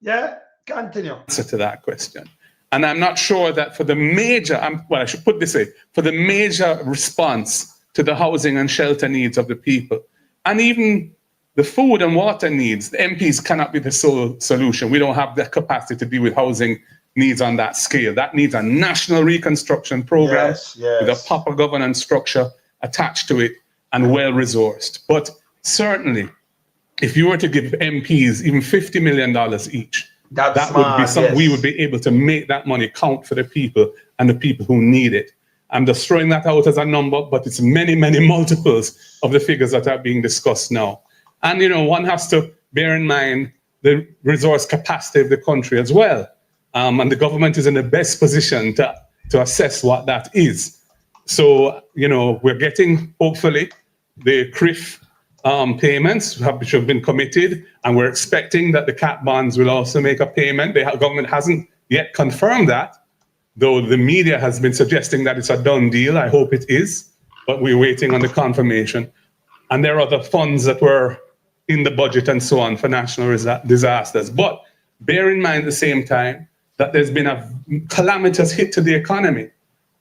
Yeah, continue. Answer to that question. And I'm not sure that for the major, well, I should put this way, for the major response to the housing and shelter needs of the people, and even the food and water needs, the MPs cannot be the sole solution. We don't have the capacity to deal with housing needs on that scale. That needs a national reconstruction program with a proper governance structure attached to it and well-resourced. But certainly, if you were to give MPs even $50 million each, that would be something we would be able to make that money count for the people and the people who need it. I'm just throwing that out as a number, but it's many, many multiples of the figures that are being discussed now. And, you know, one has to bear in mind the resource capacity of the country as well. And the government is in the best position to assess what that is. So, you know, we're getting, hopefully, the CRIF payments which have been committed, and we're expecting that the cat bonds will also make a payment. The government hasn't yet confirmed that, though the media has been suggesting that it's a done deal. I hope it is, but we're waiting on the confirmation. And there are other funds that were in the budget and so on for national disasters. But bear in mind at the same time that there's been a calamitous hit to the economy.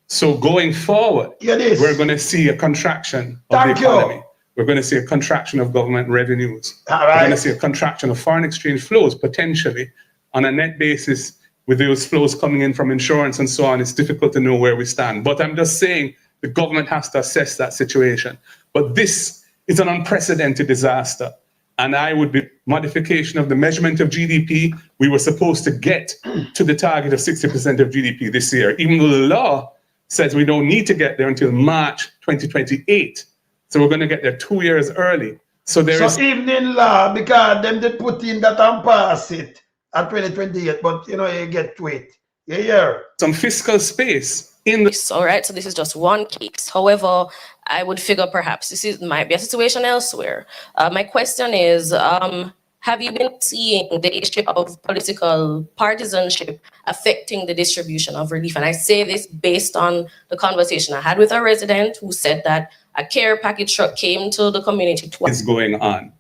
So going forward, we're going to see a contraction of the economy. We're going to see a contraction of government revenues. We're going to see a contraction of foreign exchange flows, potentially. On a net basis, with those flows coming in from insurance and so on, it's difficult to know where we stand. But I'm just saying the government has to assess that situation. But this is an unprecedented disaster. And I would be modification of the measurement of GDP. We were supposed to get to the target of 60% of GDP this year, even though the law says we don't need to get there until March 2028. So we're going to get there 2 years early. So there is evening law, because them did put in that and pass it at 2028, but you know, you get to it. Yeah. Some fiscal space in the... All right, so this is just one case. However, I would figure perhaps this might be a situation elsewhere. My question is, have you been seeing the issue of political partisanship affecting the distribution of relief? And I say this based on the conversation I had with a resident who said that a care package truck came to the community twice. Is going on.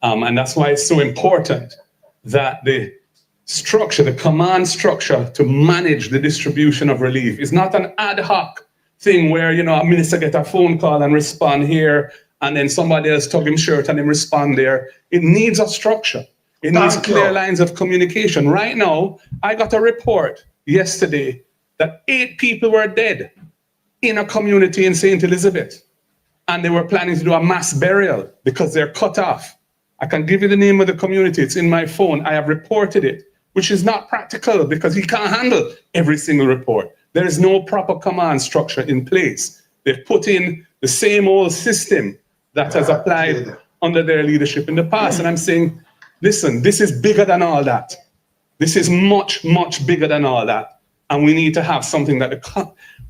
And that's why it's so important that the structure, the command structure to manage the distribution of relief is not an ad hoc thing where, you know, a minister get a phone call and respond here, and then somebody else tug him shirt and him respond there. It needs a structure. It needs clear lines of communication. Right now, I got a report yesterday that 8 people were dead in a community in St. Elizabeth. And they were planning to do a mass burial because they're cut off. I can give you the name of the community. It's in my phone. I have reported it, which is not practical because he can't handle every single report. There is no proper command structure in place. They've put in the same old system that has applied under their leadership in the past. And I'm saying, listen, this is bigger than all that. This is much, much bigger than all that. And we need to have something that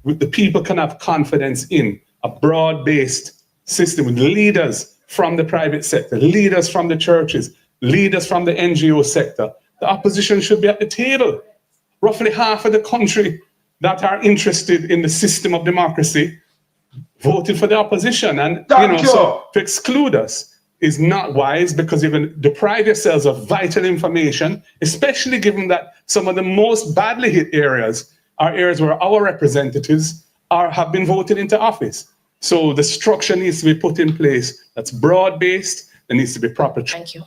the people can have confidence in, a broad-based system with leaders from the private sector, leaders from the churches, leaders from the NGO sector. The opposition should be at the table. Roughly half of the country that are interested in the system of democracy voted for the opposition. And so to exclude us is not wise, because you're going to deprive yourselves of vital information, especially given that some of the most badly hit areas are areas where our representatives have been voted into office. So the structure needs to be put in place that's broad-based. There needs to be proper... Thank you.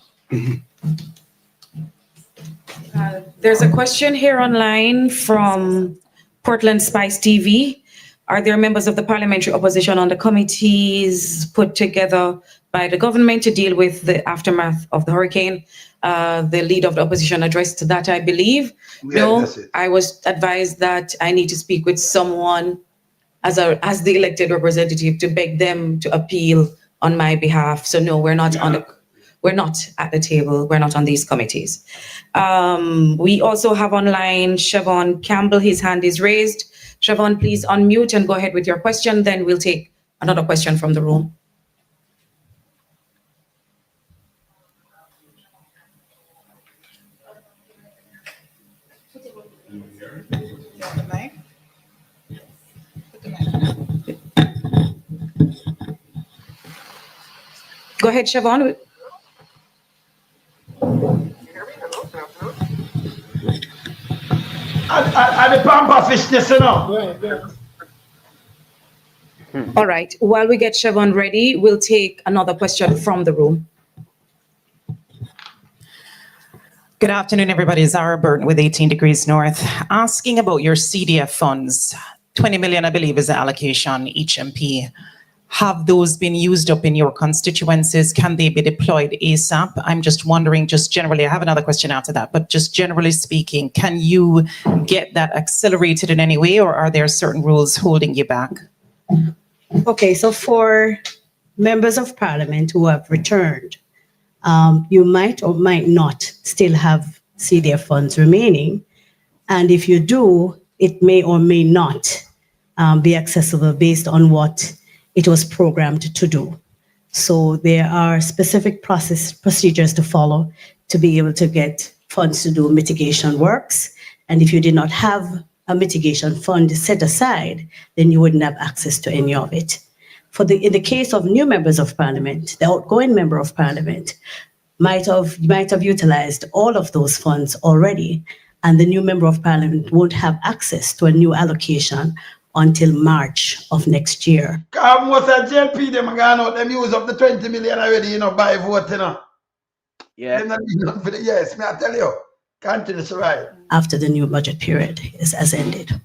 There's a question here online from Portland Spice TV. Are there members of the parliamentary opposition on the committees put together by the government to deal with the aftermath of the hurricane? The leader of the opposition addressed that, I believe. No, I was advised that I need to speak with someone as the elected representative to beg them to appeal on my behalf. So no, we're not we're not at the table. We're not on these committees. We also have online Siobhan Campbell. His hand is raised. Siobhan, please unmute and go ahead with your question. Then we'll take another question from the room. Go ahead, Siobhan. And the pamper fishness, you know. All right. While we get Siobhan ready, we'll take another question from the room. Good afternoon, everybody. Zara Burton with 18 Degrees North. Asking about your CDF funds. 20 million, I believe, is the allocation each MP. Have those been used up in your constituencies? Can they be deployed ASAP? I'm just wondering, just generally, I have another question after that, but just generally speaking, can you get that accelerated in any way, or are there certain rules holding you back? Okay, so for members of parliament who have returned, you might or might not still have CDF funds remaining. And if you do, it may or may not be accessible based on what it was programmed to do. So there are specific procedures to follow to be able to get funds to do mitigation works. And if you did not have a mitigation fund set aside, then you wouldn't have access to any of it. In the case of new members of parliament, the outgoing member of parliament might have utilized all of those funds already, and the new member of parliament won't have access to a new allocation until March of next year. Most of JLP, them are going out, them use up the 20 million already, you know, by vote, you know. Yeah. Yes, may I tell you, continue to right. After the new budget period has ended.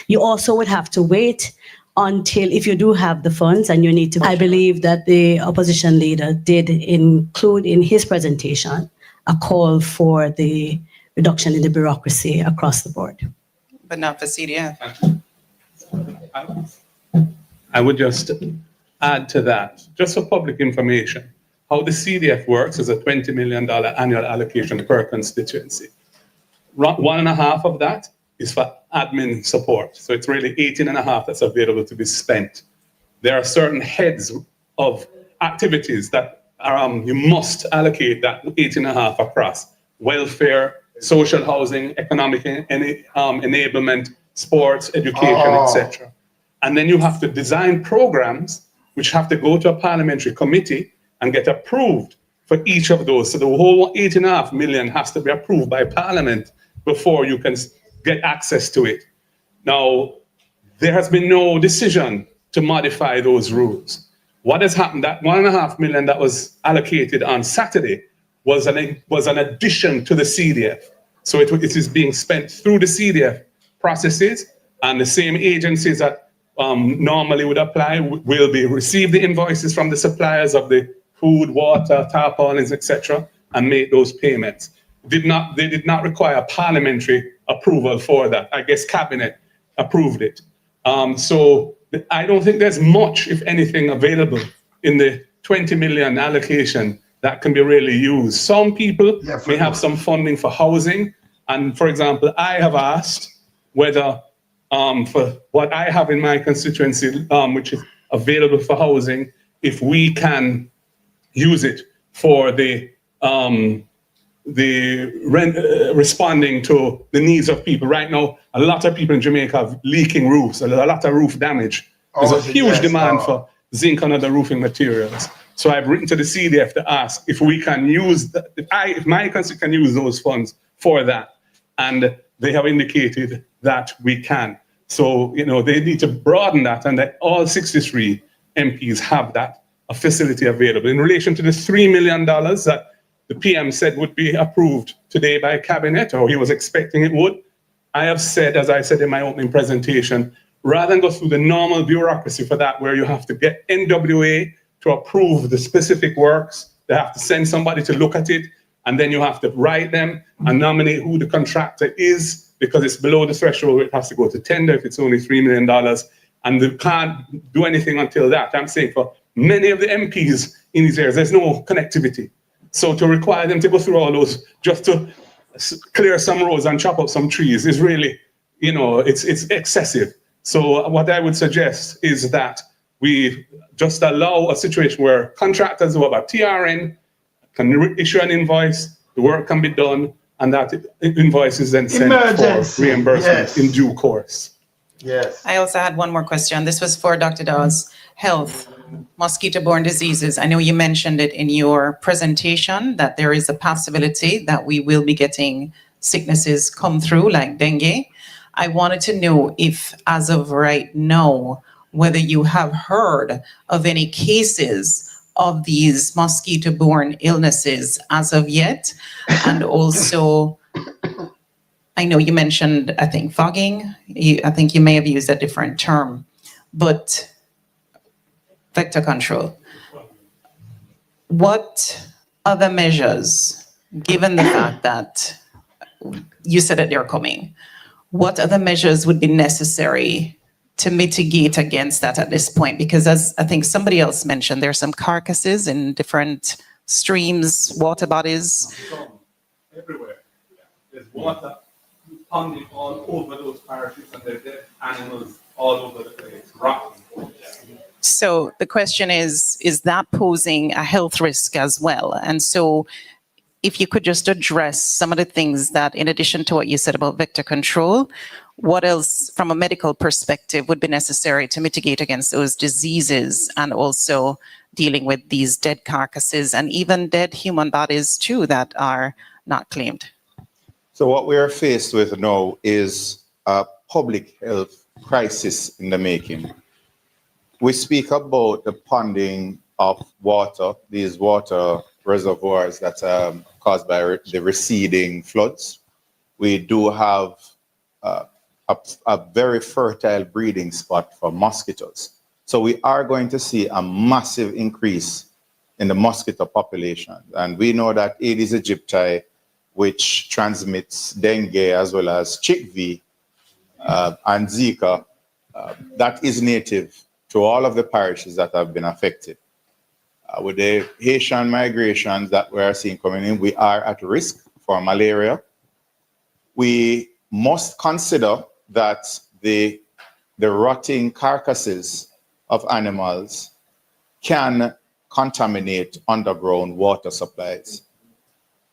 You also would have to wait until, if you do have the funds and you need to, I believe that the opposition leader did include in his presentation a call for the reduction in the bureaucracy across the board. But not for CDF. I would just add to that, just for public information, how the CDF works is a $20 million annual allocation per constituency. 1.5 of that is for admin support. So it's really 18.5 that's available to be spent. There are certain heads of activities that you must allocate that 18.5 across: welfare, social housing, economic enablement, sports, education, etc. And then you have to design programs which have to go to a parliamentary committee and get approved for each of those. So the whole 8.5 million has to be approved by parliament before you can get access to it. Now, there has been no decision to modify those rules. What has happened, that 1.5 million that was allocated on Saturday was an addition to the CDF. So it is being spent through the CDF processes, and the same agencies that normally would apply will be receive the invoices from the suppliers of the food, water, tarpaulins, etc., and make those payments. They did not require parliamentary approval for that. I guess cabinet approved it. So I don't think there's much, if anything, available in the 20 million allocation that can be really used. Some people may have some funding for housing. And for example, I have asked whether for what I have in my constituency, which is available for housing, if we can use it for the responding to the needs of people. Right now, a lot of people in Jamaica have leaking roofs, a lot of roof damage. There's a huge demand for zinc and other roofing materials. So I've written to the CDF to ask if we can use, if my constituency can use those funds for that. And they have indicated that we can. So, you know, they need to broaden that, and that all 63 MPs have that a facility available. In relation to the $3 million that the PM said would be approved today by cabinet, or he was expecting it would, I have said, as I said in my opening presentation, rather than go through the normal bureaucracy for that, where you have to get NWA to approve the specific works, they have to send somebody to look at it, and then you have to write them and nominate who the contractor is, because it's below the threshold, it has to go to tender if it's only $3 million, and they can't do anything until that. I'm saying for many of the MPs in these areas, there's no connectivity. So to require them to go through all those just to clear some roads and chop up some trees is really, you know, it's excessive. So what I would suggest is that we just allow a situation where contractors who have a TRN can issue an invoice, the work can be done, and that invoice is then sent for reimbursement in due course. Yes. I also had one more question. This was for Dr. Dawes. Health, mosquito-borne diseases. I know you mentioned it in your presentation that there is a possibility that we will be getting sicknesses come through, like dengue. I wanted to know if, as of right now, whether you have heard of any cases of these mosquito-borne illnesses as of yet. And also, I know you mentioned, I think, fogging. I think you may have used a different term, but vector control. What other measures, given the fact that you said that they're coming, what other measures would be necessary to mitigate against that at this point? Because as I think somebody else mentioned, there's some carcasses in different streams, water bodies. Everywhere. There's water pounding all over those parishes, and there's dead animals all over the place, rotting. So the question is that posing a health risk as well? And so if you could just address some of the things that, in addition to what you said about vector control, what else from a medical perspective would be necessary to mitigate against those diseases, and also dealing with these dead carcasses and even dead human bodies too that are not claimed? So what we are faced with now is a public health crisis in the making. We speak about the ponding of water, these water reservoirs that are caused by the receding floods. We do have a very fertile breeding spot for mosquitoes. So we are going to see a massive increase in the mosquito population. And we know that Aedes aegypti, which transmits dengue as well as chickpea and Zika, that is native to all of the parishes that have been affected. With the Haitian migrations that we are seeing coming in, we are at risk for malaria. We must consider that the rotting carcasses of animals can contaminate underground water supplies.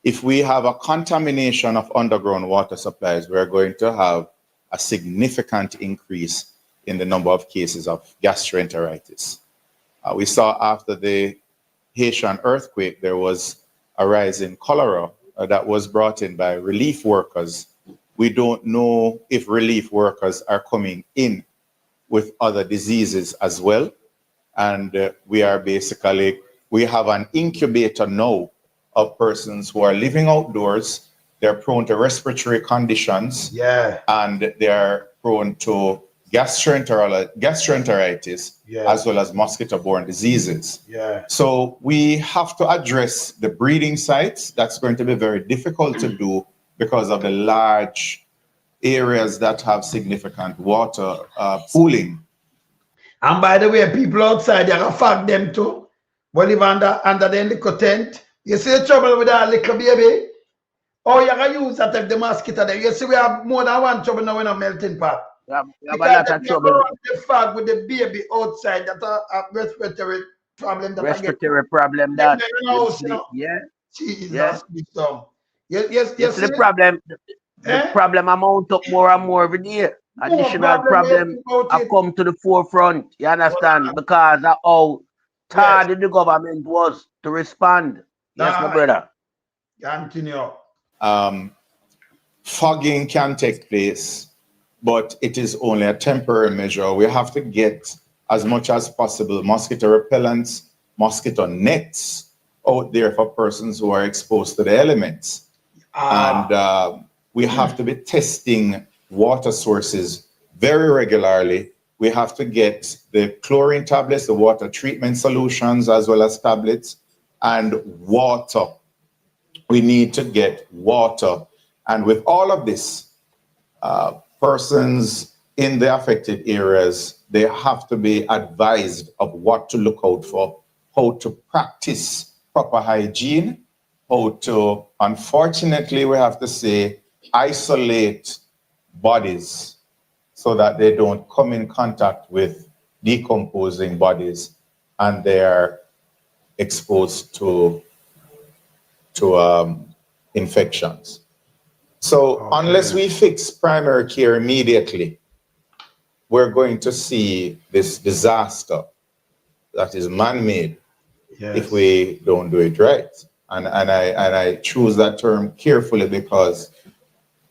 If we have a contamination of underground water supplies, we're going to have a significant increase in the number of cases of gastroenteritis. We saw after the Haitian earthquake, there was a rise in cholera that was brought in by relief workers. We don't know if relief workers are coming in with other diseases as well. And we have an incubator now of persons who are living outdoors. They're prone to respiratory conditions. Yeah. And they're prone to gastroenteritis, as well as mosquito-borne diseases. Yeah. So we have to address the breeding sites. That's going to be very difficult to do because of the large areas that have significant water pooling. And by the way, people outside, they are fog them too. But live under the little tent. You see the trouble with that little baby? Oh, you can use that if the mosquito there. You see, we have more than one trouble now in a melting pot. We have a Because lot of trouble. the fog with the baby outside, that a respiratory problem. Respiratory problem that. Yeah. Jesus, Yeah. Yes. The problem. The problem amount up more and more every day. Additional problem have come to the forefront. You understand? Because of how tired the government was to respond. Yes, my brother. Continue. Fogging can take place, but it is only a temporary measure. We have to get as much as possible mosquito repellents, mosquito nets out there for persons who are exposed to the elements. And we have to be testing water sources very regularly. We have to get the chlorine tablets, the water treatment solutions, as well as tablets, and water. We need to get water. And with all of this, persons in the affected areas, they have to be advised of what to look out for, how to practice proper hygiene, how to, unfortunately, we have to say, isolate bodies so that they don't come in contact with decomposing bodies and they are exposed to infections. So unless we fix primary care immediately, we're going to see this disaster that is man-made if we don't do it right. And I choose that term carefully because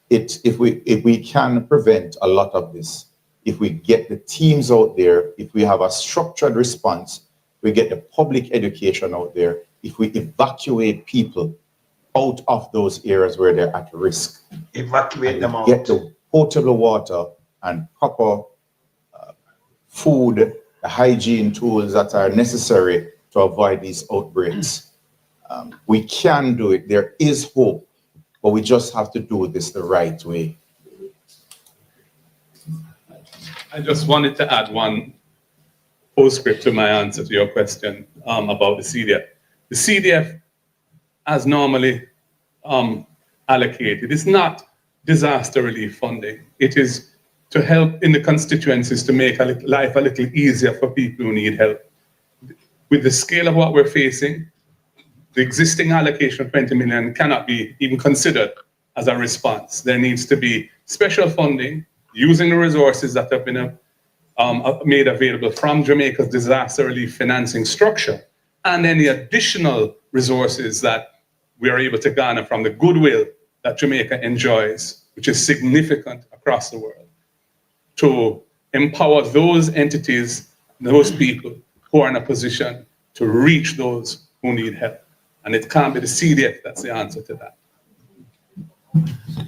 if we can prevent a lot of this, if we get the teams out there, if we have a structured response, we get the public education out there, if we evacuate people out of those areas where they're at risk, evacuate them out, get the potable water and proper food, the hygiene tools that are necessary to avoid these outbreaks. We can do it. There is hope, but we just have to do this the right way. I just wanted to add one postscript to my answer to your question about the CDF. The CDF, as normally allocated, is not disaster relief funding. It is to help in the constituencies to make life a little easier for people who need help. With the scale of what we're facing, the existing allocation of 20 million cannot be even considered as a response. There needs to be special funding using the resources that have been made available from Jamaica's disaster relief financing structure and any additional resources that we are able to garner from the goodwill that Jamaica enjoys, which is significant across the world, to empower those entities, those people who are in a position to reach those who need help. And it can't be the CDF that's the answer to that.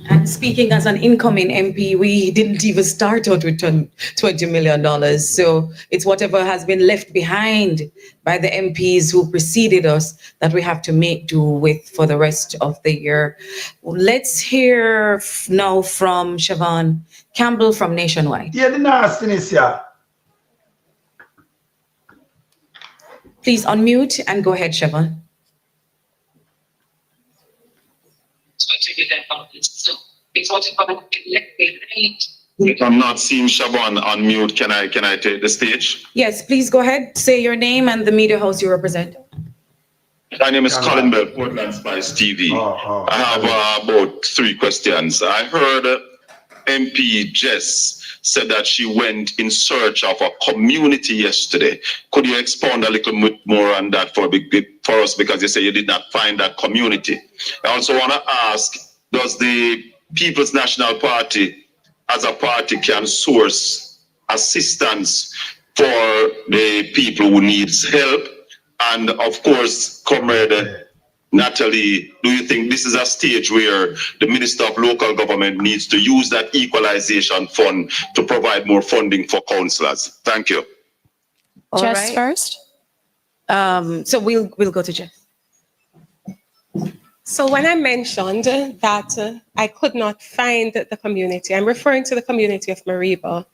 And speaking as an incoming MP, we didn't even start out with $20 million. So it's whatever has been left behind by the MPs who preceded us that we have to make do with for the rest of the year. Let's hear now from Siobhan Campbell from Nationwide. Yeah, the nastiness, yeah. Please unmute and go ahead, Siobhan. If I'm not seeing Siobhan on mute, can I take the stage? Yes, please go ahead. Say your name and the media house you represent. My name is Colin Bell, Portland Spice TV. I have about 3 questions. I heard MP Jess said that she went in search of a community yesterday. Could you expound a little bit more on that for us, because you say you did not find that community? I also want to ask, does the People's National Party as a party can source assistance for the people who needs help? And of course, Comrade Natalie, do you think this is a stage where the Minister of Local Government needs to use that equalization fund to provide more funding for councillors? Thank you. Jess first. So we'll go to Jess. So when I mentioned that I could not find the community, I'm referring to the community of Mariba.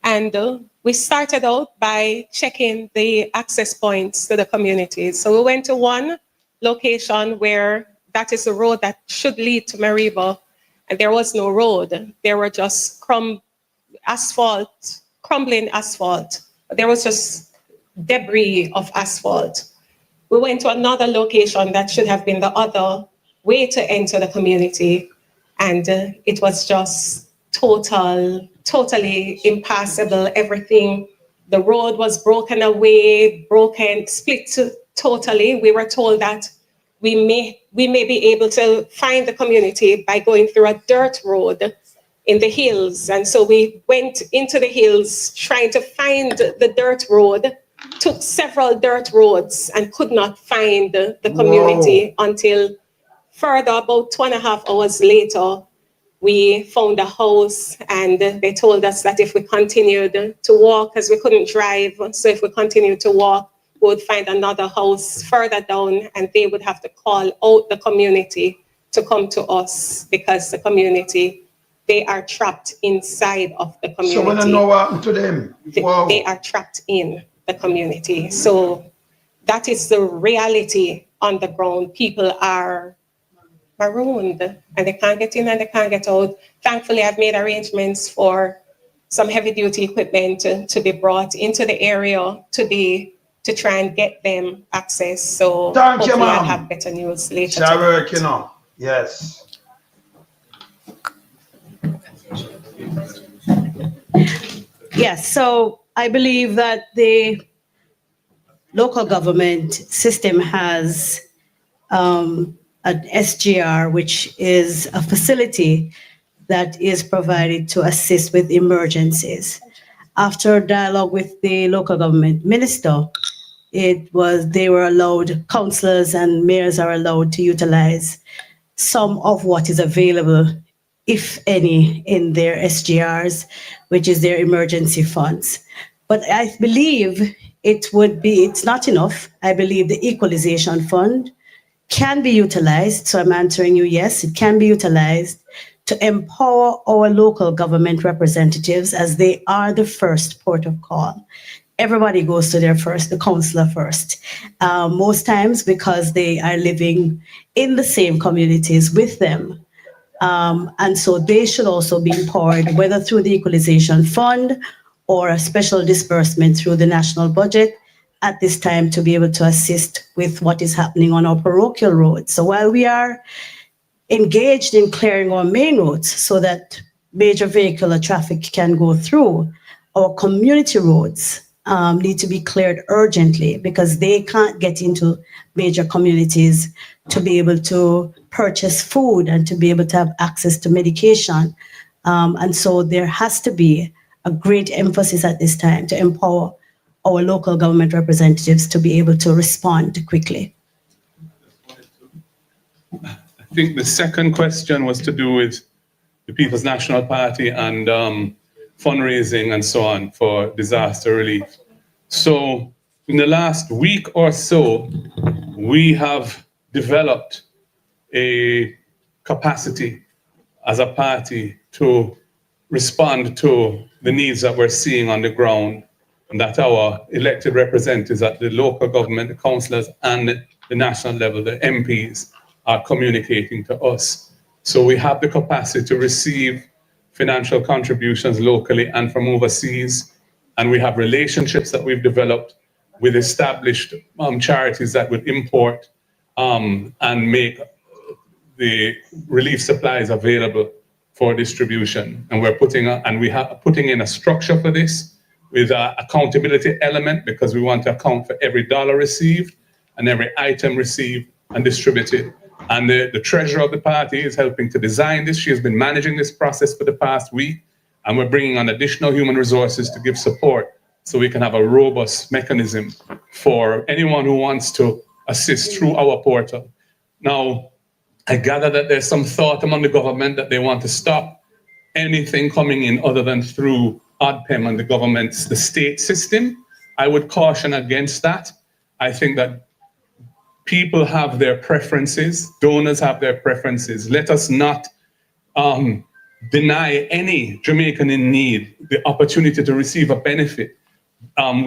And we started out by checking the access points to the community. So we went to one location where that is the road that should lead to Mariba, and there was no road. There were just crumbling asphalt. There was just debris of asphalt. We went to another location that should have been the other way to enter the community, and it was just totally impassable. Everything, the road was broken away, split totally. We were told that we may be able to find the community by going through a dirt road in the hills. And so we went into the hills trying to find the dirt road, took several dirt roads and could not find the community until further, about 2.5 hours later, we found a house, and they told us that if we continued to walk, because we couldn't drive, so if we continued to walk, we would find another house further down, and they would have to call out the community to come to us, because the community, they are trapped inside of the community. So when I know what happened to them, wow. They are trapped in the community. So that is the reality on the ground. People are marooned and they can't get in and they can't get out. Thankfully, I've made arrangements for some heavy duty equipment to be brought into the area today to try and get them access. So thank you, hopefully I'll ma'am. have better news later. Shall work, you know. Yes. Yes, so I believe that the local government system has an SGR, which is a facility that is provided to assist with emergencies. After dialogue with the local government minister, they were allowed, councillors and mayors are allowed to utilize some of what is available, if any, in their SGRs, which is their emergency funds. But I believe it's not enough. I believe the equalization fund can be utilized. So I'm answering you, yes, it can be utilized to empower our local government representatives, as they are the first port of call. Everybody goes to the councillor first. Most times because they are living in the same communities with them. And so they should also be empowered, whether through the equalization fund or a special disbursement through the national budget at this time, to be able to assist with what is happening on our parochial roads. So while we are engaged in clearing our main roads so that major vehicular traffic can go through, our community roads need to be cleared urgently, because they can't get into major communities to be able to purchase food and to be able to have access to medication. And so there has to be a great emphasis at this time to empower our local government representatives to be able to respond quickly. I think the second question was to do with the People's National Party and fundraising and so on for disaster relief. So in the last week or so, we have developed a capacity as a party to respond to the needs that we're seeing on the ground, and that our elected representatives at the local government, the councillors, and the national level, the MPs, are communicating to us. So we have the capacity to receive financial contributions locally and from overseas, and we have relationships that we've developed with established charities that would import and make the relief supplies available for distribution. And we're putting in a structure for this with an accountability element, because we want to account for every dollar received and every item received and distributed. And the treasurer of the party is helping to design this. She has been managing this process for the past week, and we're bringing on additional human resources to give support so we can have a robust mechanism for anyone who wants to assist through our portal. Now, I gather that there's some thought among the government that they want to stop anything coming in other than through ODPEM and the state system. I would caution against that. I think that people have their preferences, donors have their preferences. Let us not deny any Jamaican in need the opportunity to receive a benefit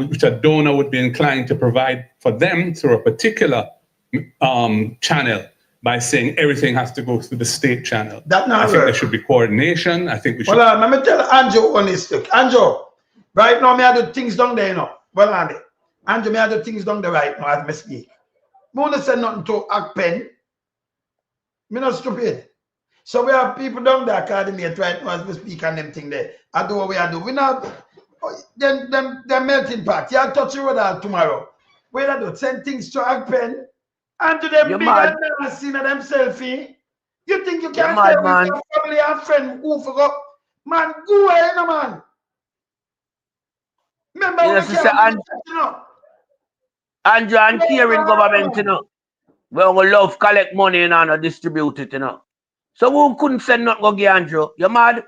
which a donor would be inclined to provide for them through a particular channel, by saying everything has to go through the state channel. I think there should be coordination. I think we should. Well, let me tell Andrew holistic. Andrew, right now, me I do things down there, you know. Well, Andrew, me I do things down there right now as me speak. I won't say nothing to ACPEN. Me not stupid. So we have people down there coordinate right now as we speak on them thing there. I do what we are doing. We not them melting pot. You touch the road tomorrow. We I do send things to ACPEN. And to them big and nasty and them selfie. You think you can tell with your family and friend who forgot? Man, go away, no man. Remember Yes, Andrew and caring government, you know. We will love collect money and distribute it, you know. So who couldn't send nothing go get Andrew? You mad?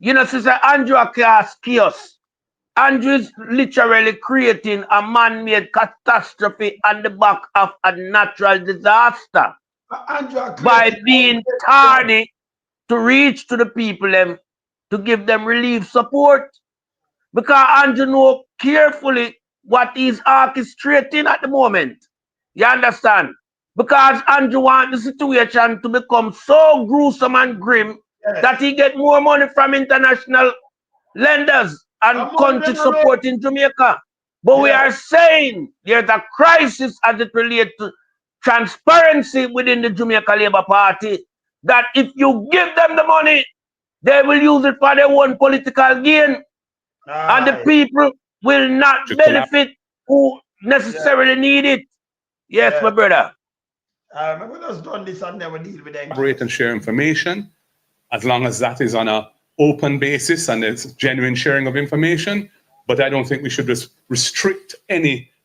You know, sister Andrew cast chaos. Andrew is literally creating a man-made catastrophe on the back of a natural disaster by being tardy to reach to the people to give them relief support. Because Andrew knows carefully what he's orchestrating at the moment. You understand? Because Andrew wants the situation to become so gruesome and grim that he get more money from international lenders and country support in Jamaica. But we are saying there's a crisis as it relates to transparency within the Jamaica Labour Party, that if you give them the money, they will use it for their own political gain. And the people will not benefit who necessarily need it. Yes, my brother. We just done this and never deal with them. Collaborate and share information. as long as that is on an open basis and there's genuine sharing of information. But I don't think we should just restrict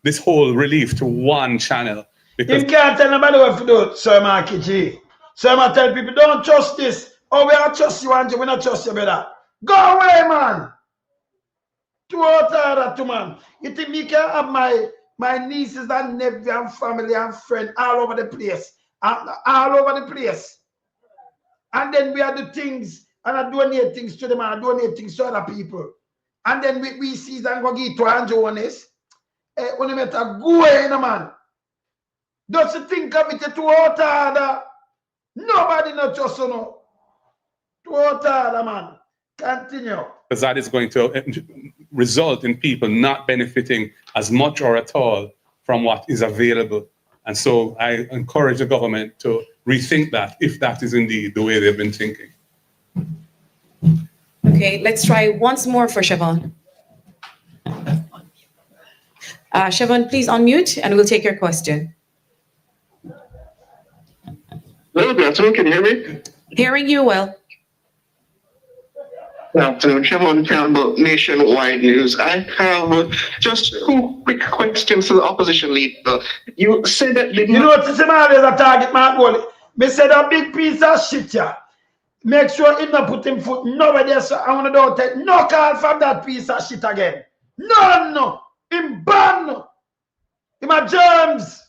this whole relief to one channel. Because you can't tell nobody what to do, Sir Marky G. So I tell people, don't trust this. Oh, we don't trust you, Andrew. We don't trust you, brother. Go away, man. To that, to man. You think me can have my nieces and nephews and family and friends all over the place. All over the place. And then we do things and I donate things to them and I donate things to other people. And then we see and go give to Andrew one is. When you met a go away, man. Just think of it to water. Nobody not just no. To water, man. Continue. Because that is going to result in people not benefiting as much or at all from what is available. And so I encourage the government to rethink that, if that is indeed the way they've been thinking. Okay, let's try once more for Siobhan. Siobhan, please unmute and we'll take your question. Hello, good afternoon. Can you hear me? Hearing you well. Good afternoon, Siobhan Campbell, Nationwide News. I have just 2 quick questions to the opposition leader. You said that you know what is a target man goal. Me said a big piece of shit here. Make sure him not put him foot nobody so I wanna don't take no call from that piece of shit again. No. Him ban. Him a germs.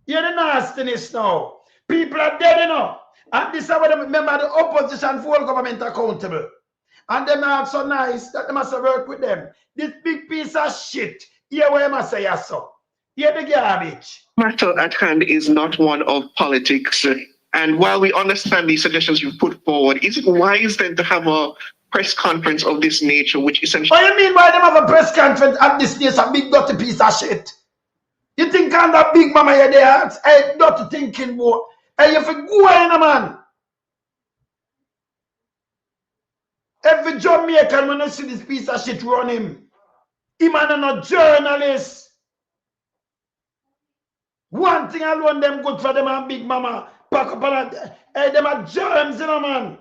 You're the nastiness now. People are dead, you know. And this is what they remember the opposition for government accountable. And them are so nice that they must work with them. This big piece of shit. Here where I must say so. Here the garbage. Matter at hand is not one of politics. And while we understand the suggestions you've put forward, is it wise then to have a press conference of this nature, which essentially... What do you mean why them have a press conference at this stage, a big dirty piece of shit? You think on that big mama you're there, hey, dirty thinking more. Hey, you for go in, man. Every Jamaican when you see this piece of shit run him. Him and a journalist. One thing alone them good for them and big mama. Pack up on that. Hey, them are germs, you know, man.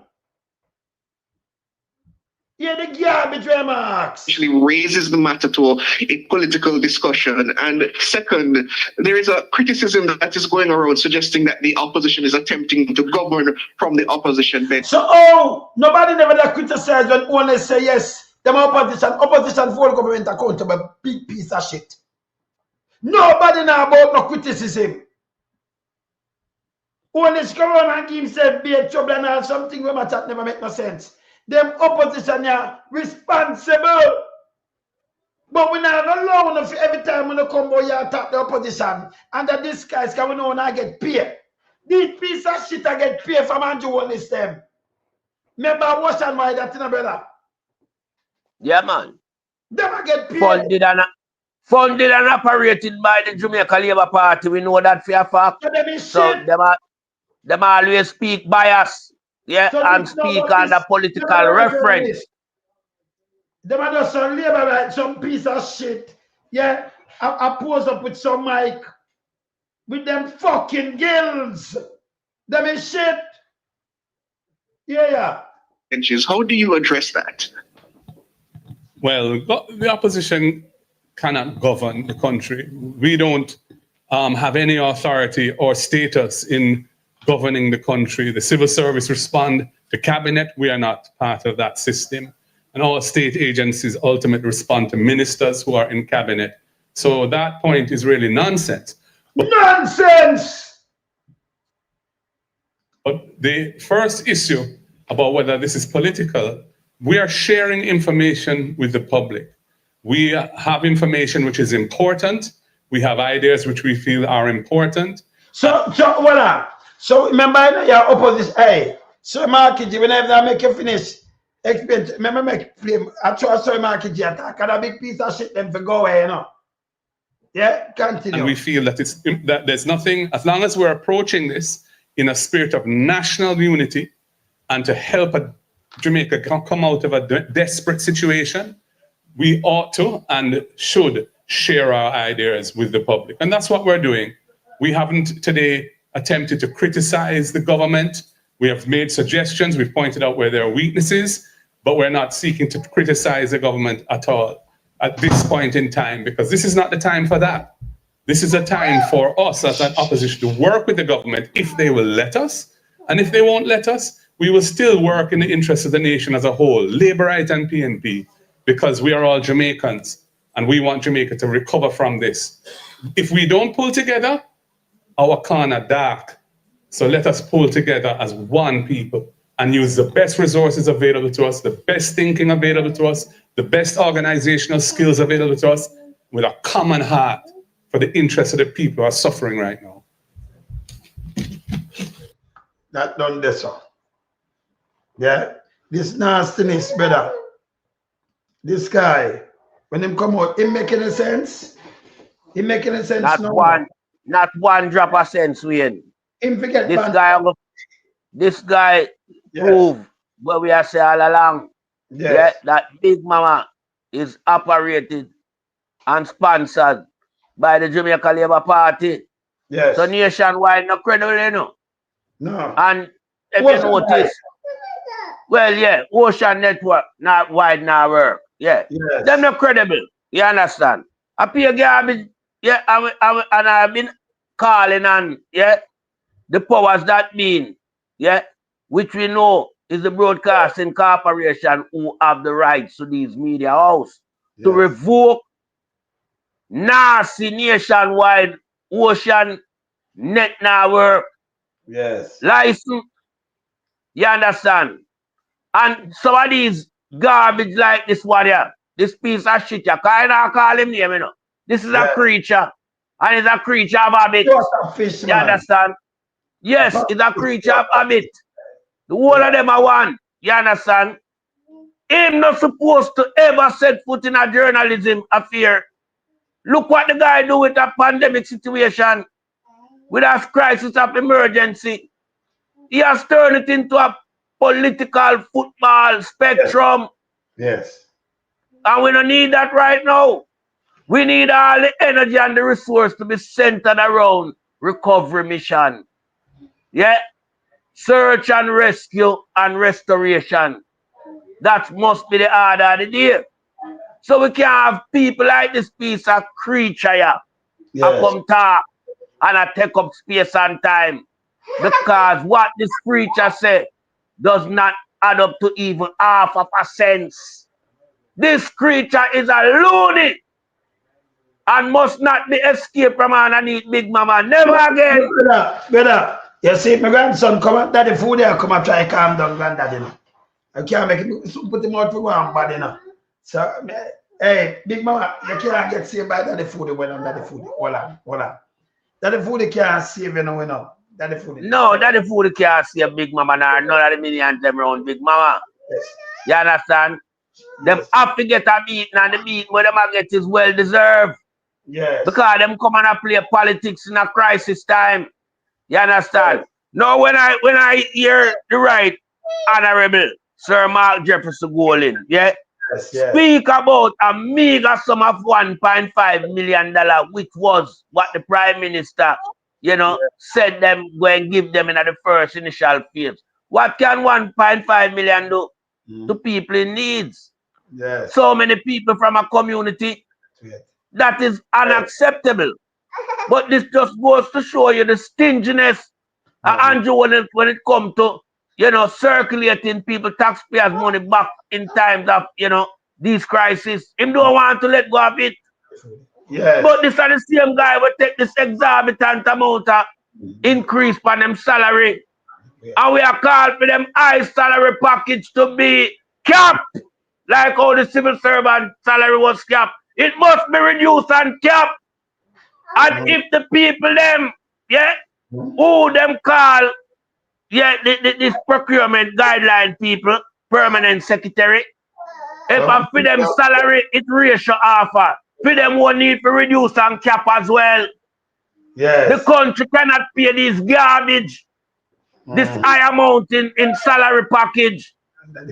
Yeah, the garbage remarks. Actually raises the matter to a political discussion. And second, there is a criticism that is going around suggesting that the opposition is attempting to govern from the opposition bench. So, nobody never criticize when only say yes, them opposition for government accountable, big piece of shit. Nobody know about no criticism. Only come around and give himself be a trouble and have something where that never make no sense. Them opposition are responsible. But we not alone every time when you come over here attack the opposition. And that this guys can we know when I get paid. This piece of shit I get paid from Andrew on this them. Remember wash and why that in a brother? Yeah, man. Them I get paid. Funded and operated by the Jamaica Labour Party. We know that for a fact. So them always speak bias. Yeah, so and speak under political reference. Them are just some labor right, some piece of shit. Yeah, I pose up with some mic with them fucking gills. Them is shit. Yeah. How do you address that? Well, the opposition cannot govern the country. We don't have any authority or status in governing the country. The civil service respond to cabinet. We are not part of that system. And all state agencies ultimately respond to ministers who are in cabinet. So that point is really nonsense. Nonsense! But the first issue about whether this is political, we are sharing information with the public. We have information which is important. We have ideas which we feel are important. So remember your opposition, hey, so Marky G, whenever I make you finish, explain, remember make flame, I try so Marky G attack, and a big piece of shit then for go away, you know. Yeah, continue. And we feel that that there's nothing, as long as we're approaching this in a spirit of national unity and to help Jamaica come out of a desperate situation, we ought to and should share our ideas with the public. And that's what we're doing. We haven't today attempted to criticize the government. We have made suggestions, we've pointed out where there are weaknesses, but we're not seeking to criticize the government at all at this point in time, because this is not the time for that. This is a time for us as an opposition to work with the government if they will let us, and if they won't let us, we will still work in the interest of the nation as a whole, Labourite and PNP, because we are all Jamaicans and we want Jamaica to recover from this. If we don't pull together, our corner dark. So let us pull together as one people and use the best resources available to us, the best thinking available to us, the best organizational skills available to us, with a common heart for the interests of the people who are suffering right now. That done this one. Yeah, this nastiness, brother. This guy, when him come out, him make any sense? He make any sense? Not one drop of sense, Wayne. Him forget this guy prove what we are saying all along. Yes. Yeah, that Big Mama is operated and sponsored by the Jamaica Labour Party. Yes. So nationwide, no credible, you know. No. And if you notice, well, yeah, Ocean Network, not wide, not work. Yeah. Yes. Them not credible. You understand? I pay garbage, yeah, and I've been calling on, yeah, the powers that mean, yeah, which we know is the Broadcasting Corporation who have the rights to these media house to revoke nasty nationwide Ocean Network license. You understand? And some of these garbage like this one here, this piece of shit, you can't call him name, you know. This is a creature, and it's a creature of habit. You understand? Yes, it's a creature of habit. The whole of them are one. You understand? Him not supposed to ever set foot in a journalism affair. Look what the guy do with a pandemic situation, with a crisis of emergency. He has turned it into a political football spectrum. Yes. And we don't need that right now. We need all the energy and the resource to be centered around recovery mission. Yeah? Search and rescue and restoration. That must be the order of the day. So we can't have people like this piece of creature here and come talk and I take up space and time. Because what this creature said does not add up to even half of a sense. This creature is a loony and must not be escaped from underneath Big Mama. Never again. Brother, you see my grandson come out, daddy food there, come and try to calm down granddaddy. You know. I can't make it, put him out for one body, you know. So, hey, Big Mama, you can't get saved by daddy food when I'm daddy food. Hold on. Daddy food can't save you now, you know. Daddy food. No, daddy food can't save Big Mama now. None of the millions them around Big Mama. Yes. You understand? Them have to get a beating, and the beating where them get is well deserved. Yes. Because them come and play politics in a crisis time. You understand? Now when I hear the right Honorable Sir Mark Jefferson Golin, yeah? Yes. Speak about a meager sum of $1.5 million, which was what the Prime Minister, you know, said them go and give them in the first initial phase. What can $1.5 million do to people in needs? Yes. So many people from a community, that is unacceptable. But this just goes to show you the stinginess of Andrew when it comes to, you know, circulating people, taxpayers' money back in times of, you know, these crises. Him don't want to let go of it. Yes. But this is the same guy will take this exorbitant amount of increase on them salary. And we are called for them high salary package to be capped. Like how the civil servant salary was capped. It must be reduced and capped. And if the people them, yeah, who them call, yeah, this procurement guideline people, permanent secretary, if I for them salary, it ratio offer. For them one need to reduce and cap as well. Yes. The country cannot pay this garbage, this high amount in salary package.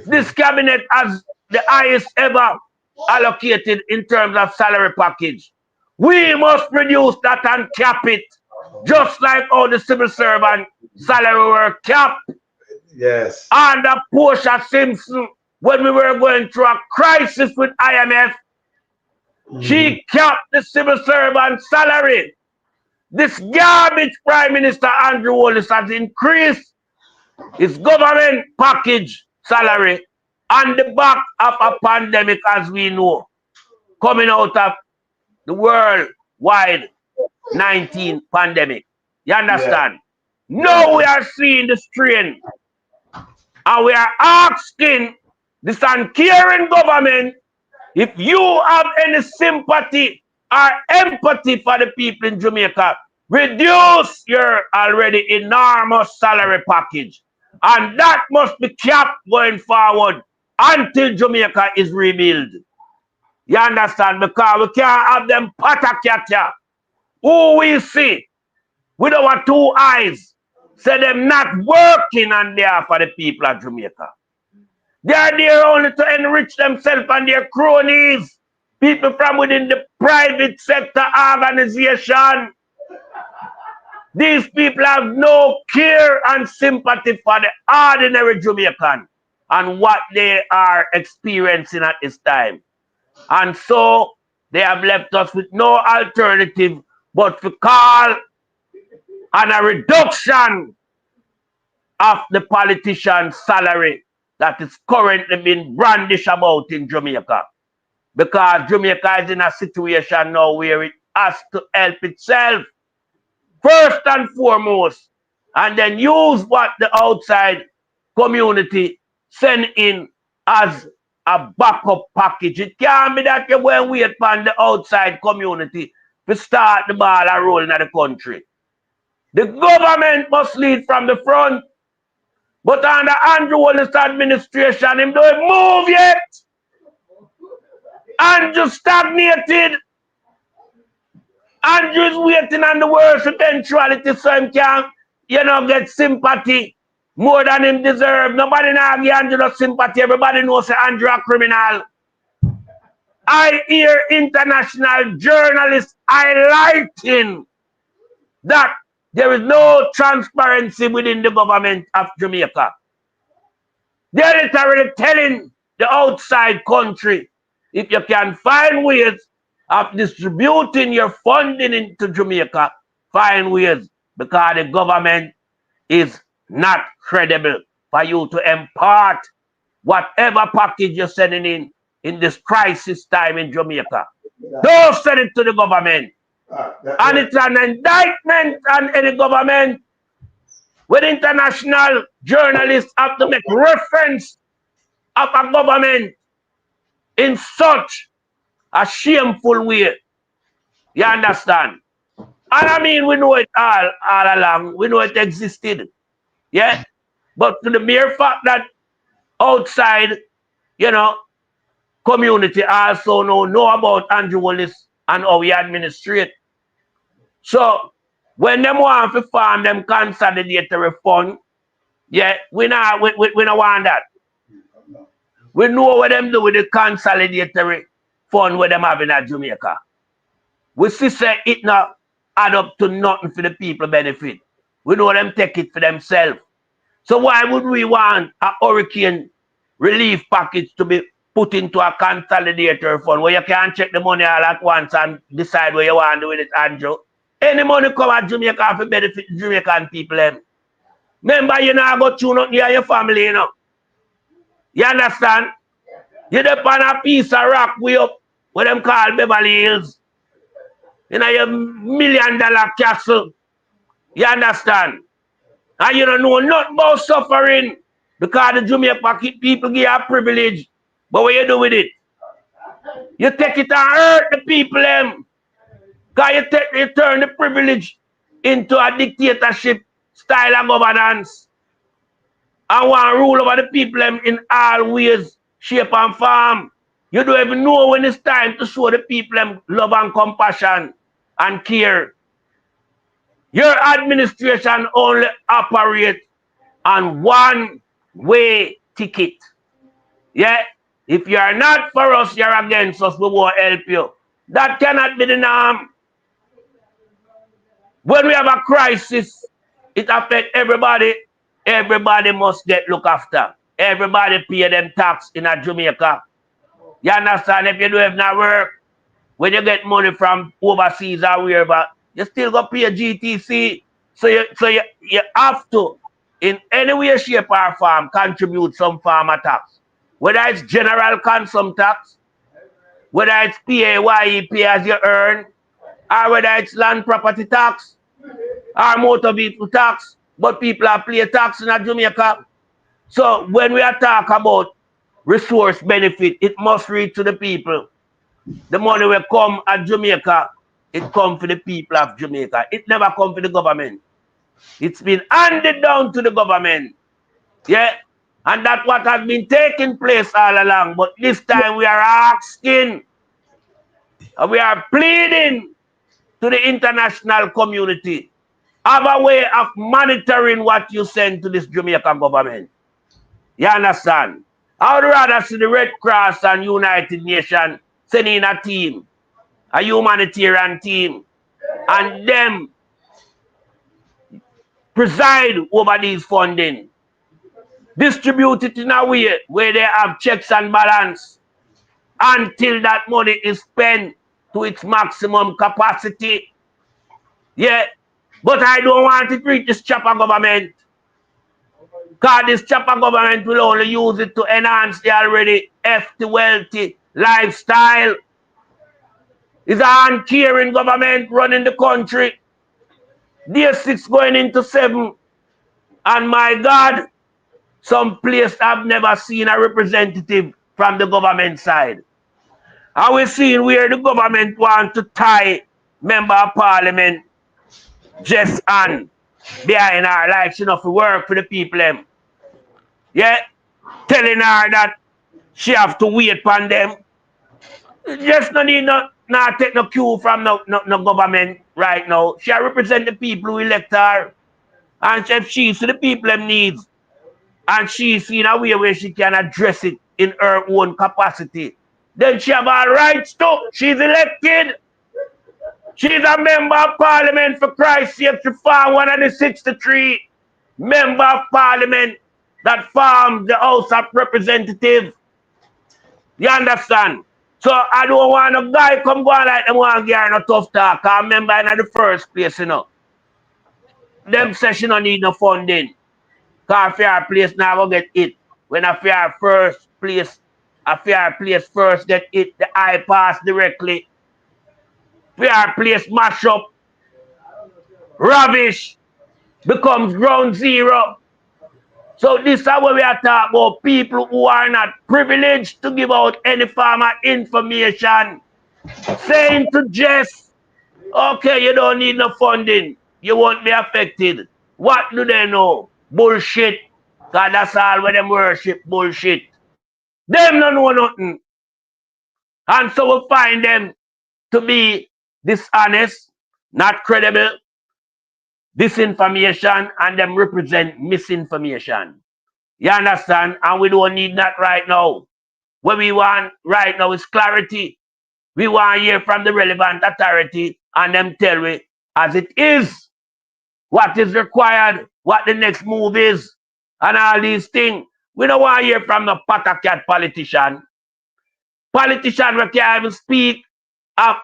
This cabinet has the highest ever allocated in terms of salary package. We must reduce that and cap it, just like how the civil servant salary were capped. Yes. Under Portia Simpson, when we were going through a crisis with IMF, she capped the civil servant salary. This garbage Prime Minister Andrew Wallace has increased his government package salary on the back of a pandemic, as we know, coming out of the worldwide 19 pandemic. You understand? Yeah. Now we are seeing the strain, and we are asking this uncaring government if you have any sympathy or empathy for the people in Jamaica, reduce your already enormous salary package. And that must be capped going forward until Jamaica is rebuilt. You understand? Because we can't have them patakata who we see with our two eyes, say them not working on behalf of the people of Jamaica. They are there only to enrich themselves and their cronies, people from within the private sector organization. These people have no care and sympathy for the ordinary Jamaican and what they are experiencing at this time. And so they have left us with no alternative but to call on a reduction of the politician's salary that is currently being brandished about in Jamaica. Because Jamaica is in a situation now where it has to help itself first and foremost, and then use what the outside community send in as a backup package. It can't be that you go and wait upon the outside community to start the ball and rolling in the country. The government must lead from the front. But under Andrew Wallace administration, him don't move yet. Andrew stagnated. Andrew is waiting on the worst eventuality so him can, get sympathy more than him deserve. Nobody now give Andrew no sympathy. Everybody knows that Andrew a criminal. I hear international journalists highlighting that there is no transparency within the government of Jamaica. They're literally telling the outside country, if you can find ways of distributing your funding into Jamaica, find ways, because the government is not credible for you to impart whatever package you're sending in this crisis time in Jamaica. Don't send it to the government. And it's an indictment on any government when international journalists have to make reference of a government in such a shameful way. You understand? And I mean, we know it all along. We know it existed. Yeah? But to the mere fact that outside, community also know about Andrew Wallace and how he administrate. So, when them want to farm them consolidatory fund, yeah, we don't want that. We know what them do with the consolidatory fund what them have in Jamaica. We see say it not add up to nothing for the people benefit. We know them take it for themselves. So why would we want a hurricane relief package to be put into a consolidator fund where you can check the money all at once and decide what you want to do with it, Andrew? Any money come at Jamaica for benefit the Jamaican people. Remember, you know, go tune up near your family, You understand? You depend on a piece of rock way up, what them call Beverly Hills. Your $1 million castle. You understand? And you don't know nothing about suffering because the Jamaica people give you a privilege. But what you do with it? You take it and hurt the people. Because you turn the privilege into a dictatorship style of governance. And want to rule over the people in all ways, shape and form. You don't even know when it's time to show the people love and compassion and care. Your administration only operates on one-way ticket. Yeah? If you are not for us, you're against us, we won't help you. That cannot be the norm. When we have a crisis, it affects everybody. everybody must get looked after. Everybody pay them tax in a Jamaica. You understand? If you do have not work, when you get money from overseas or wherever, you still got to pay a GTC. So you have to, in any way, shape, or form, contribute some farmer tax. Whether it's general consumption tax, whether it's PAYE, pay as you earn, or whether it's land property tax, or motor vehicle tax, but people are pay tax in Jamaica. So when we are talking about resource benefit, it must reach to the people. The money will come at Jamaica, it come for the people of Jamaica. It never come for the government. It's been handed down to the government. Yeah? And that's what has been taking place all along. But this time we are asking, we are pleading to the international community, have a way of monitoring what you send to this Jamaican government. You understand? I would rather see the Red Cross and United Nations sending a team, a humanitarian team, and them preside over these funding. Distribute it in a way where they have checks and balance until that money is spent to its maximum capacity. Yeah, but I don't want it to reach this chopper government. Because this chopper government will only use it to enhance the already hefty, wealthy lifestyle. It's an uncaring government running the country. Day 6 going into 7. And my God, some place I've never seen a representative from the government side. And we're seeing where the government want to tie member of parliament just on behind her like she not to work for the people them. Yeah? Telling her that she have to wait on them. Just no need not take no cue from no government right now. She represent the people who elect her. And if she's to the people them needs, and she's in a way where she can address it in her own capacity, then she have all rights to. She's elected. She's a member of parliament, for Christ's sake. She formed one of the 63 member of parliament that formed the House of Representatives. You understand? So I don't want a guy come go on like them want to get no tough talk. I remember in the first place, you know. Them say she don't need no funding. Because a fair place now will get it. When a fair place first get it, the eye pass directly. Fair place mash up. Rubbish becomes ground zero. So this is what we are talking about, people who are not privileged to give out any form of information. Saying to Jess, okay, you don't need no funding. You won't be affected. What do they know? Bullshit. Because that's all where them worship, bullshit. Them don't know nothing. And so we find them to be dishonest, not credible, disinformation, and them represent misinformation. You understand? And we don't need that right now. What we want right now is clarity. We want to hear from the relevant authority and them tell me as it is, what is required, what the next move is, and all these things. We don't want to hear from the patakat politician. Politician we can't even speak of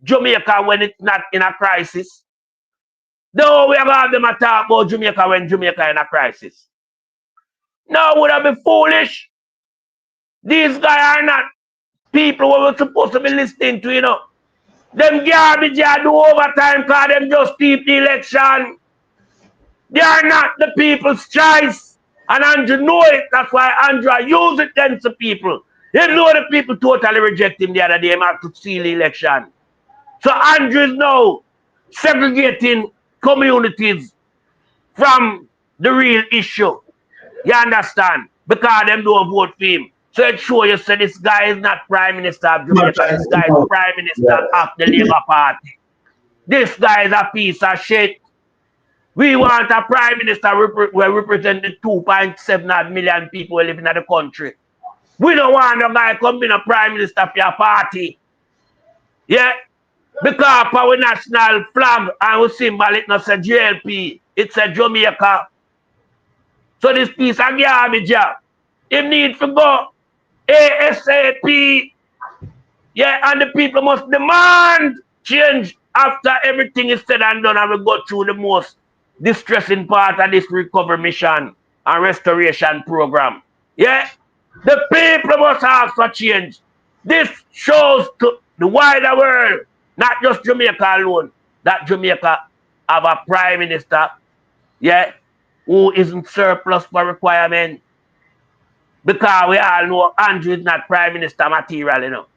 Jamaica when it's not in a crisis. No, we have them to talk about Jamaica when Jamaica in a crisis. No, would have been foolish. These guys are not people who we're supposed to be listening to, you know. Them garbage are do overtime because them just keep the election. They are not the people's choice. And Andrew know it. That's why Andrew use it against the people. He know the people totally reject him the other day. He have to steal the election. So Andrew is now segregating communities from the real issue. You understand? Because them don't vote for him. So it shows you say this guy is not Prime Minister of Jamaica. This guy is Prime Minister of the Labour Party. This guy is a piece of shit. We want a Prime Minister who represent the 2.7 million people who live in the country. We don't want a guy come in a Prime Minister for your party. Yeah? Because our national flag and our symbol, it's not a JLP. It's a Jamaica. So this piece of garbage, it need to go ASAP. Yeah, and the people must demand change after everything is said and done, and we go through the most distressing part of this recovery mission and restoration program. Yeah, the people must ask for change. This shows to the wider world, not just Jamaica alone, that Jamaica have a prime minister, yeah, who isn't surplus for requirement. Because we all know Andrew is not prime minister material, you know.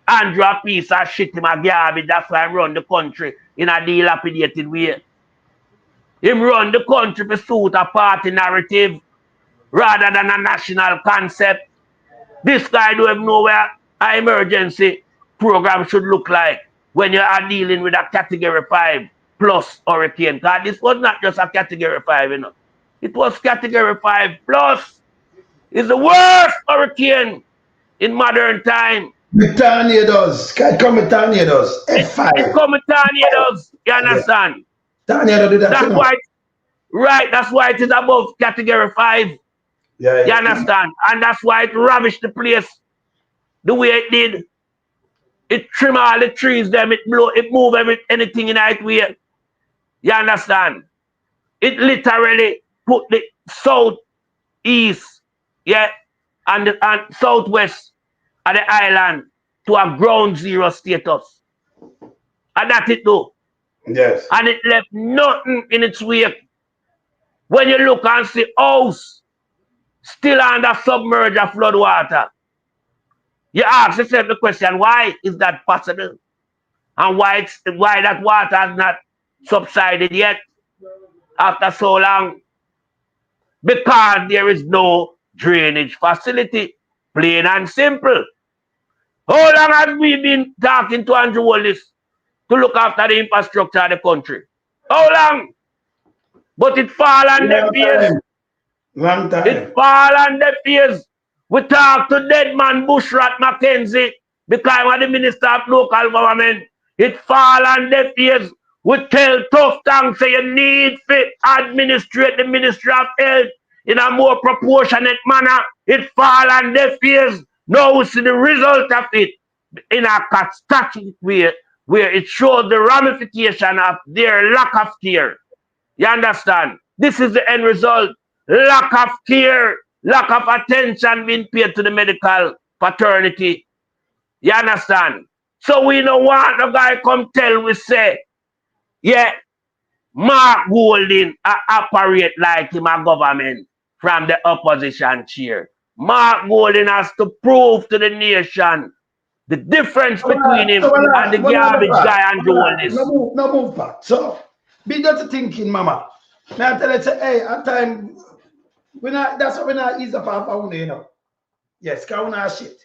Andrew a piece of shit, him a garbage, that's why he run the country in a dilapidated way. Him run the country to suit a party narrative rather than a national concept. This guy don't even know where an emergency program should look like when you are dealing with a category 5 plus hurricane. Because this was not just a category 5, you know. It was category 5 plus. It's the worst hurricane in modern time. The tornadoes. It come with tornadoes. F5. It come with tornadoes. You understand? Tornado do that. That's why, right, that's why it is above category 5. Yeah, you understand? And that's why it ravished the place the way it did. It trim all the trees, them, it blow, it move anything in that way. You understand? It literally put the southeast, yeah, and southwest of the island to a ground zero status. And that it do. Yes. And it left nothing in its wake. When you look and see house still under submerged flood water, you ask yourself the question, why is that possible? And why that water has not subsided yet after so long? Because there is no drainage facility, plain and simple. How long have we been talking to Andrew Wallace to look after the infrastructure of the country? How long? But it fall on their ears. Long time. It fall on their ears. We talk to dead man Bushrat Mackenzie because I'm the Minister of Local Government. It fall on their ears. We tell Tough Tongue say you need to administrate the Ministry of Health in a more proportionate manner. It fall on their ears. Now we see the result of it in a catastrophic way where it shows the ramification of their lack of care. You understand? This is the end result. Lack of care, lack of attention being paid to the medical fraternity. You understand? So we don't want the guy come tell we say, yeah, Mark Golding operate like him a government from the opposition chair. Mark Golding has to prove to the nation the difference between him and the garbage guy and Jones. No move back. So, be dirty thinking, mama. May I tell you, say, hey, at time, that's why we not ease up our you know. Yes, because we not shit.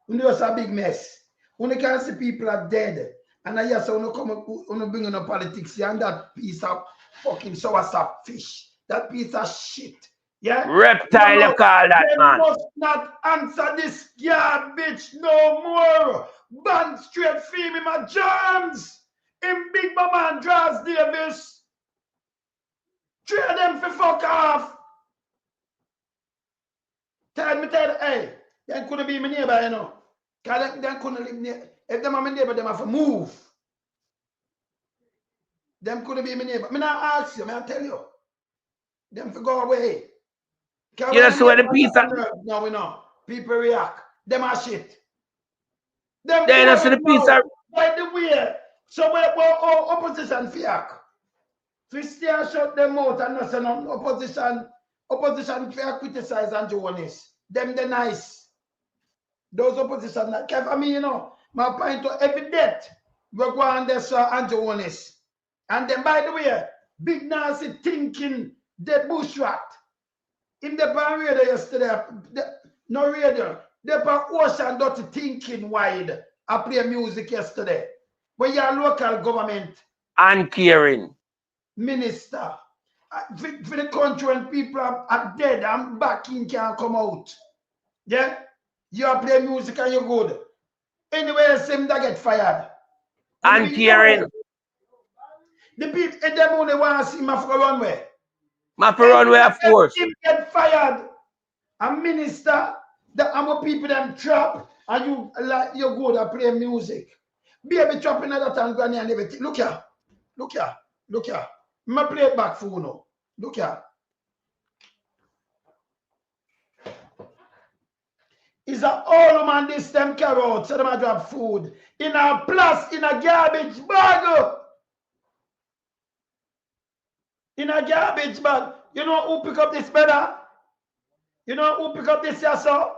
We just a big mess. When you can see people are dead, and I just want to come up, bring in politics, and that piece of fucking sour sap fish, that piece of shit. Yeah? Reptile, you call that, man. Must not answer this garbage no more. Ban straight film in my germs. In Big Mama and Draws Davis. Trade them for fuck off. Tell me, hey, they couldn't be my neighbor, you know. Because they couldn't live near. If them are my neighbor, they have to move. Them couldn't be my neighbor. I not ask you, I tell you. Them to go away. You know, so the piece of... No, we know. People react. Them are shit. Them they don't see the piece of... By the way, so we're opposition fiak. So we stay and shut them out and not say no opposition fair criticize and Jonas. Them the nice. Those opposition, I mean, you know, my point to every debt, we're going there, sir, and Jonas. And then, by the way, Big Nancy thinking the bushrat. In the pan radio yesterday, no radio, the pan ocean dirty thinking wide. I play music yesterday. When you're local government. And caring. Minister. For the country when people are dead and backing can't come out. Yeah? You play music and you're good. Anyway, same that get fired. And caring. The people, if them only want to see me for a runway. My run way of force. Him get fired. A minister, the our people them trap, and you like you go to play music. Baby trapping at that and granny and everything. Look here. Look here. Look here. I play it back for you now. Look here. Is a old man this them carry out, so them a drop food in a in a garbage bag. In a garbage bag. You know who pick up this better? You know who pick up this here, sir?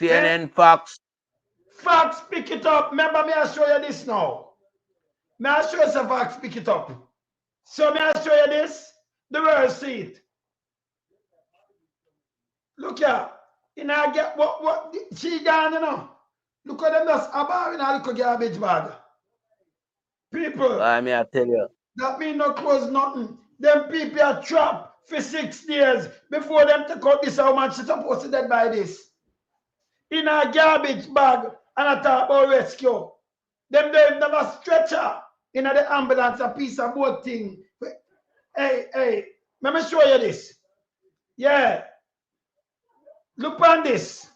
CNN, Fox. Fox pick it up. Remember me I show you this now. May I show you some Fox pick it up. So may I show you this? The world see it. Look here. In a get what she gone, you know. Look at them just about in a little garbage bag. People. I mean, I tell you. That mean no close nothing. Them people are trapped for 6 days before them take out this how much is supposed to dead by this. In a garbage bag and I talk about rescue. Them don't have a stretcher in the ambulance, a piece of boat thing. Hey, let me show you this. Yeah. Look on this.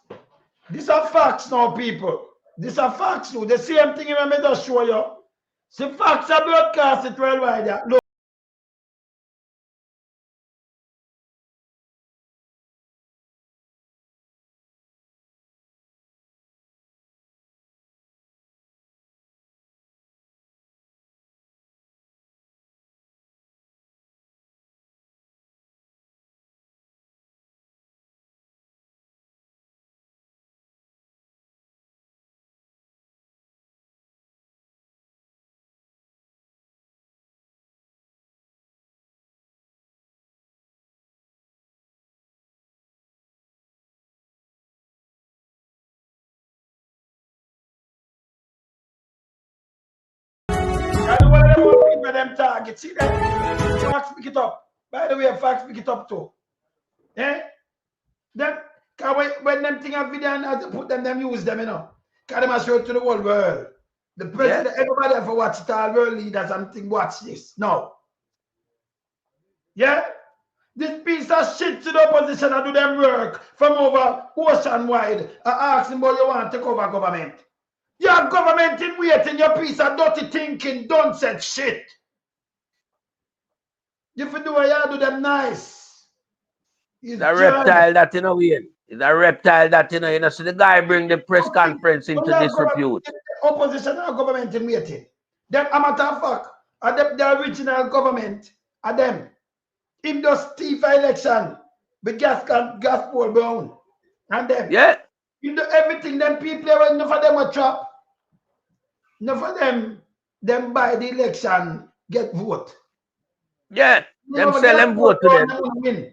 These are facts now, people. These are facts now. The same thing I made us show you. The facts are broadcasted worldwide. Look. Them targets. See them? Fox pick it up. By the way, Fox pick it up too. Eh? Them, when them thing have video and how to put them use them, you know. Because them show it to the whole world. The president, everybody have to watch it, all world leaders and think, watch this. No. Yeah? This piece of shit to the opposition and do them work from over ocean wide. I ask them what you want to take over government. Your government in waiting, your piece of dirty thinking, don't said shit. If you do what you do them nice. It's a reptile that you know, Wayne. It's a reptile that you know, so the guy bring the press conference into disrepute. Opposition and government in waiting. Them, a matter of fact, the original government, are them. Him just thief election, the gas poll brown. And them. Yeah. You do everything, them people, enough of them a trap. Enough of them buy the election, get vote. Yeah, them sell them vote to them. Win.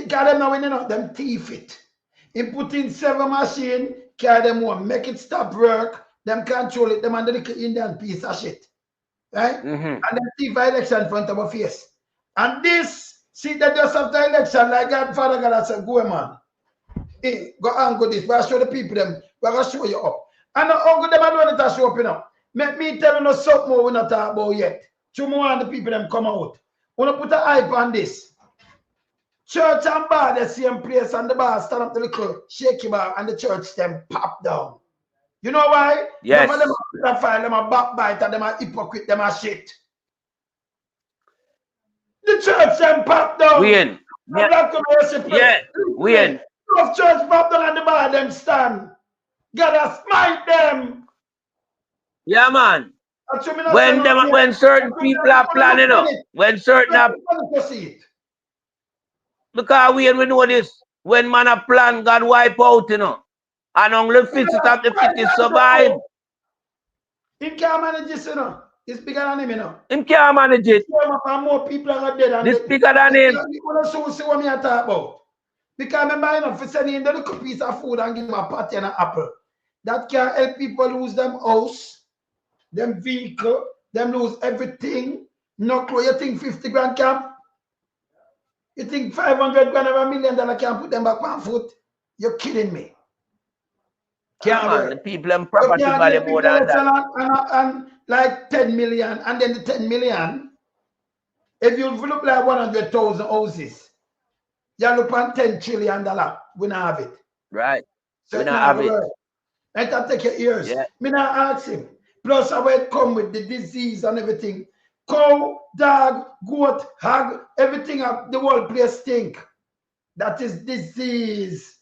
Carry them now win, you know, them thief it. He put in 7 machine, carry them home, make it stop work, them control it, them under the Indian piece of shit. Right? And then thief election in front of our face. And this, see that just after election, like Godfather God said, go man. Hey, go and go this, but I show the people them, we're going to show you up. And how good them are doing it to show up, you know. Make me tell you something more we're not talking about yet. Two more and the people them come out. We put a hype on this. Church and bar the same place and the bar stand up the little shaky bar and the church them pop down. You know why? Yes. Them a file, them a backbite and them a hypocrite, them a shit. The church them pop down. Wayne. Yeah. Wayne. Of church pop down and the bar them stand. Gotta smite them. Yeah, man. When certain people are planning up, when certain are, because we know this, when man a plan, God wipe out, you know, and only the fittest of the fittest survive. He can't manage this, you know. It's bigger than him, you know. Him can't manage it. More people are dead. This bigger than him. You want to see what I talk about. Because remember, you know, for sending the little piece of food and give them a patty and an apple, that can help people lose them house, them vehicle, them lose everything. No clothes. You think 50 grand camp? You think 500 grand or $1 million can put them back on foot? You're kidding me. Can't man, the people and property value more than that. And like 10 million, and then the 10 million, If you look like 100,000 houses, you look on $10 trillion. We don't have it. Right. So We don't have it. Let that take your ears. Yeah. Me not ask him. Plus, I will come with the disease and everything. Cow, dog, goat, hog, everything of the whole place stink. That is disease.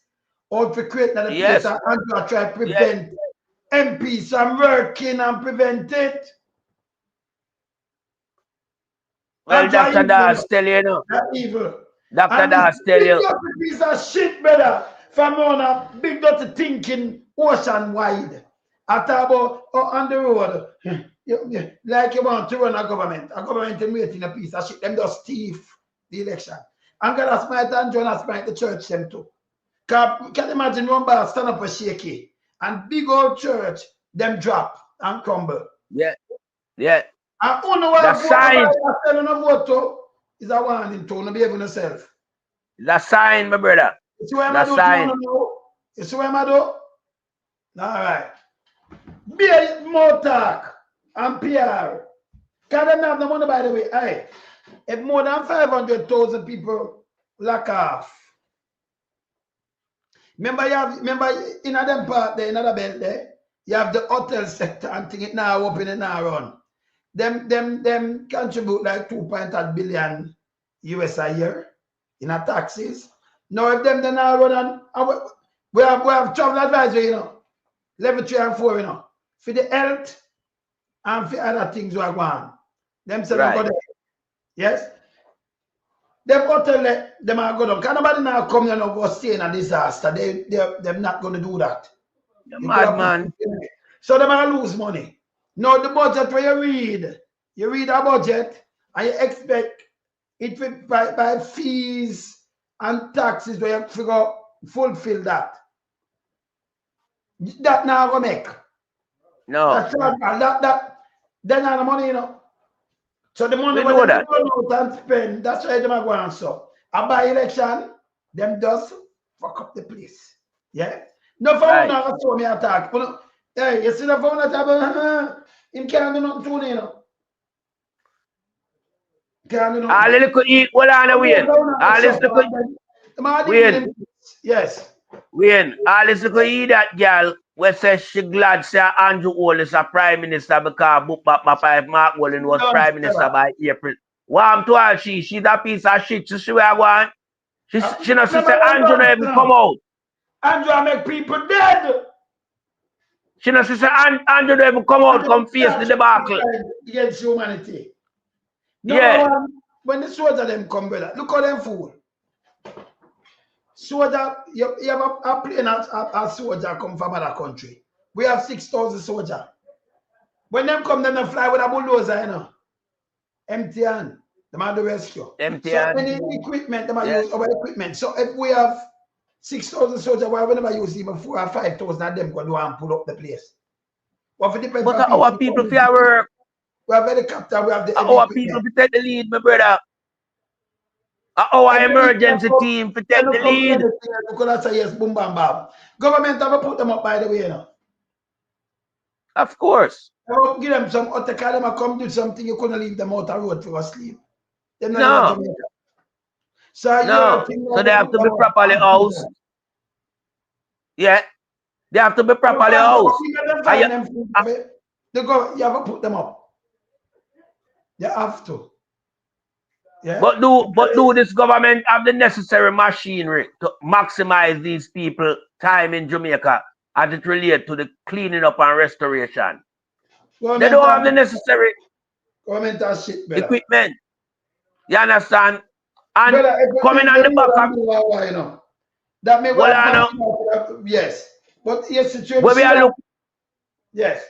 Or if you create another place and I try to prevent MPs from working and prevent it. Well, Dr. Das tell you, That's evil. Dr. Das tell you. Big piece of shit, brother. From on a big dirty thinking ocean wide. I talk about on the road. Like you want to run a government. A government is waiting a piece of shit. Them just thief the election. And God smite and John smite the church them too. Can you imagine one bar stand up a shaky and big old church, them drop and crumble. Yeah. Yeah. And who know what sign is a warning to behave on yourself. The sign, my brother. You see what I'm doing? You see what I'm doing? All right. Be more talk and PR. Can them have the money, by the way? Hey, if more than 500,000 people lack off. Remember in them part there, in other belt there, you have the hotel sector and thing it now open and now run. Them contribute like 2.8 billion US a year in a taxes. Now if them now run on we have travel advisory, you know, level 3 and 4, you know, for the health and for other things we are going. Them say right. Go there. Yes. Them hotel them are go down. Can nobody now come here and go stay in a disaster? They're not going to do that. Madman. So they might lose money. Now the budget where you read a budget and you expect it by fees and taxes where you figure fulfill that. That now go make. No. That's that then not the money, you know. So the money when they go out and spend, that's why they are going so. And by election, them just fuck up the place. Yeah. No for now show me attack. Hey, you see the phone that him can't do nothing to you know. Can't do nothing. All little eat what on the way. All little yes. Wayne, all little eat that girl we say she glad say Andrew Ole is a prime minister because book back my five Mark Wallen was prime minister by April. Warm to her she's a piece of shit. She where want. She not say Andrew never come out. Andrew make people dead. She not say Andrew never come out, come face the debacle. Against humanity. Yeah. When the soldiers them come, brother, look how them fool. Soldier, you have a plane a soldier come from another country. We have 6,000 soldiers. When them come, then they fly with a bulldozer, you know. Empty hand. They might do rescue. Empty so hand. any equipment, they might use our equipment. So if we have 6,000 soldiers, why we never use even 4,000 or 5,000 of them go do and pull up the place? What depends but our people for work. We have helicopter, we have the our people to take the lead, my brother. Our emergency team to take the lead. Yes, boom, bam, bam. Government have put them up, by the way, you know. Of course. Give them some other car, them come do something, you couldn't leave them out the road for sleep. No. So they have to be properly housed. Yeah. They have to be properly housed. You have to put them up. You have to. Yeah. But do this government have the necessary machinery to maximize these people time in Jamaica as it relates to the cleaning up and restoration? They don't have the necessary equipment. You understand? And brother, coming on the back of you know, that may yes. But yes, situation. Where we are look, yes.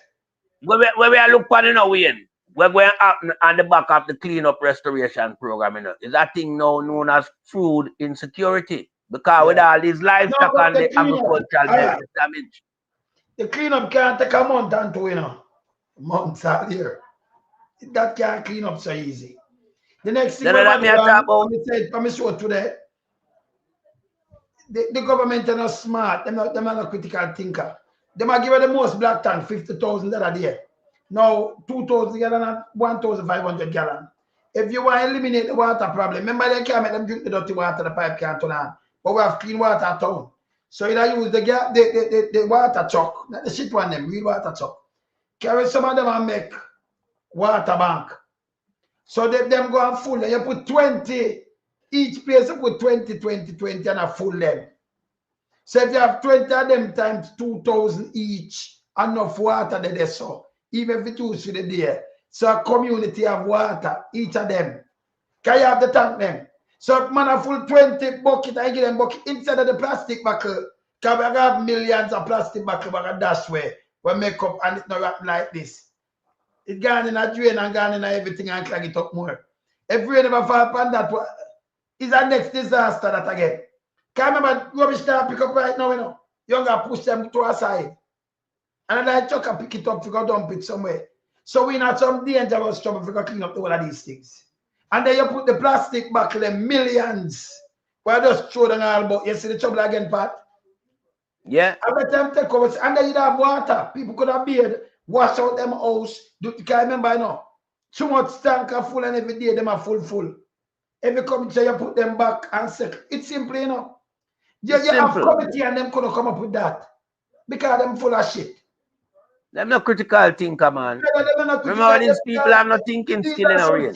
Where we are look for now, Wayne. We're going up on the back of the clean up restoration program, you know. Is that thing now known as food insecurity? Because with all these livestock and the agricultural damage. The cleanup can't take a month and two, you know. Months out here. That can't clean up so easy. The next thing we said from the show today, the government are not smart, they're not a critical thinker. They might give her the most black tank, $50,000 a day. Now 2,000 gallon and 1,500 gallon. if you want to eliminate the water problem, remember they can't make them drink the dirty water, the pipe can't turn on. But we have clean water at town. So you use the water truck, not the shit one them, real water truck. Carry some of them and make water bank. So them go and full. You put 20, each place you put 20, 20, 20 and a full them. So if you have 20 of them times 2,000 each, enough water there so. Even if it use for the day. So a community have water, each of them. Can you have the tank them? So if man a full 20 bucket, I give them bucket inside of the plastic bucket. Because we have millions of plastic bucket we dash way. We make up and it's not wrapped like this. It gone in a drain and gone in everything and clog it up more. If rain never fall upon that, is a next disaster that again. Can't remember rubbish that pick up right now, you know. You gotta push them to a side. And then I chuck and pick it up, you go dump it somewhere. So we not some dangerous trouble if you go clean up all of these things. And then you put the plastic back them millions. Where just throw them all about. You see the trouble again, Pat? Yeah. Every time take over, and then you have water. People could have beard, wash out them house. You can't remember, you know. Too much tank are full and every day them are full. Every committee you put them back and say, it's simple, you know. You have committee and them couldn't come up with that. Because them full of shit. Them no critical thinker, man. Remember these people have no thinking skill in a real.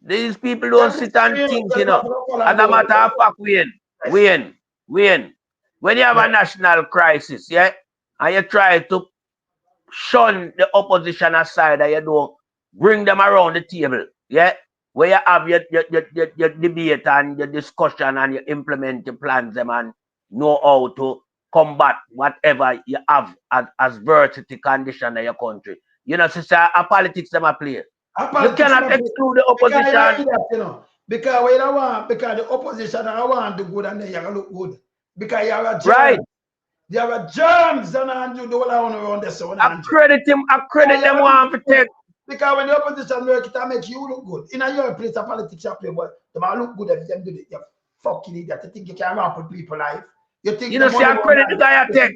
These people don't sit and think, you know. And no matter how fuck Wayne. When you have a national crisis, yeah, and you try to shun the opposition aside and you don't bring them around the table, yeah, where you have your debate and your discussion and you implement your plans them and know how to combat whatever you have as adversity condition in your country. You know, sister, a politics them a play. You cannot exclude the opposition. Because we don't want, because the opposition I want to do good and then you look good. Because you have a germs. Right. You have a germs and you do all around the sun. Accredit them one for take. Because when the opposition work, it make you look good. In your place of politics you play, but they might look good if them do it. You fucking idiot. You think you can ramp with people life. You think you know, see, credit the guy I take.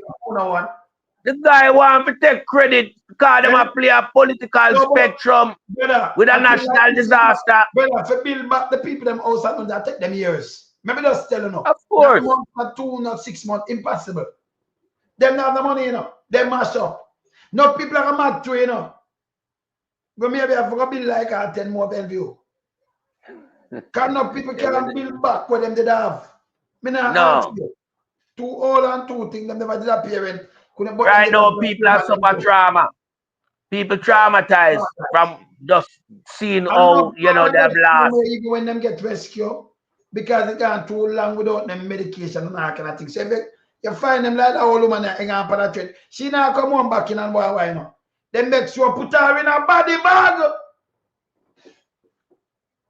The guy want to take credit because them a play a political spectrum with a national disaster. Brother, for build back the people them house and that take them years. Maybe just tell you now. Of course. Not 1 month, not 2, not 6 months, impossible. Them not have the money, you know. They mash up. No people are mad to, you know. But maybe I forgot build like 10 more Bellevue. Because no people can build back what them did have. Me not ask you. 2 old and 2 things them never did a parent. Right now, people have suffered trauma. People traumatized from just seeing how, you know, they've lost. Even when them get rescued, because they can't too long without them medication and that kind of thing. So if you find them like that old woman hang on for that trade, she not come on back in and why not? Then make sure put her in a body bag.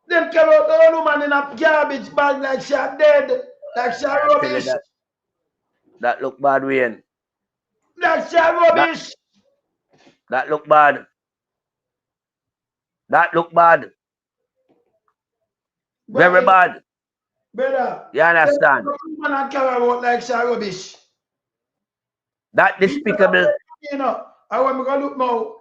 Then carry out the old woman in a garbage bag like she dead, like she rubbish. That look bad, Wayne. Like she rubbish. That look bad. That look bad. Very bad. Brother. You understand? Man carry out like she rubbish. That despicable. You know, I want me to look now.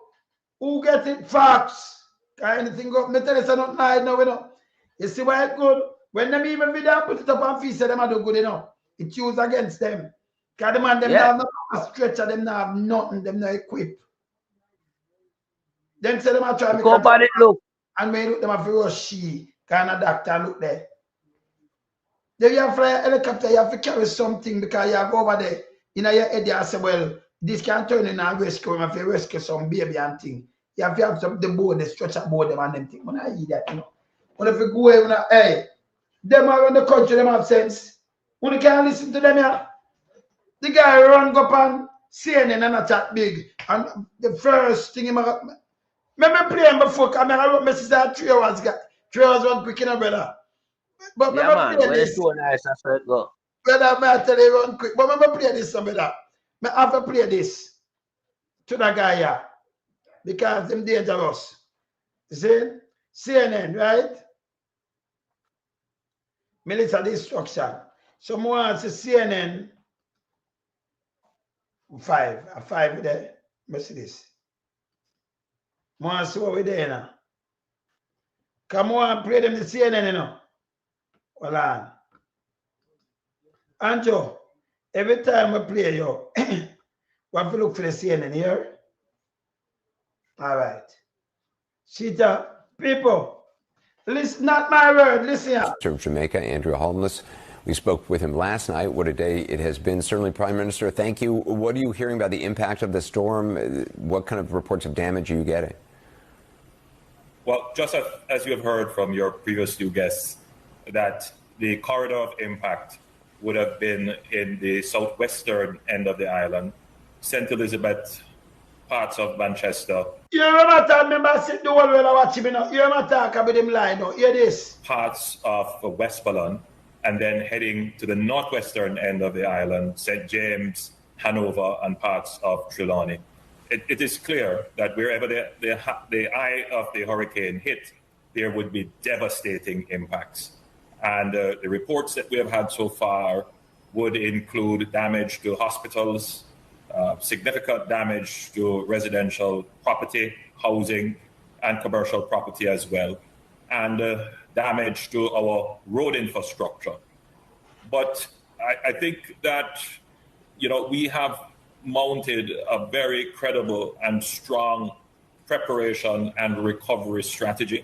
Who get it facts? Anything go? Me tell you something like now, you know. You see why it's good? When them even video put it up on feet, say them are do good, you know. It's used against them. Because the man them have no stretcher, them not have nothing, them not equipped. Them say them are trying to make it look. And when you look them have to rush she, kind of doctor look there. Then you have to fly a helicopter, you have to carry something because you have go over there. In your head, you say, well, this can turn in and rescue him if you rescue some baby and thing. You have to have some the board, the stretcher board them and them thing. When I eat that, you know. But if you go away, hey, them around the country, them have sense. When you can't listen to them, yeah. The guy run up on CNN and attack big. And the first thing he might remember playing before camera wrote message that 3 hours got 3 hours run quick in a brother. But yeah, man, when it's so nice, that's where it go. Brother, I tell you run quick. But remember play this, brother. I have to play this to the guy here. Because them dangerous. You see? CNN, right? Military destruction. So more want to CNN 5. A 5 there. What's this? More see what we there now. Come on, play them the CNN, you know. Hold on. Anjo, every time I play you, we have to look for the CNN here. All right. Cheetah, people, listen, not my word, listen. Of Jamaica, Andrew Holness. We spoke with him last night. What a day it has been. Certainly, Prime Minister, thank you. What are you hearing about the impact of the storm? What kind of reports of damage are you getting? Well, just as you have heard from your previous two guests, that the corridor of impact would have been in the southwestern end of the island, St. Elizabeth, parts of Manchester. You remember talk, remember sit the whole world watching me now. You remember talk about them line now. Hear this. Parts of Westmoreland, and then heading to the northwestern end of the island, St. James, Hanover, and parts of Trelawney. It is clear that wherever the eye of the hurricane hit, there would be devastating impacts. And the reports that we have had so far would include damage to hospitals, significant damage to residential property, housing, and commercial property as well, and damage to our road infrastructure. But I think that, we have mounted a very credible and strong preparation and recovery strategy,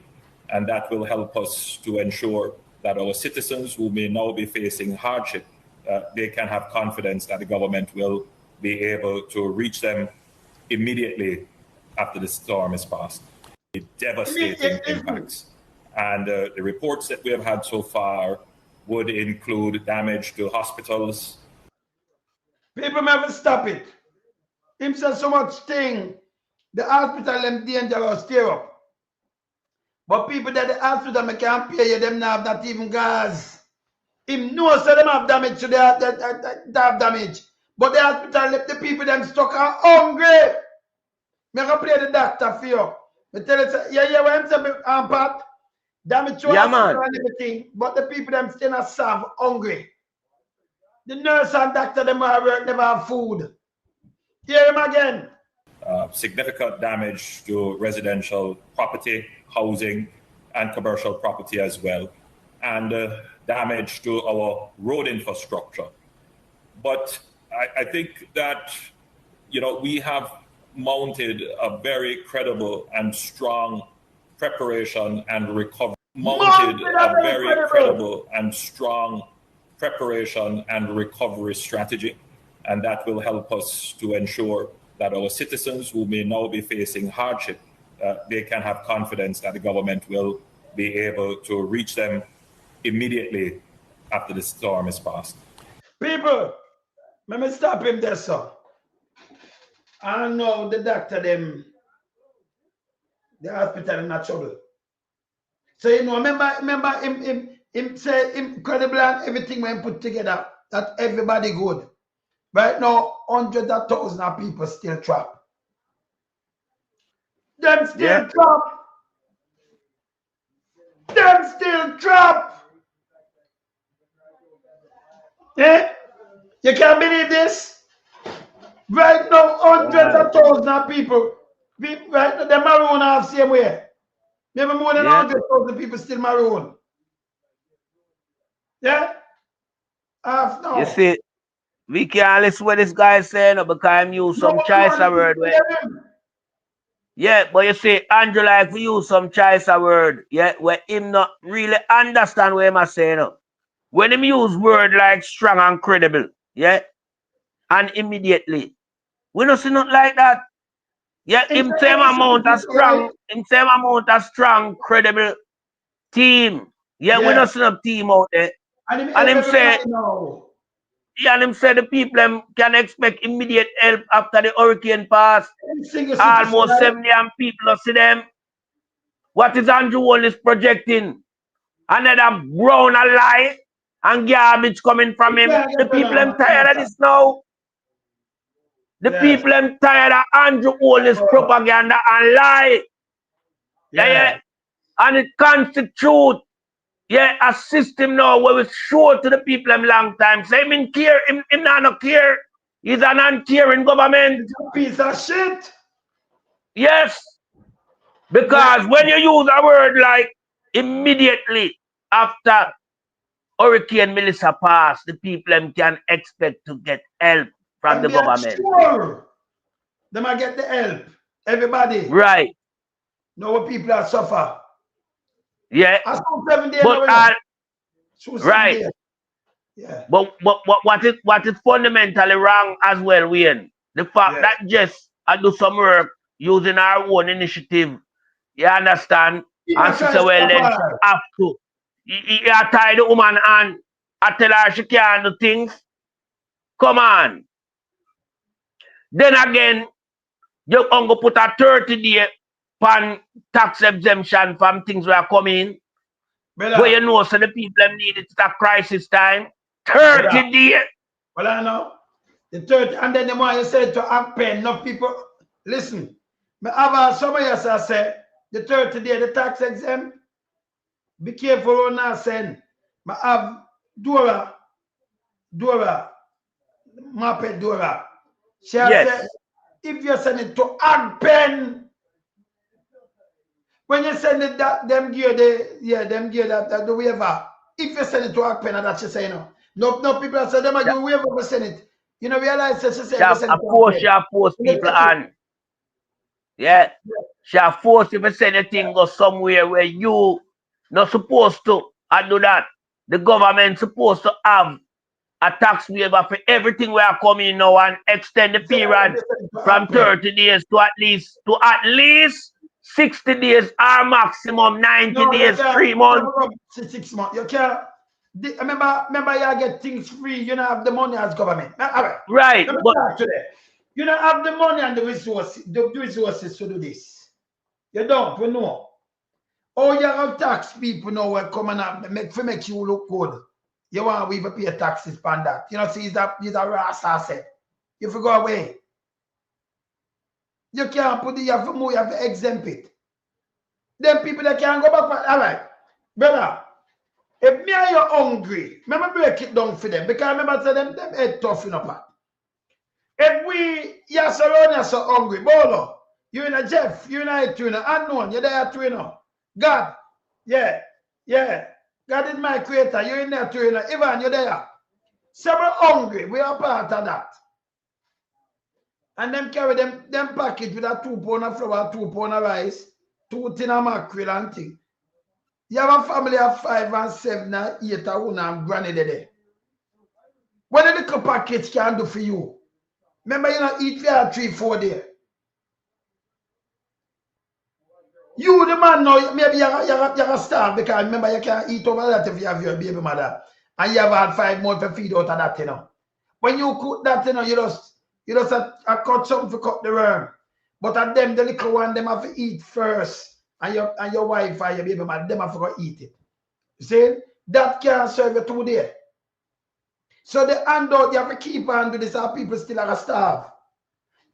and that will help us to ensure that our citizens who may now be facing hardship, they can have confidence that the government will be able to reach them immediately after the storm is past. Devastating impacts. And the reports that we have had so far would include damage to hospitals. People never stop it. Him said so much thing. The hospital them dangerous tear up. But people that the hospital me can't pay you, them not have not even gas. Him knows so them have damage to that have damage. But the hospital left the people them stuck are hungry. Me can play the doctor for you. Me tell you, yeah, when I'm saying Pat, damage to hospital and everything, but the people them still not serve hungry. The nurse and doctor them are work, never have food. Hear him again. Significant damage to residential property, housing, and commercial property as well, and damage to our road infrastructure. But I think that, we have mounted a very credible and strong preparation and recovery. Mounted a very credible and strong preparation and recovery strategy, and that will help us to ensure that our citizens who may now be facing hardship, they can have confidence that the government will be able to reach them immediately after the storm is past. People, let me stop him there, sir. I know the doctor them, the hospital in trouble. So remember him say incredible and everything when put together that everybody good. Right now, hundreds of thousands of people still trapped. Them still trapped. Them still trapped. Yeah? You can't believe this? Right now, hundreds of thousands of people, right now, they're maroon half same way. Maybe more than 100,000 people still maroon. Yeah? Half now. You see, we can't listen what this guy is saying because I'm use some choice of word. Yeah, but you see, Andrew like we use some choice of word, yeah, where him not really understand what I'm saying. When him use word like strong and credible, yeah, and immediately, we don't see nothing like that. Yeah, him same amount of strong, credible team. Yeah, we don't see no team out there. And him say, and him say the people them can expect immediate help after the hurricane pass. Almost 70 people don't see them. What is Andrew Wallace projecting? Another brown a lie and garbage coming from him. The people them tired of this now. The people them tired of Andrew Wallace propaganda and lie. Yeah. And it constitutes a system now where we show to the people them long time. Say him in care, him not care. He's an uncaring government. Piece of shit. Yes. Because when you use a word like immediately after Hurricane Melissa pass, the people them can expect to get help from And the be a government. sure they might get the help. Everybody. Right. No people are suffer. Yeah. I saw 7 days But now. Right. 7 days. Yeah. But what is fundamentally wrong as well, Wayne? The fact that just I do some work using our own initiative. You understand? And she say, well, then she have to. You tie the woman and I tell her she can't do things. Come on. Then again, you go put a 30-day pan tax exemption from things that are coming. But you know, so the people them need it at crisis time. 30 days. Well, I know. The 30, and then the more you said to happen, enough people listen. Me have some of you say the 30 day, the tax exempt. Be careful on that send. Me have Dora, Mape Dora. She said, if you send it to Agpen, when you send it that them gear that the waiver. If you send it to Agpen, that she say no people say them give waiver for send it. You know, realize that she said she force people on. Yeah. She force you to send a thing go somewhere where you not supposed to do that. The government supposed to have a tax waiver for everything we are coming now and extend the period from 30 days to at least 60 days or maximum 90 days, 3 months. 6 months. You can't. Remember, you get things free. You don't have the money as government. Right. Let me talk today. You don't have the money and the resources to do this. You don't. We know. Oh, you have tax people now will come and make you look good. You want to pay taxes on that. You know, see, he's a rasta said. You have go away. You can't put it, you have to move, you have to exempt it. Then people that can't go back. All right, brother. If me and you hungry, remember break it down for them. Because remember say them head tough in a pot. If you surround you so hungry, Bolo, you in a Jeff, you in a tuner, unknown, you're there too, you know. God, yeah. God is my creator, you're in there too, you know. Ivan, you're there. So we're hungry, we are part of that. And them carry them package with a 2 pound of flour, 2 pound of rice, 2 tin of mackerel and thing. You have a family of 5 and 7 and 8 and granny there. What a little package can do for you? Remember, you not eat for 3-4 days. You, the man, now, maybe you're starved because remember, you can't eat over that if you have your baby mother. And you have had 5 months to feed out of that, you know. When you cook that, you know, you just cut something to cut the worm. But at them, the little one, them have to eat first. And your wife and your baby mother, them have to eat it. You see? That can't serve you 2 days. So the handout, you have to keep on do this, and people still are starve.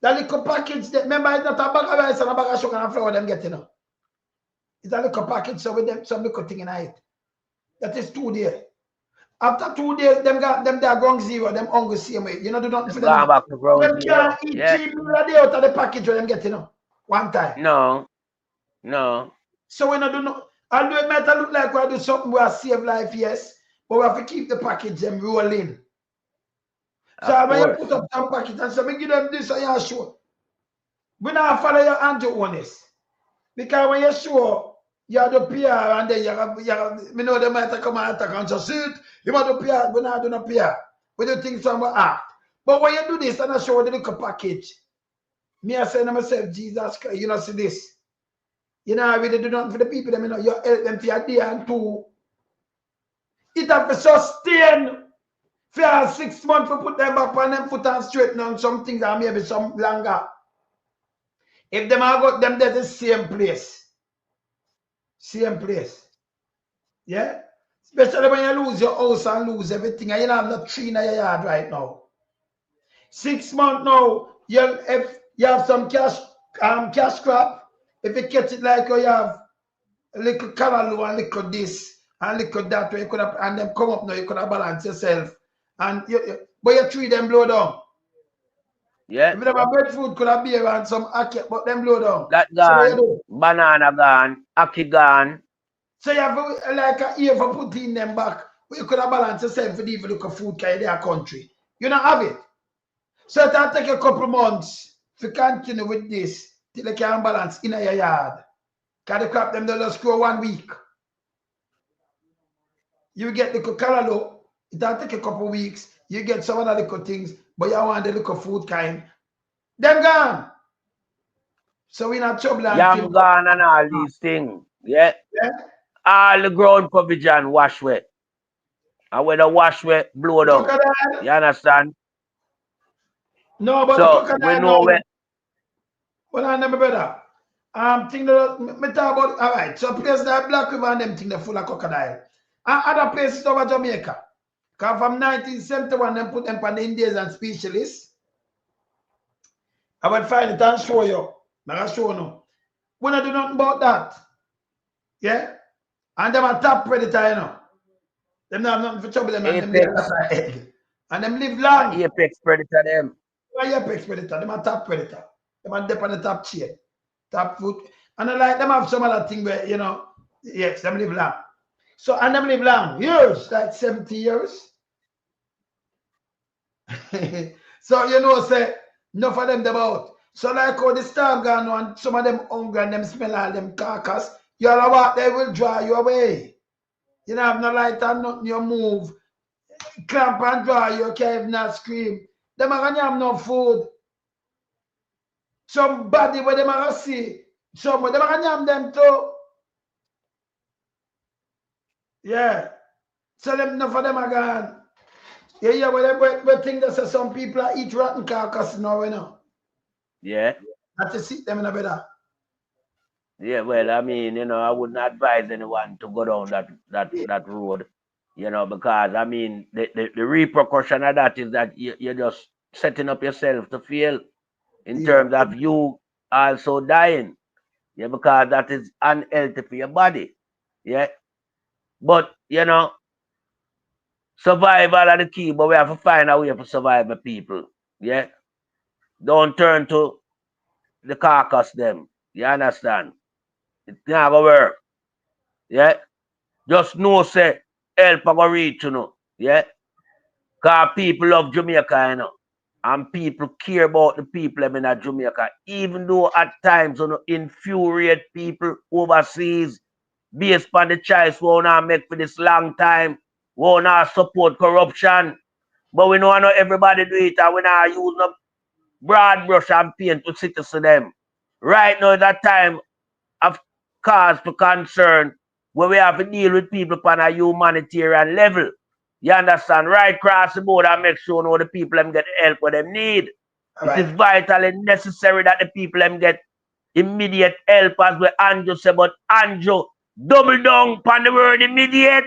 That little package, remember, it's not a bag of rice and a bag of sugar and flour them get, you know. It's a little package, so with them, some little thing in it. That is 2 days. After 2 days, them they are going zero, them hungry same way. You know, do not for them. Back to ground Them can't eat 3 meals a day out of the package where them get, you know, one time. No. So we not do no. Although it might look like we do something where save life, yes, but we have to keep the package them rolling. So when you put up some package and say, me give them this and you're sure. We not follow your Andrew honest. Because when you're sure, you have the PR and then you have, we know they might come and attack and just sit. You want the PR, we not do no PR. We do things from act. But when you do this and I show the little package, me I say to myself, Jesus Christ, you know, see this. You know, I really do nothing for the people, you know, you help them for your day and 2. It have to sustain for 6 months to put them back on them foot and straighten on some things and maybe some longer. If them have got them, they're the same place. Same place. Yeah? Especially when you lose your house and lose everything and you don't have no tree in your yard right now. 6 months now, if you have some cash crop, if you catch it like you have a little canal and little this and little that way, you could have, and them come up now, you could have balance yourself. And but your tree them blow down. Yeah. If you have a breadfruit, could have beer and some ackee, but them blow down. That gone, banana gone, ackee gone. So you have like a year for putting them back. But you could have balanced yourself with even look at food carry their country. You don't have it. So it'll take a couple months to continue with this till they can balance in your yard. Because the crop them don't just grow 1 week. You get the callaloo, it'll take a couple weeks. You get some of the little things, but you want the little food kind. Them gone. So we're not trouble. Yam gone and all these things. Yeah. All the ground provision wash wet. And when the wash wet, blow down. Crocodile? You understand? No, but so the crocodile we know where. Well, I never better. Think that me talk about all right. So places like Black River and them thing they're full of crocodile. And other places over Jamaica. Because from 1971 them put them on the endangered species list. I will find it and show you. I'll show you. We don't do nothing about that. Yeah? And them are top predator, you know. Them not have nothing for trouble them and them live egg. And them live long. Apex predator them. Apex predator, them are top predator. Them are dip on the top chain. Top foot. And I like them have some other thing where, you know, yes, them live long. So, and them live long. Years, like 70 years. So, you know, say, enough of them about. So, like how the storm gone on, some of them hungry and them smell all them carcass, you all what they will draw you away. You don't have no light and nothing, you move. Clamp and draw you, can't even not scream. Them are gonna have no food. Somebody where them are gonna see, somebody them are gonna have them too. Yeah. So them enough of them are gone. Yeah, we think that some people are eat rotten carcass now, you know. Yeah. Not to sit them in a better. Yeah, well, I mean, you know, I wouldn't advise anyone to go down that road, you know, because I mean the repercussion of that is that you're just setting up yourself to fail in terms of you also dying. Yeah, because that is unhealthy for your body. Yeah. But you know, survival are the key, but we have to find a way to survive the people. Yeah. Don't turn to the carcass them. You understand? It never work. Yeah. Just know say help a go reach you know. Yeah. Because people love Jamaica, you know. And people care about the people in Jamaica. Even though at times you know infuriate people overseas based on the choice we want make for this long time. We want support corruption. But we know not everybody do it and we not use no broad brush and paint to citizens them. Right now is a time of cause for concern where we have to deal with people on a humanitarian level. You understand? Right across the board and make sure know the people them get help what they need. It is vitally necessary that the people them get immediate help as we Andrew say, but Andrew double down on the word immediate.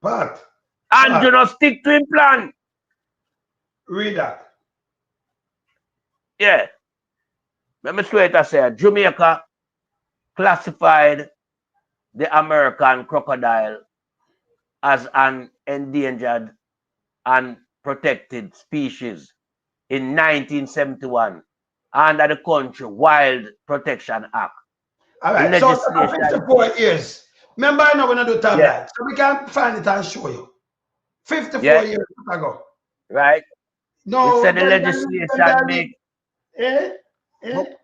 But Andrew no stick to him plan. Read that. Yeah. Let me straight to say Jamaica classified the American crocodile as an endangered and protected species in 1971 under the country Wild Protection Act. All right, so 54 years. Remember, I know when I do tablet, yeah. So we can find it and show you. 54 years ago. Right. No, it said the legislation make.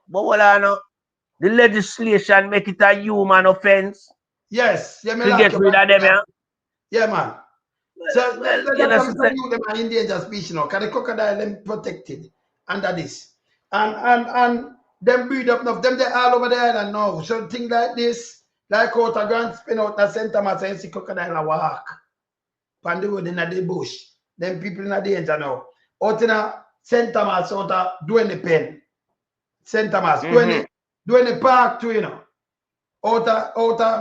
But what I know, the legislation make it a human offense. Yes, yeah, to get rid of them, yeah. Yeah, man. So them are endangered species now. Because the crocodile them protected under this, and them breed up enough. Them they all over the island now. So things like this, like out a grand spin out the St. Thomas and see crocodile a walk. On the road in the bush. Them people in the danger now. Out in a St. Thomas, out a doing the pen. St. Thomas, doing the park too, you know. Out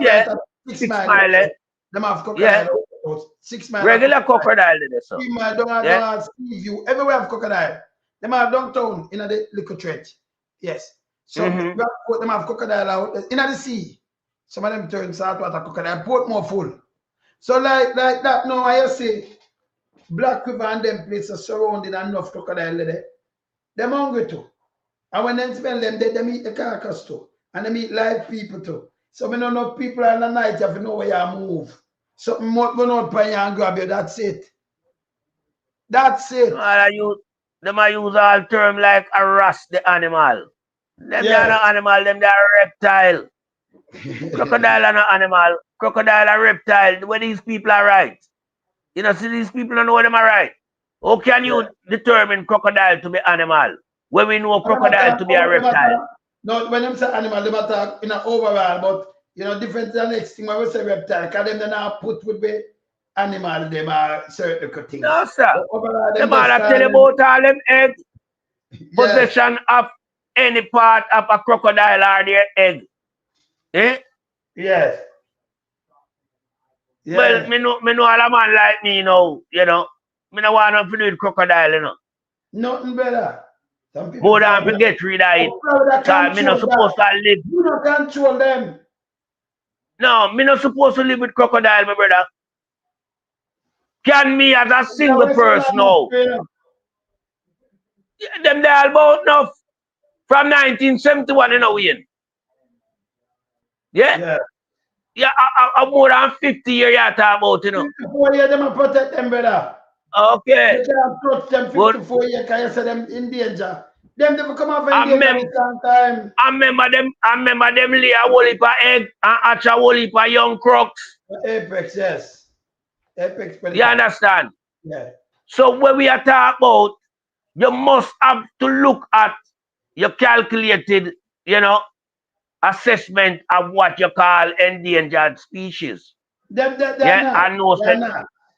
yeah. right 6 mile. Them have crocodile. Yeah. 6 mile. Regular crocodile. 3 mile don't have view. Everywhere have crocodile. Them have downtown in the little trench. Yes. So them have crocodile out in the sea. Some of them turn saltwater crocodile. Port more full. So like that now I say Black River and them places surrounded enough crocodile there. Them hungry too. And when they smell them, they eat the carcass too. And they eat live people too. So me don't know people in the night, you have to know where you move. Something more going out by you and grab you, that's it. That's it. Them I use all term like harass the animal. Them they are not animal, them they are reptile. Crocodile are not animal. Crocodile are reptile. Where these people are right. You know, see these people don't know them are right. How can you determine crocodile to be animal when we know crocodile to be a reptile? No, when them say animal, they matter in an overall, but you know, different than the next thing when we say reptile, because them then are put with the animal, them are certain things. No, sir. Overall, them all tell you about all them egg. Possession of any part of a crocodile or their egg. Eh? Yes. Well, me know all a man like me now, you know. Me no want to do with crocodile, you know. Nothing better. More than to get rid of it. Because me not supposed to live. You don't control them. No, me not supposed to live with crocodile, my brother. Can me as a single person now? Yeah, them they all about enough. From 1971, you know, Wayne. Yeah? Yeah, I more than 50 years you talk about, you know. 54 years, them protect them, brother. Okay. You can't touch them 54 years because you say them in danger. Them never come off in danger this long time. I remember them lay a whole heap of egg and hatch a whole heap of young crocs. Apex, yes. Apex. You understand? Yeah. So when we are talking about, you must have to look at your calculated, you know, assessment of what you call endangered species. I know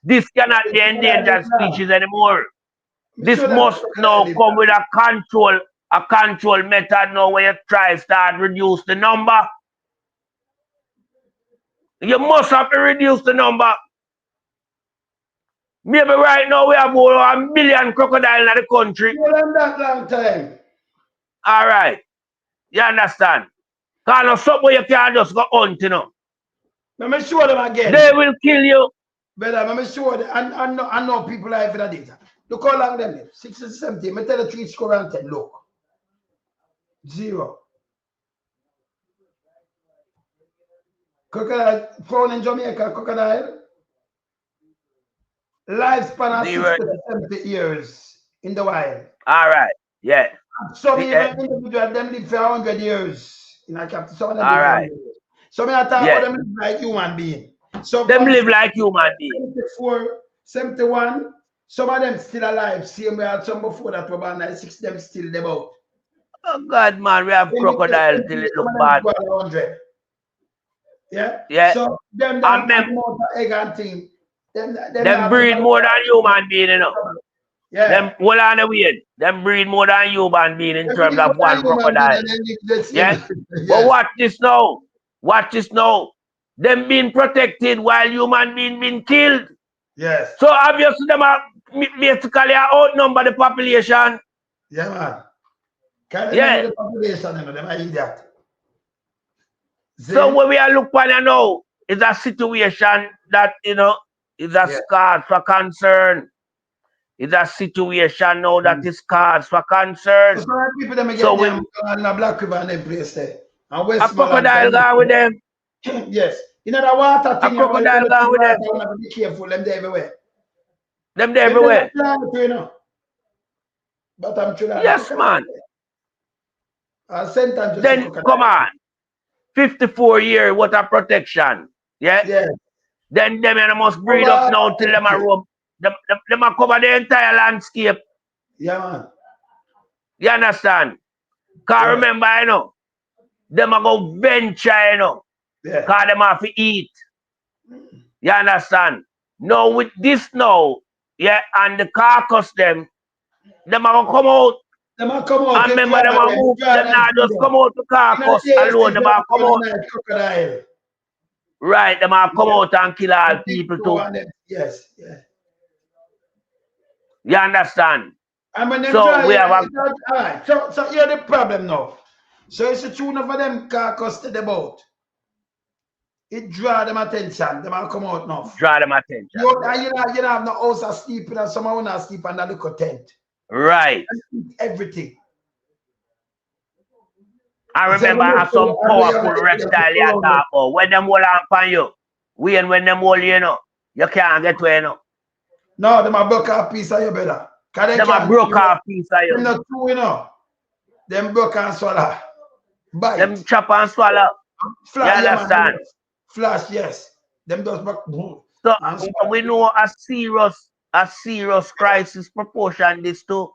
this cannot be endangered species anymore. This must now come with a control method now where you try start reduce the number. You must have to reduce the number. Maybe right now we have over 1 million crocodiles in the country. That long time. All right. You understand? Because no something you can't just go hunt, you know. Let me show them again. They will kill you. Brother, let me show them. I know people are for the data. Look how long them live. 60, 70. I tell you 3 score and 10. Look. 0. Crocodile found in Jamaica, crocodile. Lifespan of 60 to 70 years in the wild. All right. Yeah. Some even individual, them live for 100 years in a captive. Some of them all live right. 100 years. Some of them live like human being. Some them live like human being. 74, 71. Some of them still alive. Same way as some before that were about 96, them still about. Oh God, man, we have crocodiles till it look bad. 100. Yeah? Yeah. So them that have more egg and thing. Them breed more than human being, you know. Yeah. Them hold on the way. Them breed more than human being in terms of one crocodile. Yeah. But watch this now. Watch this now. Them being protected while human being being killed. Yes. So obviously them are basically outnumber the population. Yeah, man. Can't yeah. The population, you know, them are idiot. So when we are looking at now, it's a situation that, you know, is a cause for concern. It's a situation now that is cause for concern. So people them so get them in a Black River and them place there. And West a crocodile gone with them. Yes. You know the water thing. A crocodile gone with them. You have to be careful. Them there everywhere. Them there everywhere. You know. But I'm sure. Yes, man. Then come on. 54 years, what a protection. Yeah? Yeah. Then them must breed up now till them are roam. Them are cover the entire landscape. Yeah, man. You understand? Because remember, you know, them are go venture, you know. Because them have to eat. You understand? Now with this now, yeah, and the carcass them are gonna come out. Them are come out. And remember them are move, them not just come out to carcass alone, them are come out. Crocodile. Right, them are come out and kill all people too. Yes, yeah. You understand? And when so we have a... all right. So here's the problem now. So it's a tune for them carcass to the boat. It draw them attention. Them all come out now. Draw them attention. You don't have no house or sleeping and someone will sleep under the tent. Right. Everything. I remember I have some powerful reptile you talk about. When them hold on upon you, when them hold you, you can't get where, No, them a broke off piece of you, brother. Them a broke off piece of you. Them not true, Them broke and swallow. Bite. Them chop and swallow. Flash, you understand? yes. Flash, yes. Them does back. So we know a serious crisis proportion this too.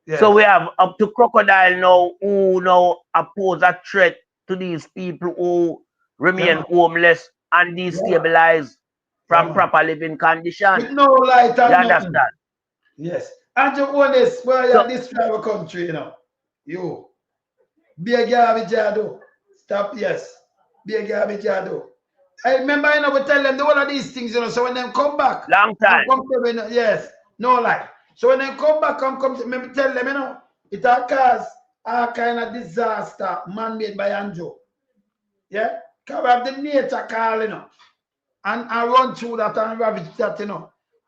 Yes. So we have up to crocodile now who now oppose a threat to these people who remain homeless and destabilized from proper living conditions. With no light and you nothing. understand? Yes. And you own this where you destroy our country, You. Be a garbage do. Stop, yes. Be a garbage do. I remember, we tell them all of these things, so when they come back. Long time. Yes. No lie. So when they come back and me tell them, it will cause all kind of disaster man-made by Andrew. Yeah? Because we have the nature call, and I run through that and ravage that,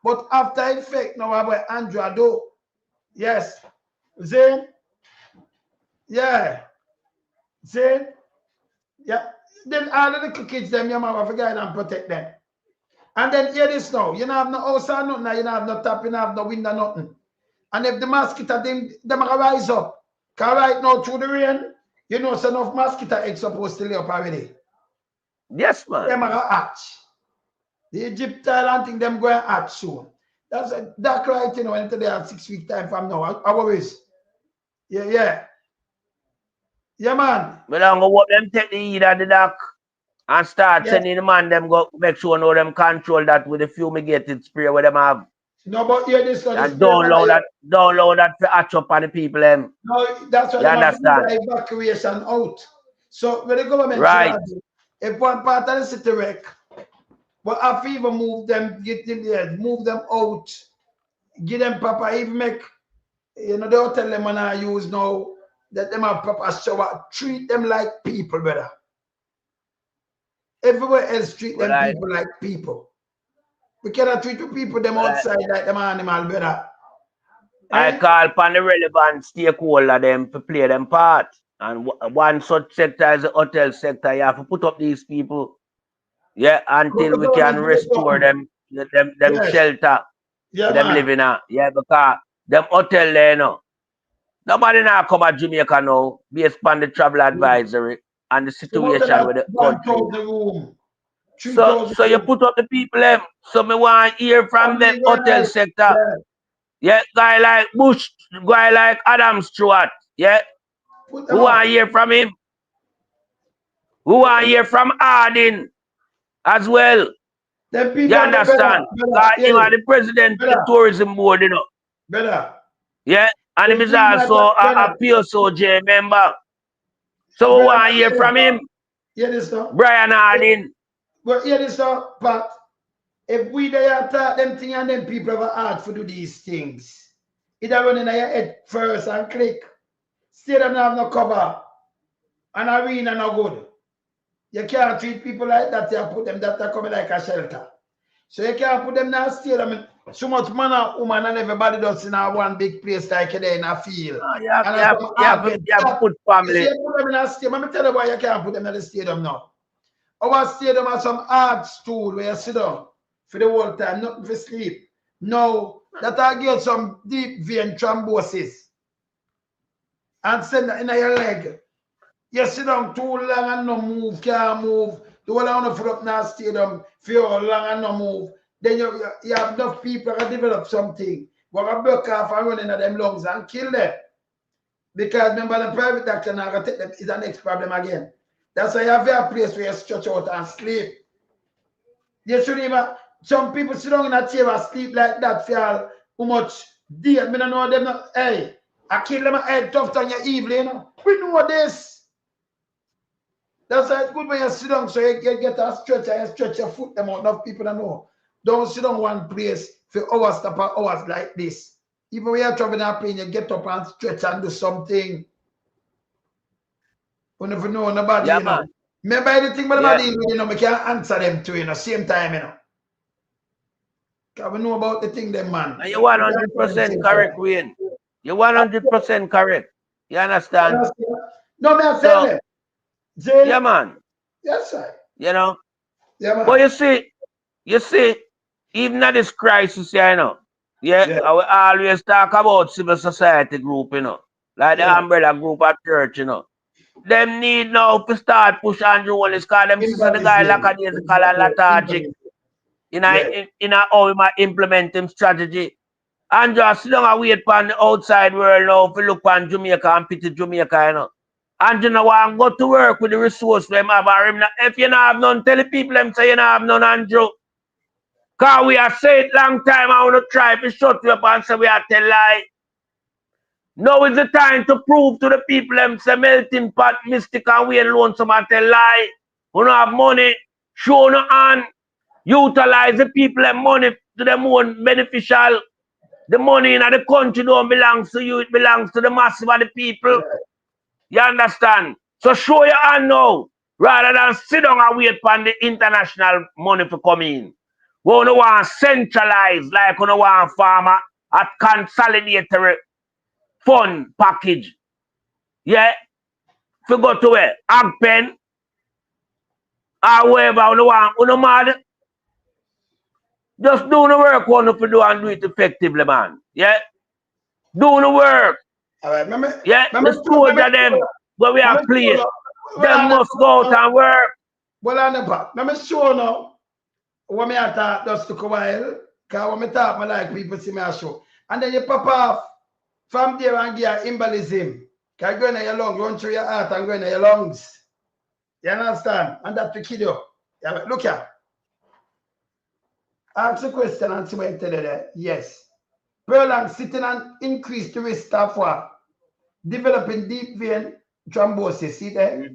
But after effect, now what Andrew do? Yes. See? Yeah. See? Yeah. Then all of the kids, them, your mama for guide and protect them. And then hear this now. You don't have no house or nothing, you don't have no tap, you don't have no window, nothing. And if the mosquito, them rise up. Because right now, through the rain, so enough mosquito eggs supposed to lay up already. Yes, man. Them are hatch. The Egyptile and thing, them going hatch soon. That's a dark right, until they are 6 weeks time from now. I always. Yeah. Yeah, man. But I'm going to them take the heat of the dock and start sending the man them go make sure know them control that with the fumigated spray where them have. No, but hear this. And download that to hatch up on the people them. No, that's why you understand? The evacuation out. So when the government right. If one part of the city wreck, but if you even move them, move them out, give them proper, even make, they don't tell them when I use now that them have proper shower, treat them like people, brother. Everywhere else treat them people like people. We cannot treat the people them outside like them animal, brother. I call upon the relevant stakeholder them to play them part. And one such sector is the hotel sector. You have to put up these people. Yeah, until we can restore them shelter. Yeah, them living at. Yeah, because them hotel there nobody now come at Jamaica now based on the travel advisory and the situation with the country. So you put up the people them. So me want to hear from the hotel sector. Yeah, guy like Bush, guy like Adam Stewart. Yeah. Who want to hear from him? Who want to hear from Harding as well? You understand? Because him are the president of the tourism board, Better. Yeah, and him is also a PSOJ member. So who want to hear from him? Brian Harding. But hear this, Pat. If we there talk them things and then people have hard to do these things, either run in your head first and click. Still them have no cover. And arena no good. You can't treat people like that. You put them that are coming like a shelter. So you can't put them in a stadium. So much man and woman and everybody does in one big place like there in a field. You have to put family. You put them in a stadium. Let me tell you why you can't put them in the stadium now. Our stadium has some hard stool where you sit down for the whole time, nothing for sleep. No, that I get some deep vein thrombosis. And send that in your leg. You sit down too long and no move, can't move. The whole of the foot up in the stadium for long and no move. Then you have enough people to develop something. But a block off and run into them lungs and kill them. Because remember the private doctor now going to take them is the next problem again. That's why you have a place where you stretch out and sleep. You should even, some people sit down in a chair and sleep like that for how much deal. I don't know them. Not, hey, I kill them head tough on your evil, We know this. That's why it's good when you sit down so you get a stretcher and stretch your foot them out. Enough people don't know. Don't sit down one place for hours upon hours like this. Even when you're traveling a plane, you get up and stretch and do something. You never know nobody, Remember anything but about deal with, we can't answer them to, same time, Because we know about the thing, them, man. And you're 100% correct, Wayne. You're 100% correct. You understand? No, me I tell them. Jay, Yeah, man. yes, sir. You know. Yeah, man. But you see, even at this crisis, you know, I will always talk about civil society group, you know, like the umbrella group at church, you know. Them need now to start push Andrew Wallace, because them see the guy lackadaisical and lethargic in how he might implement him strategy. And just sit down and wait for the outside world now to look on Jamaica and pity Jamaica, you know. And you know want go to work with the resource them have. If you don't have none, tell the people them say you don't have none, Andrew. Because we have said long time I want to try to shut you up and say we are tell lie. Now is the time to prove to the people them say melting pot, mystic and we alone some and tell lie. We don't have money, show no hand, utilize the people them money to them own beneficial. The money in the country don't belong to you, it belongs to the massive of the people. You understand? So show your hand now, rather than sit down and wait for the international money to come in. We don't want centralize like we don't want farmer at consolidatory fund package. Yeah? If you go to where? Agpen or wherever we don't mad. Just do the work one if you do and do it effectively, man. Yeah? Do the work. All right, remember, yeah, the soldier them where we are playing. Them must go out and work. Well, I never. Let me show now. What me I talk just took a while. Because when me talk, I like people see me a show. And then you pop off from there and get embolism. Because go in your lungs, run through your heart and go in your lungs. You understand? And that will kill you. Yeah, look here. Ask a question and see what you tell you there. Yes. Prolonged sitting and increase the risk of what? Developing deep vein thrombosis. See there?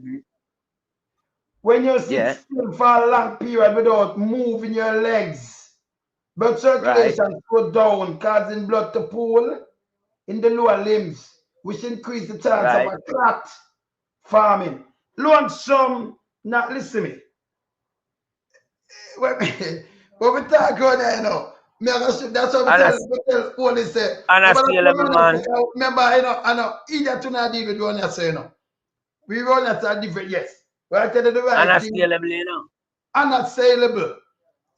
When you sit still for a long period without moving your legs, blood circulation go down, causing blood to pool in the lower limbs, which increase the chance of a clot forming. Lump sum, now listen to me. What we talk about there, you know, that's what we tell police say. Remember, I know, either to not deal with one you say, you know. We run at a different, yes. But I tell you the right thing. Unassailable, you know. Unassailable.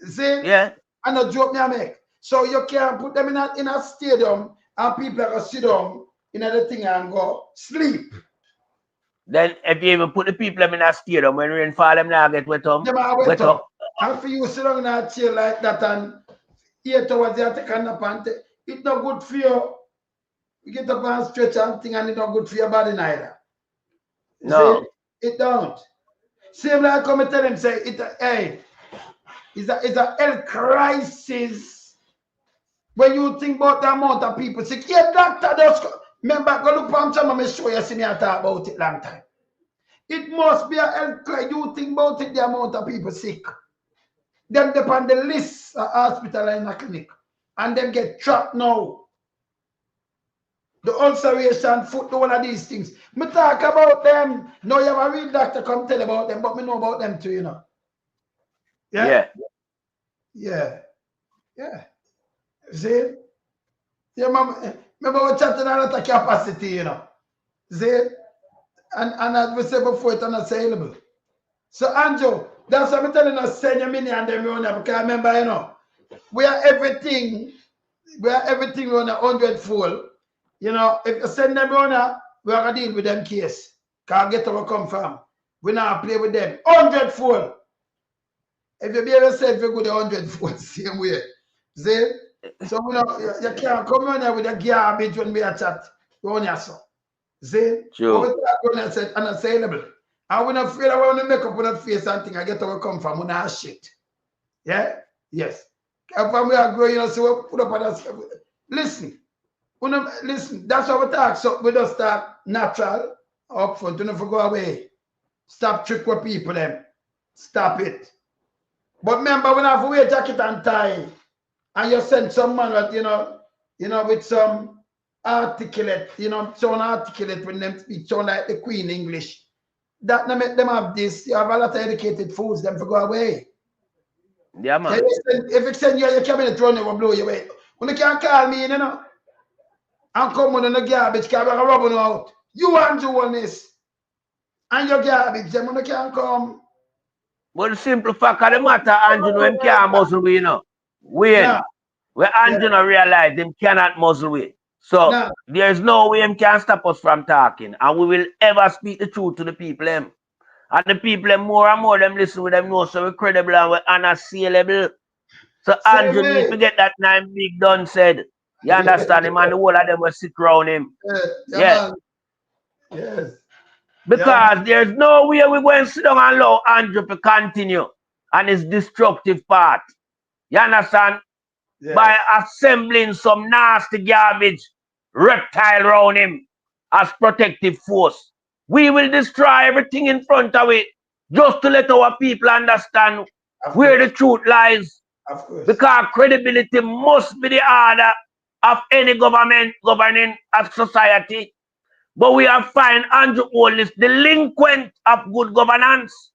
See? Yeah. And no joke me I make. So you can't put them in a stadium and people are going to sit down in the thing and go sleep. Then if you even put the people in a stadium, when rain fall, them now get wet up. Wet up. And for you sit down in a chair like that and 8 hours you take a nap and it's not good for you. You get up and stretch and thing and it's not good for your body neither. No. See? It don't. Same like come and tell him, say, it's a health crisis. When you think about the amount of people sick, yeah, doctor, just remember, go look for some of me show you, see me I talk about it long time. It must be a health crisis. You think about it, the amount of people sick. Them depend on the list of hospital and a clinic. And them get trapped now. The ulceration, foot, one of these things. Me talk about them. No, you have a real doctor come tell about them, but me know about them too, you know. Yeah? Yeah. Yeah. See? Yeah, remember we're chatting about the capacity, you know. See? And as we said before, it's unassailable. So, Andrew, that's what I'm telling us, send your money and them run there. Because remember, you know, we are everything on 100-fold. You know, if you send them on, we are going to deal with them case. Can't get where we come from. We now play with them. 100-fold. If you be able to say if you go to 100-fold, same way. See? So, you know, you can't come on here with a garbage when we are chat. You on your son. See? True. But we talk on unassailable. And we're not afraid of when we make up with that face and thing. I get where we come from. We're not shit. Yeah? Yes. And from where I grow, you know, so we put up on us. Listen. Listen, that's what we talk. So we just start natural up front. You never go away. Stop trick with people them. Stop it. But remember, when I have to wear jacket and tie, and you send some man with, you know, with some articulate, sound articulate when them speak, sound like the Queen English. That not make them have this. You have a lot of educated fools, them to go away. Yeah, man. If you send you your cabinet run, it will blow you away. When you can't call me, you know. And come on in the garbage, can I rub on out. You and you on this. And your garbage, them when can come. But the simple fact of the matter, Andrew, no, him can't muzzle we, you know. Wayne, Nah. where Andrew no realize him cannot muzzle we. So Nah. there's no way him can stop us from talking. And we will ever speak the truth to the people them. And the people them more and more them listen with them know so we're credible and we're unassailable. So Andrew need to get that nine big done said. You understand him and the whole of them will sit around him. Yeah. Yes. Because there's no way we're going to sit down and allow Andrew to continue on his destructive part. You understand? Yes. By assembling some nasty garbage reptile around him as protective force. We will destroy everything in front of it just to let our people understand where the truth lies. Of course. Because credibility must be the order of any government governing a society. But we have found Andrew Hall is delinquent of good governance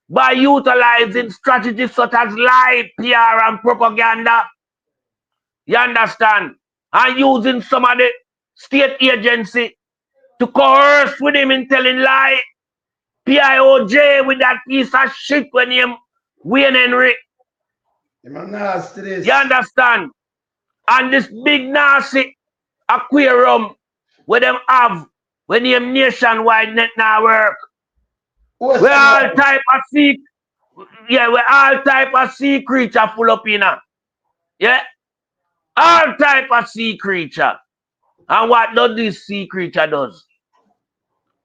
by utilizing strategies such as lie, PR, and propaganda. You understand? And using some of the state agency to coerce with him in telling lie. PIOJ with that piece of shit when him Wayne Henry. You understand? And this big nasty aquarium where them have when them nationwide net now work. Where all type of sea, where all type of sea creature full up in. Yeah? All type of sea creature. And what does this sea creature does?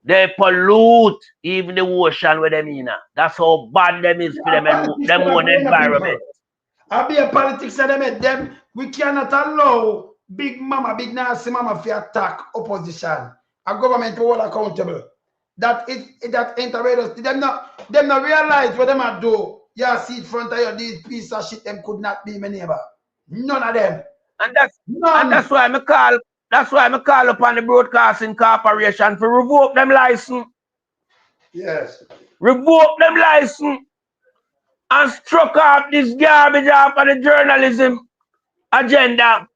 They pollute even the ocean where them in. That's how bad them is for them own environment. I be a politics and them. We cannot allow big mama, big nasty mama to attack opposition. A government will hold accountable. That ain't a radio. Them not realize what them are do. You see in front of you, these piece of shit, them could not be my neighbor. None of them. And that's why I call upon the Broadcasting Corporation to revoke them license. Yes. Revoke them license and struck off this garbage off of the journalism agenda.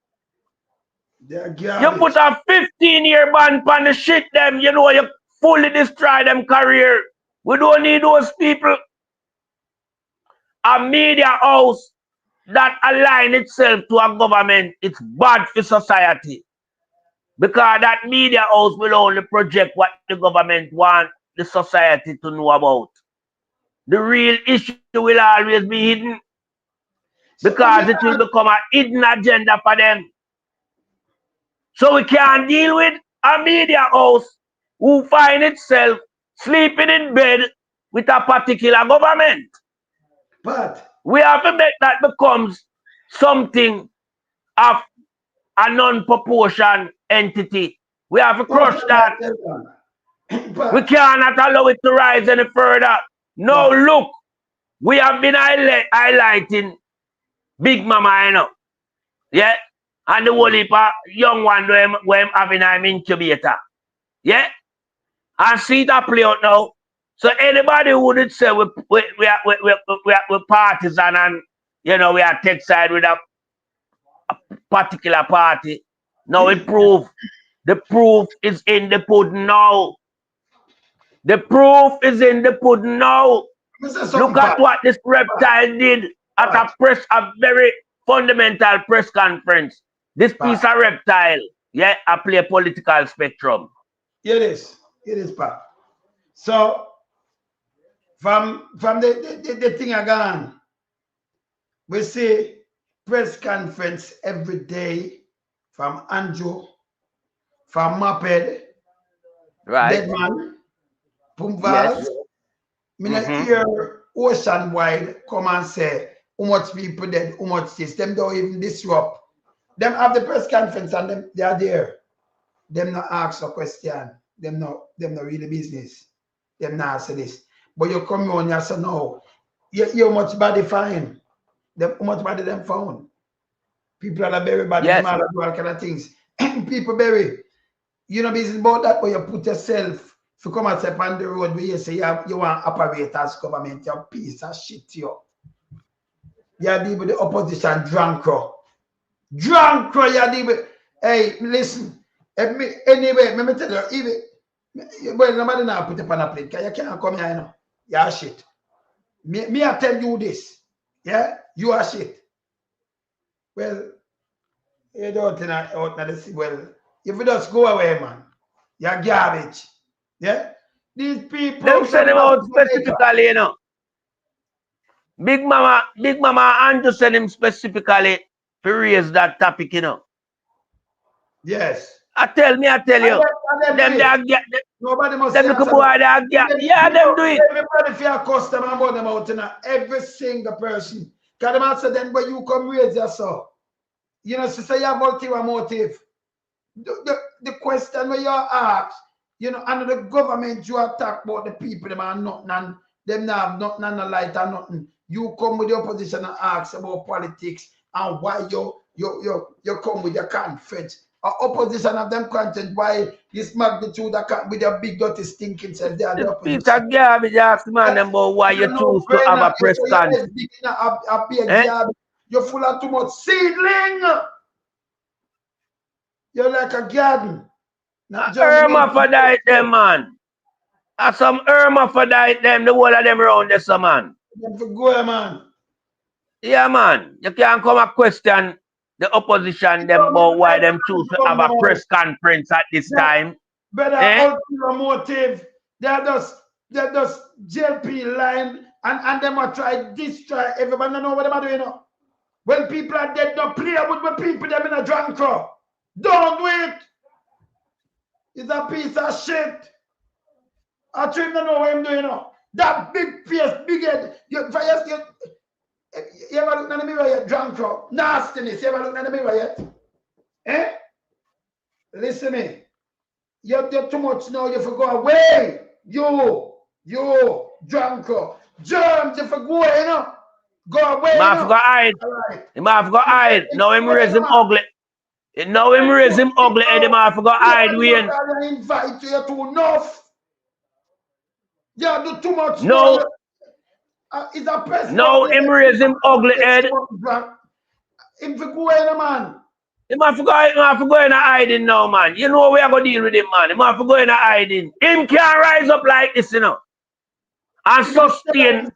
You put a 15-year ban on the shit them, you know, you fully destroy them career. We don't need those people. A media house that align itself to a government, it's bad for society. Because that media house will only project what the government want the society to know about. The real issue will always be hidden. Because it will become a hidden agenda for them. So we can't deal with a media house who find itself sleeping in bed with a particular government. But we have to make that becomes something of a non-proportion entity. We have to crush that. We cannot allow it to rise any further. No, look, we have been highlighting Big Mama, you know. Yeah? And the whole heap of young one where I'm having an incubator. Yeah? And see that play out now. So anybody who would say we're partisan and, you know, we are take side with a particular party. Now it proof. The proof is in the pudding now. The proof is in the pudding now. Look at what this reptile did at a very fundamental press conference. This piece of reptile, yeah, I play a political spectrum. It is, Pat. So from the thing again, we see press conference every day from Andrew, from Moped, right? Deadman, Pumvas. Me not hear ocean wide come and say how much people dead, how much this. Them don't even disrupt. Them have the press conference and they are there. Them not ask a question. Them not really business. Them not say this. But you come on, you say no. You how much body find? Them how much body them found? People are bury body, them all do all kind of things. People bury. You know business about that, but you put yourself. If you come and step on the road where you say you want to operate as government, you're a piece of shit, you. You deal with the opposition drunk. Drunk, you deal with. Hey, listen. Anyway, let me tell you, Well, nobody now put it on a plate, because you can't come here, you know. You are shit. Me, I tell you this. Yeah? You are shit. Well, you don't think out the sea. Well, if you just go away, man, you're garbage. Yeah? These people. Them send him out specifically, you know. Big Mama Andrew send him specifically to raise that topic, you know. Yes. I tell you. Nobody must them little boy, yeah, them do it. Everybody fear customer about them out, you know. Every single person. Because them answer then when you come raise yourself. You know, sister, you have ulterior motive. The question when you ask, you know, under the government, you attack about the people, them are nothing, and them not have nothing and no light and nothing. You come with the opposition and ask about politics and why you come with your conference. Opposition of them content why this magnitude with your big dirty stinking self, they are the opposition. Peter Garbage asked man about why you choose to have a press conference. You're full of too much seedling. You're like a garden. Hermaphrodite them, man. Some hermaphrodite them, the whole of them around this, man. Go, man. Yeah, man. You can't come and question the opposition them about why them choose to have a press conference at this time. Better ulterior motive. They're just JLP line and them are try destroy everybody. Know what they're doing. When people are dead, don't play with the people them in a drunk crowd. Don't do it. It's a piece of shit. I don't know what I'm doing. That big face, big head. You ever look in the mirror yet? Drunk crowd. Nastiness. You ever look in the mirror yet? Eh? Listen me. You're too much now. You have go away. You, drunk crowd. Germs, you have go away, you know. Go away. He might have to hide. He might have to hide. Now him raise him ugly. Now him raise him ugly and he might have to hide. Wayne. I invite you to enough. You do too much. No. It's a president. No, him raise him ugly head. Him for go in, man. He might have to go in a hiding now, man. You know we are going to deal with him, man. He might have to go in a hiding. Him can't rise up like this, you know. And sustain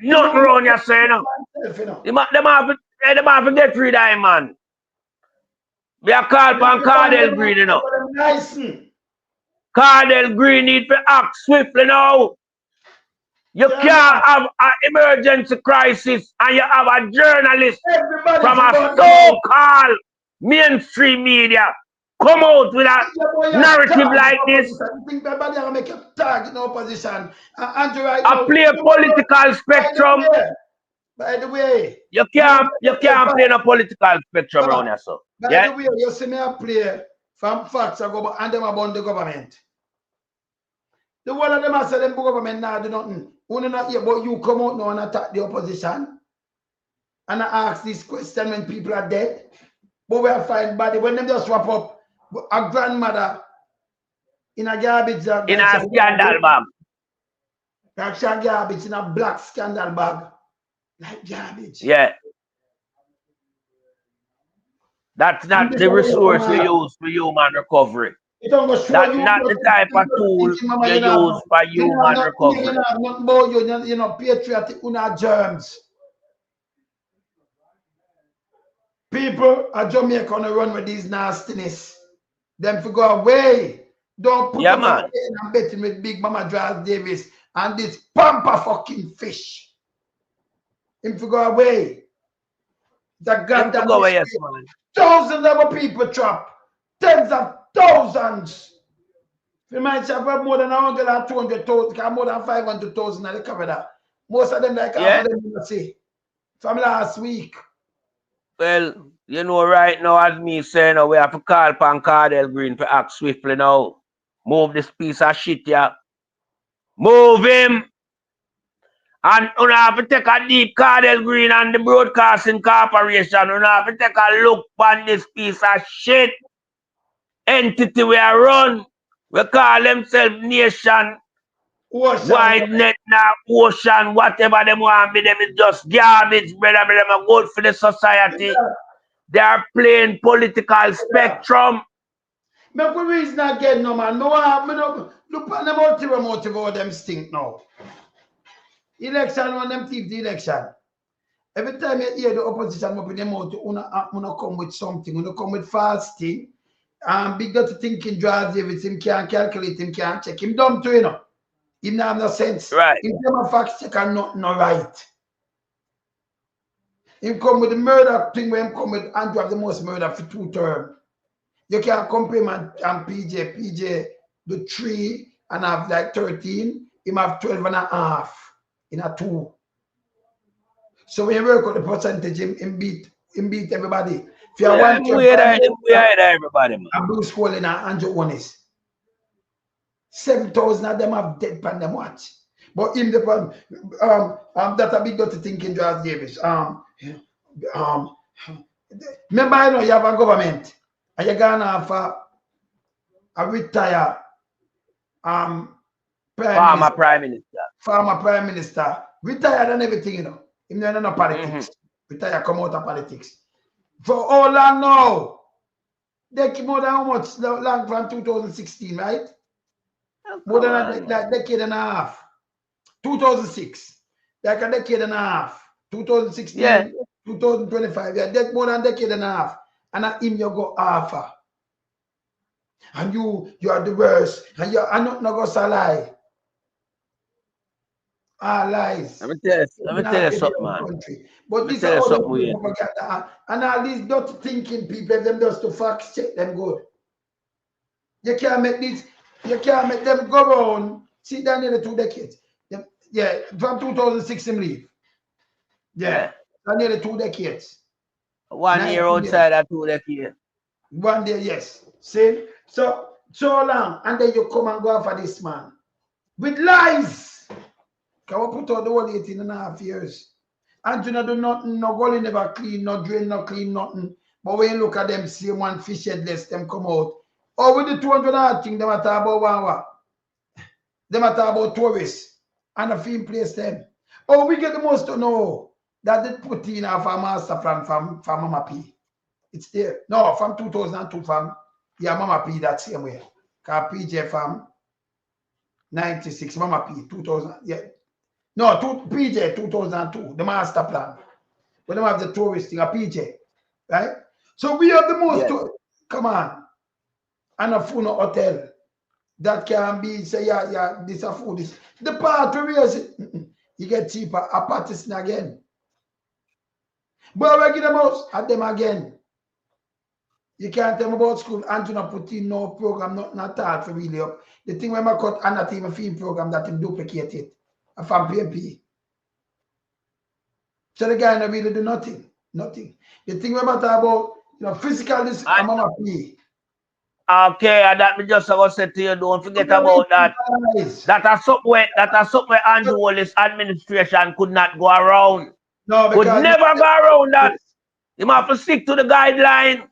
nothing wrong you say, you know. They might have to get rid of him, man. We are called upon Cardell Green, you know. Cardell Green need to act swiftly now. You can't have an emergency crisis and you have a journalist from a so-called mainstream media come out with a narrative like this. I play a political spectrum. By the way, you can't play in a political spectrum around here, so. By the way, you see me a play from facts and them about the government. The one of them are saying the government now do nothing. Only not here, but you come out now and attack the opposition. And I ask this question when people are dead. But we are fine body. When them just wrap up a grandmother in a garbage bag. In a scandal bag. Like garbage in a black scandal bag. Like garbage. Yeah. That's not the resource we use for human recovery. That's not the type of tool you use for human recovery. You know, patriotic germs. People at Jamaica on the run with these nastiness. Them to go away. Don't put them on and betting with Big Mama Giles Davis and this pamper fucking fish. Him to go away. The goddamn go away, yes, man. Thousands of people trap. Tens of thousands. You might have more than 100 and 200,000, more than 500,000 in the Canada. Most of them like half of them you see. From last week. Well, you know, right now, as me saying, we have to call upon Cardell Green to act swiftly now. Move this piece of shit here. Move him. And you have to take a deep Cardell Green and the Broadcasting Corporation. You have to take a look on this piece of shit. Entity we are run. We call themselves Nation. Wide net now, ocean, whatever them want be, them is just garbage, brother. Them are good for the society. They are playing political spectrum. Me could reason again, no man. No, look at them motive all them stink now. Election, one them thief the election. Every time you hear the opposition up in their mouth, una come with something, una come with fasting. Big dirty thinking drives Davis, him can't calculate, him can't check. Him dumb too, you know. Him not have no sense. Right. Him never facts check and not no right. Him come with the murder thing where him come with Andrew have the most murder for 2 terms. You can't compare him and PJ. PJ do 3 and have like 13. Him have 12 and a half in a 2. So when you work on the percentage, him beat everybody. If you Yeah, want we had everybody, man. and Bruce Cole and Andrew Onis. 7,000 of them have dead pan them watch. But him the that a big dirty thinking George Davis. Remember, you know, you have a government and you're gonna have a retire Former Prime Minister. Former Prime Minister. Retired and everything, you know. Him no politics. Retire, come out of politics. For how long now? They came more than how much long from 2016, right? More than a decade and a half. 2006. Like a decade and a half. 2016, yeah. 2025. Yeah, more than a decade and a half. And at him you go half. And you are the worst. And you're not going to lie. Lies. Let me tell you something, man. But this is all the propaganda. And all these dirty thinking people, them just to fact check them good. You can't make them go around. See down in the 2 decades. Yeah, from 2006 him leave. Yeah. Nearly 2 decades. 1 year outside of 2 decades. 1 year, yes. See? So long. And then you come and go after this man. With lies. Can we put out the whole 18.5 years? And you know, do nothing, no gully never clean, no drain, no clean, nothing. But when you look at them, see one fish headless, them come out. Oh, with the 200 thing, them are talk about what? Them are talk about tourists. And a film place them. Oh, we get the most to know that they put in a master plan from Mama P. It's there. No, from 2002 from Mama P that same way. Because PJ from 96, Mama P 2000. Yeah. No, PJ 2002, the master plan. We don't have the tourist thing, a PJ, right? So we have the most, come on, and a full hotel that can be, say, yeah, this a food. This. The part where you get cheaper, a partition again. But we get them out at them again. You can't tell me about school, and you not put in no program, not at all for really up. The thing when I cut and not even film program that can duplicate it. From PMP. So the guy not really do nothing. Nothing. The thing we matter about, you know, physical this Mama P. Okay, and that me just about say to you, don't forget about that. That are something where Andrew Wallace administration could not go around. No, because could never go around that. You have to stick to the guideline.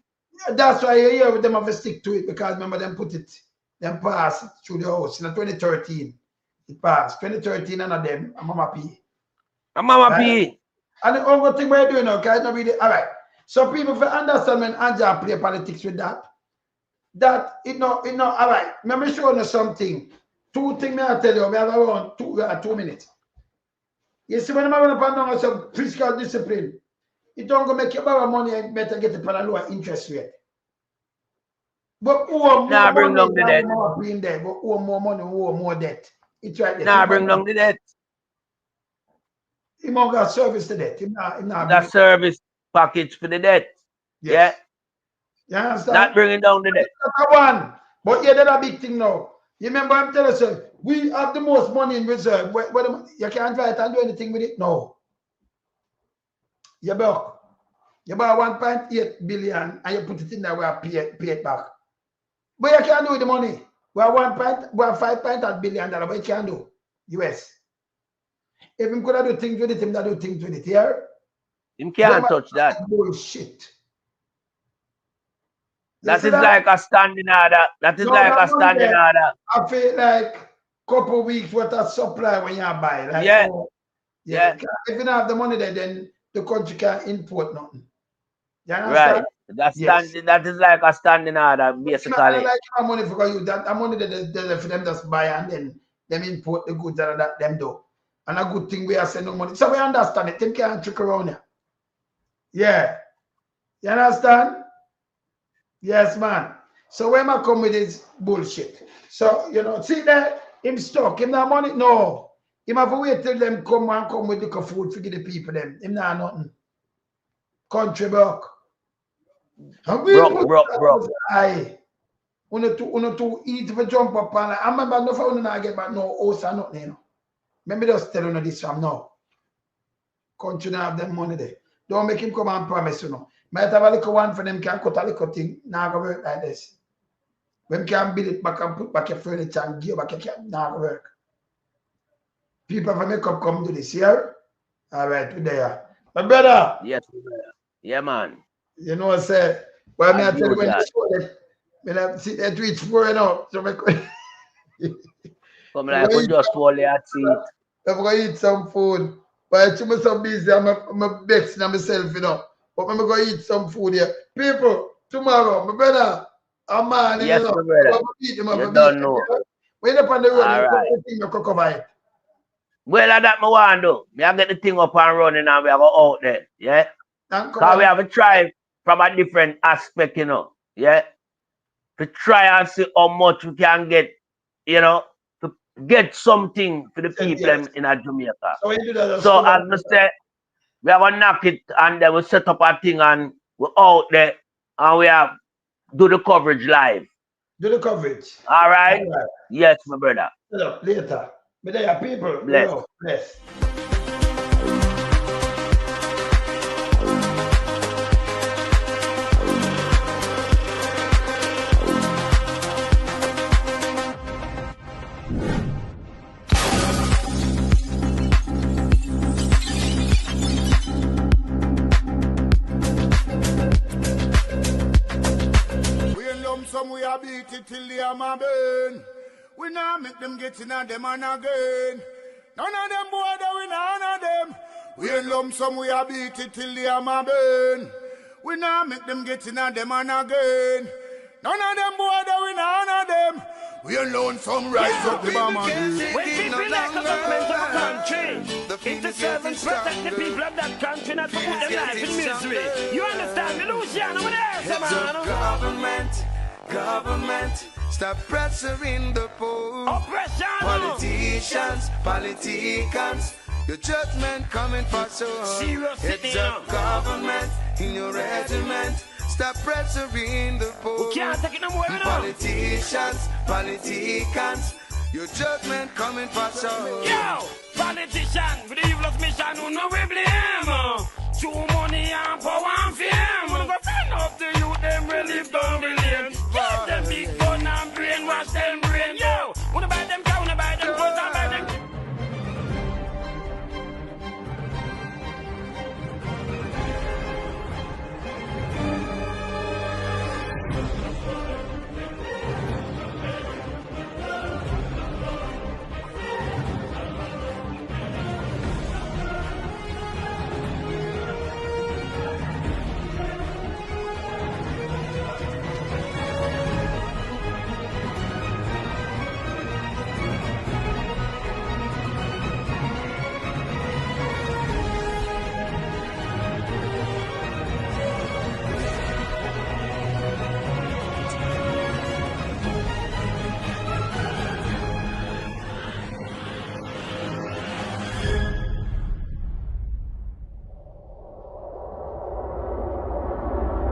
Yeah, that's why you hear with them have to stick to it, because remember them put it, them pass it through the house in 2013. It passed 2013 and of them, a Mama P. A Mama P. And the only thing we're doing, okay, not really. All right. So people for understand when Anja play politics with that. That it no, all right. Let me show you something. 2 things I tell you, we have around 2 minutes. You see, when I'm going to some fiscal discipline, it don't go make you borrow money and better get it for a lower interest rate. But who are more bring down the debt. But who are more money, who are more debt. It's right there. Nah, bring down the debt. He won't got service to debt. That service package for the debt. Yes. Yeah. You understand? Not bringing down the debt. That's one. But yeah, that's a big thing now. You remember I'm telling you, we have the most money in reserve. You can't try it and do anything with it? No. You buy 1.8 billion and you put it in there where pay it back. But you can't do with the money. We have $5.8 billion, but you can't do. US. If him could do things with it, him that do things with it here. Him can't touch that. Bullshit. That is like a standing order. That is like a standing order. I feel like couple weeks worth of supply when you buy. Like, yeah. If you don't have the money there, then the country can't import nothing. You understand? Right. That Yes. that is like a standing order, basically. I like my money for you. That money that for them just buy and then them import the goods and that them do. And a good thing we are sending money. So we understand it. Them can't trick around here. Yeah. You understand? Yes, man. So when I come with this bullshit. So, you know, see that him stuck. Him not money? No. Him have to wait till them come with the food for the people them. Him not nothing. Country broke. Broke. Aye. Uno to eat for jump up and I remember no for not get back no house or nothing, you know. Maybe just tell you this from now. Country don't have them money there. Don't make him come and promise, you know. Might have a little one for them can cut a little thing. Now go work like this. When can build it back and put back your furniture and gear back your camp. Now go work. People from make up come do this here. All right, we there. My brother. Yes, yeah, man. You know what I said? Well, I tell you when you show that when I see that reach for it out. So come like we just fall there at seat. I'm gonna eat some food. But I'm so busy, I'm vexing myself, you know. But I'm gonna eat some food here. People, tomorrow, my brother, I'm man, yes, you know. Brother. You don't know. When up on the road, right. you can cover it. Well, that I want to do. Me I get the thing up and running and we are go out there. Yeah. Because we have to try from a different aspect, you know. Yeah. To try and see how much we can get, you know, to get something for the people in Jamaica. So as I said, we have to knock it and then we set up a thing and we're out there and we have do the coverage live. Do the coverage. All right? Yes, my brother. Later. But there are people. Bless. Bless. Some we are beat it till the hammer burn. We now make them get in on them and again. None of them boy that we none of them. We in lump some we are beat it till the hammer burn. We now make them get in on them and again. None of them boy that we none of them. We alone some rise up the bomb again. When people like the government of a country, it's the servants protect the people of that country, not to put their life in misery. You understand me, Luciano? What else, man? Government, stop pressuring the poor. Oppression. Politicians, your judgment coming for sure. It's a government in your regiment. Stop pressuring the poor. We can't take it no more, Politicians, your judgment coming for sure. Yo, politician, for the evilest mission, who know we blame. True money and power and fame. We're gonna find up to you, them relief don't relate. Give them big gun and brainwash them.